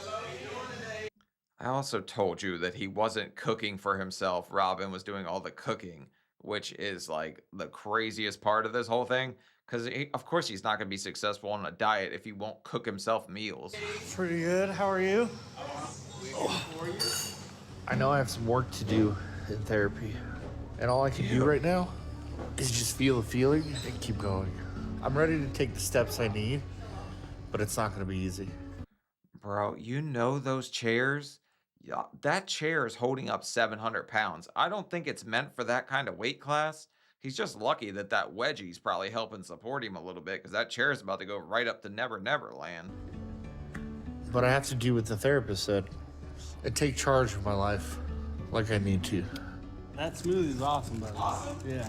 I also told you that he wasn't cooking for himself. Robin was doing all the cooking, which is like the craziest part of this whole thing. Because of course he's not going to be successful on a diet if he won't cook himself meals. Pretty good. How are you? I know I have some work to do in therapy. And all I can do right now is just feel the feeling and keep going. I'm ready to take the steps I need, but it's not going to be easy. Bro, you know those chairs? Yeah, that chair is holding up 700 pounds. I don't think it's meant for that kind of weight class. He's just lucky that that wedgie's probably helping support him a little bit because that chair is about to go right up to Never Never Land. But I have to do what the therapist said and take charge of my life like I need to. That smoothie is awesome, buddy. Awesome? Yeah.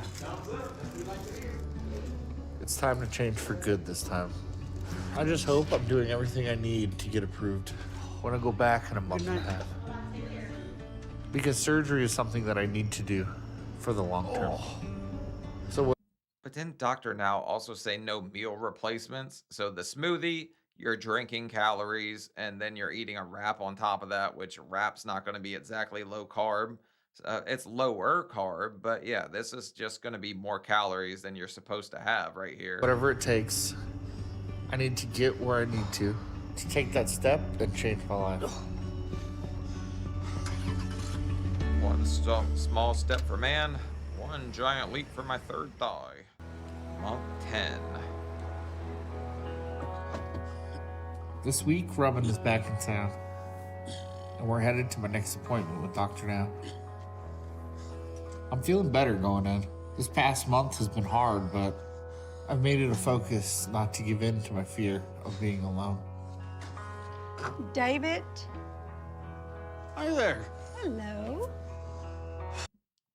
It's time to change for good this time. I just hope I'm doing everything I need to get approved when I go back in a month and a half. Because surgery is something that I need to do for the long term. So But didn't Dr. Now also say no meal replacements? So the smoothie, you're drinking calories, and then you're eating a wrap on top of that, which wrap's not going to be exactly low carb. It's lower carb, but yeah, this is just going to be more calories than you're supposed to have right here. whatever it takes, I need to get where I need to take that step and change my life. One small step for man, one giant leap for my third thigh. Month 10. This week, Robin is back in town, and we're headed to my next appointment with Dr. Now. I'm feeling better going in. This past month has been hard, but I've made it a focus not to give in to my fear of being alone. David, Hi there. Hello.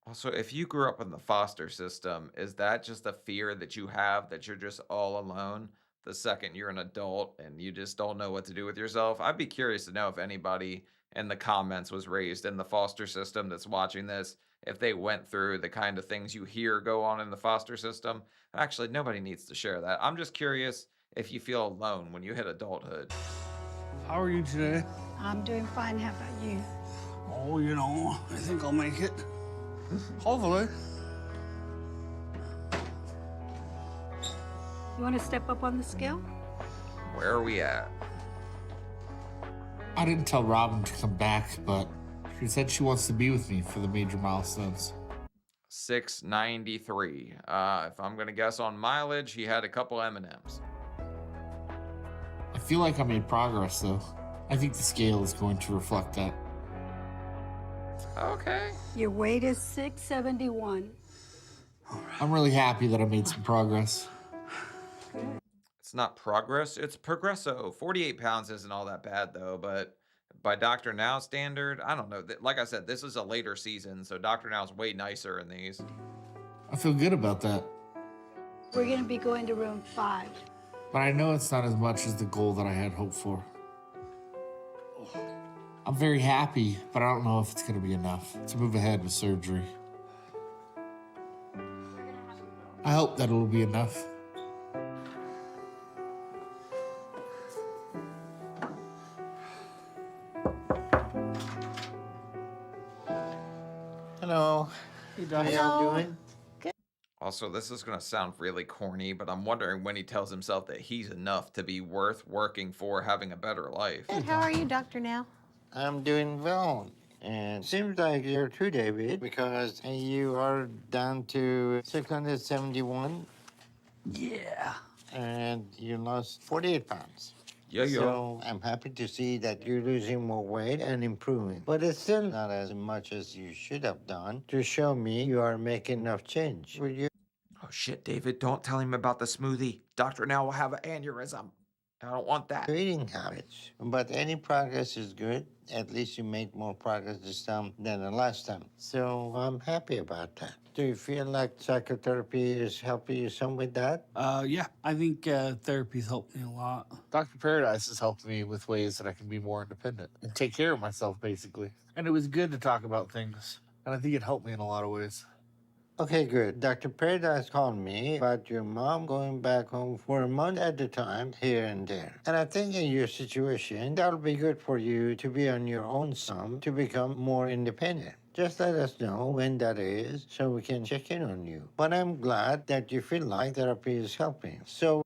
Also, if you grew up in the foster system, is that just a fear that you have that you're just all alone the second you're an adult and you just don't know what to do with yourself? I'd be curious to know if anybody in the comments was raised in the foster system that's watching this, if they went through the kind of things you hear go on in the foster system. Actually, nobody needs to share that. I'm just curious if you feel alone when you hit adulthood. How are you today? I'm doing fine. How about you? Oh, you know, I think I'll make it. Hopefully. You want to step up on the scale? Where are we at? I didn't tell Robin to come back, but she said she wants to be with me for the major milestones. 693. If I'm gonna guess on mileage, he had a couple M&Ms. I feel like I made progress, though. I think the scale is going to reflect that. Okay. Your weight is 671. I'm really happy that I made some progress. It's not progress, it's progresso. 48 pounds isn't all that bad, though, but by Dr. Now standard, I don't know. Like I said, this is a later season, so Dr. Now's way nicer in these. I feel good about that. We're going to be going to room 5. But I know it's not as much as the goal that I had hoped for. I'm very happy, but I don't know if it's going to be enough to move ahead with surgery. I hope that it'll be enough. Hello. How y'all doing? Also, this is going to sound really corny, but I'm wondering when he tells himself that he's enough to be worth working for, having a better life. Good. How are you, Doctor Now? I'm doing well. And seems like you're too, David, because you are down to 671 Yeah. and you lost 48 pounds. Yeah. So I'm happy to see that you're losing more weight and improving. But it's still not as much as you should have done to show me you are making enough change. Will you? Oh shit, David, don't tell him about the smoothie. Dr. Now will have an aneurysm. I don't want that. Eating habits. But any progress is good. At least you made more progress this time than the last time. So I'm happy about that. Do you feel like psychotherapy is helping you some with that? Yeah, I think therapy's helped me a lot. Dr. Paradise has helped me with ways that I can be more independent and take care of myself, basically. And it was good to talk about things. And I think it helped me in a lot of ways. Okay, good. Dr. Paradise called me about your mom going back home for a month at a time, here and there. And I think in your situation, that'll be good for you to be on your own some to become more independent. Just let us know when that is so we can check in on you. But I'm glad that you feel like therapy is helping. So,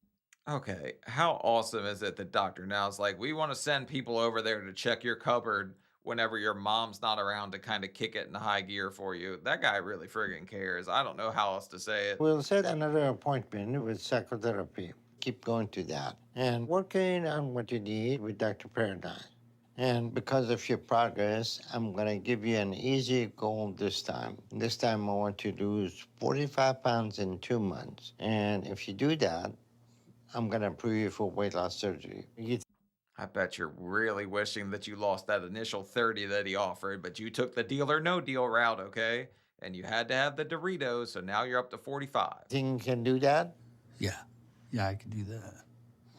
Okay, how awesome is it that Dr. Now's like, we want to send people over there to check your cupboard whenever your mom's not around to kind of kick it into high gear for you. That guy really friggin' cares. I don't know how else to say it. we'll set another appointment with psychotherapy. Keep going to that. And working on what you need with Dr. Paradise. And because of your progress, I'm going to give you an easy goal this time. This time, I want you to lose 45 pounds in 2 months. And if you do that, I'm going to approve you for weight loss surgery. I bet you're really wishing that you lost that initial 30 that he offered, but you took the deal or no deal route, okay? And you had to have the Doritos, so now you're up to 45. Think you can do that? Yeah. Yeah, I could do that.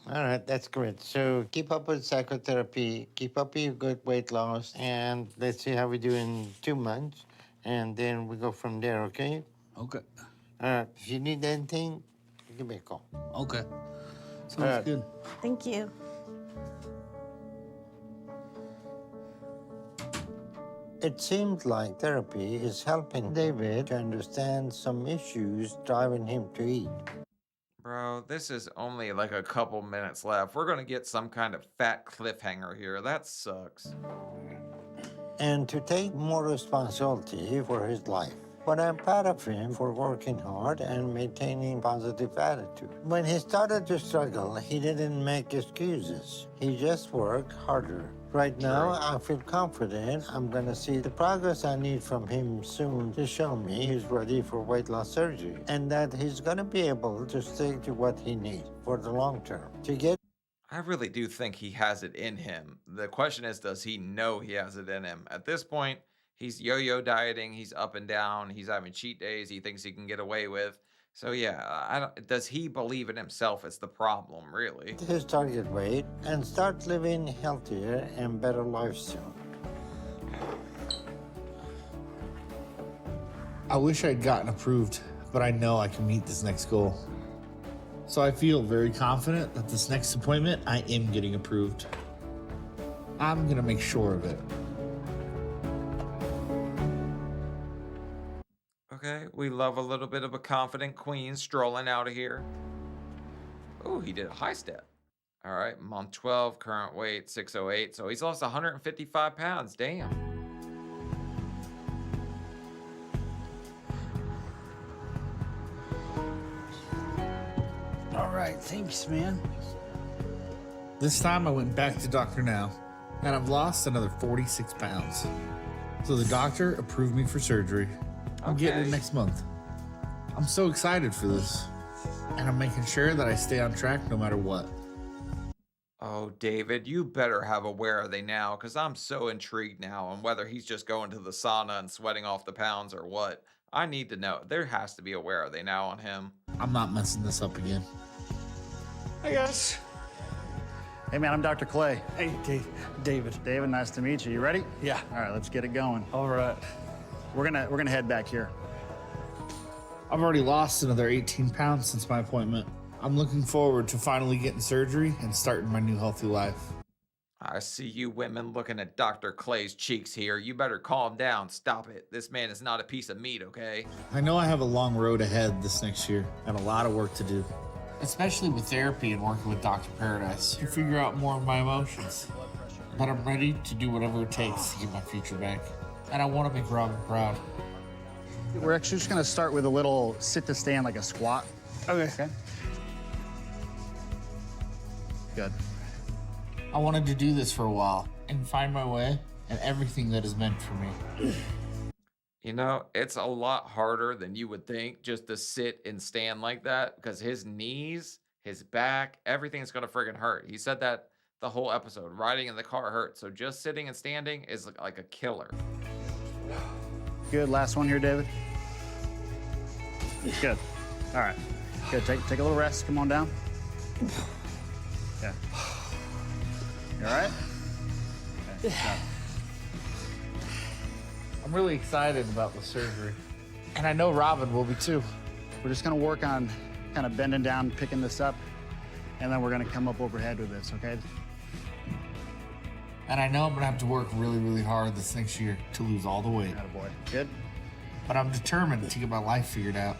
All right, that's great. So keep up with psychotherapy, keep up with your good weight loss, and let's see how we do in 2 months. And then we go from there, okay? Okay. All right, if you need anything, give me a call. Okay. Sounds good. Thank you. It seems like therapy is helping David to understand some issues driving him to eat. Bro, this is only like a couple minutes left. We're gonna get some kind of fat cliffhanger here. That sucks. And to take more responsibility for his life. But I'm proud of him for working hard and maintaining positive attitude. When he started to struggle, he didn't make excuses. He just worked harder. Right now, I feel confident I'm gonna see the progress I need from him soon to show me he's ready for weight loss surgery and that he's gonna be able to stick to what he needs for the long term. To get I really do think he has it in him. The question is, does he know he has it in him? At this point, he's yo-yo dieting, he's up and down, he's having cheat days he thinks he can get away with. So yeah, I don't, does he believe in himself is the problem, really. His target weight and start living healthier and better life soon. I wish I'd gotten approved, but I know I can meet this next goal. So I feel very confident that this next appointment, I am getting approved. I'm gonna make sure of it. Okay, we love a little bit of a confident queen strolling out of here. Oh, he did a high step. All right, month 12, current weight 608. So he's lost 155 pounds. Damn. All right, thanks, man. This time I went back to Dr. Now, and I've lost another 46 pounds. So the doctor approved me for surgery. I'm getting it next month. I'm so excited for this, and I'm making sure that I stay on track no matter what. Oh, David, you better have a where are they now, because I'm so intrigued now on whether he's just going to the sauna and sweating off the pounds or what. I need to know. There has to be a where are they now on him. I'm not messing this up again. Hey, guys. Hey, man, I'm Dr. Clay. Hey, David. David, nice to meet you. You ready? Yeah. All right, let's get it going. All right. We're gonna head back here. I've already lost another 18 pounds since my appointment. I'm looking forward to finally getting surgery and starting my new healthy life. I see you women looking at Dr. Clay's cheeks here. You better calm down. Stop it. This man is not a piece of meat, okay? I know I have a long road ahead this next year and a lot of work to do, especially with therapy and working with Dr. Paradise to figure out more of my emotions. But I'm ready to do whatever it takes to get my future back. And I want to make Robin proud. We're actually just gonna start with a little sit to stand, like a squat. Okay. Good. I wanted to do this for a while and find my way and everything that is meant for me. You know, it's a lot harder than you would think just to sit and stand like that because his knees, his back, everything's gonna friggin' hurt. He said that the whole episode. Riding in the car hurt. So just sitting and standing is like a killer. Good. Last one here, David. Good. All right. Good. Take a little rest. Come on down. Yeah. You all right? Okay. Good. I'm really excited about the surgery. And I know Robin will be too. We're just gonna work on kind of bending down, picking this up, and then we're gonna come up overhead with this, okay? And I know I'm gonna have to work really, really hard this next year to lose all the weight. Attaboy. Good. But I'm determined to get my life figured out.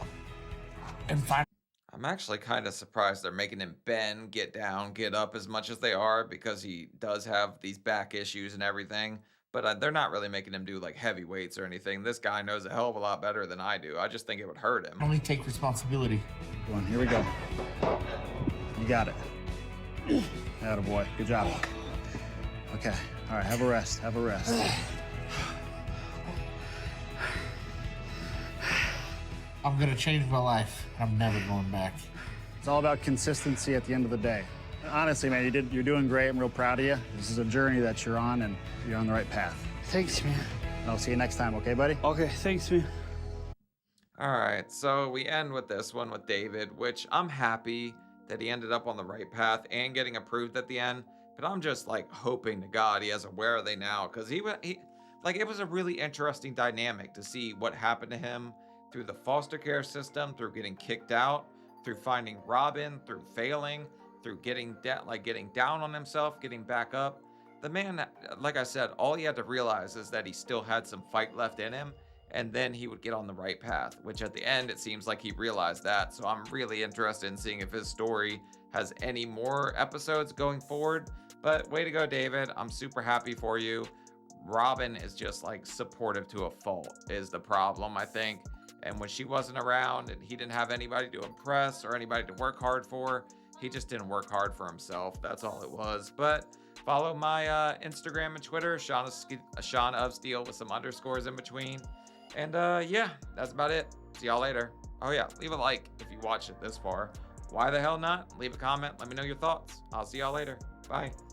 And find. I'm actually kind of surprised they're making him bend, get down, get up as much as they are because he does have these back issues and everything. But they're not really making him do like heavy weights or anything. This guy knows a hell of a lot better than I do. I just think it would hurt him. Only take responsibility. Go on, here we go. You got it. Attaboy. Good job. Okay. All right, have a rest. Have a rest. I'm gonna change my life. I'm never going back. It's all about consistency at the end of the day. Honestly, man, you're doing great. I'm real proud of you. This is a journey that you're on, and you're on the right path. Thanks, man. I'll see you next time, okay, buddy? Okay, thanks, man. All right, so we end with this one with David, which I'm happy that he ended up on the right path and getting approved at the end. But I'm just like hoping to God he has a where are they now, because he like it was a really interesting dynamic to see what happened to him through the foster care system, through getting kicked out, through finding Robin, through failing, through getting down on himself, getting back up. The man, like I said, all he had to realize is that he still had some fight left in him, and then he would get on the right path, which at the end, it seems like he realized that. So I'm really interested in seeing if his story has any more episodes going forward. But way to go, David. I'm super happy for you. Robin is just like supportive to a fault is the problem, I think. And when she wasn't around and he didn't have anybody to impress or anybody to work hard for, he just didn't work hard for himself. That's all it was. But follow my Instagram and Twitter, Seanofsteelyt with some underscores in between. And yeah, that's about it. See y'all later. Oh yeah, leave a like if you watched it this far. Why the hell not? Leave a comment. Let me know your thoughts. I'll see y'all later. Bye.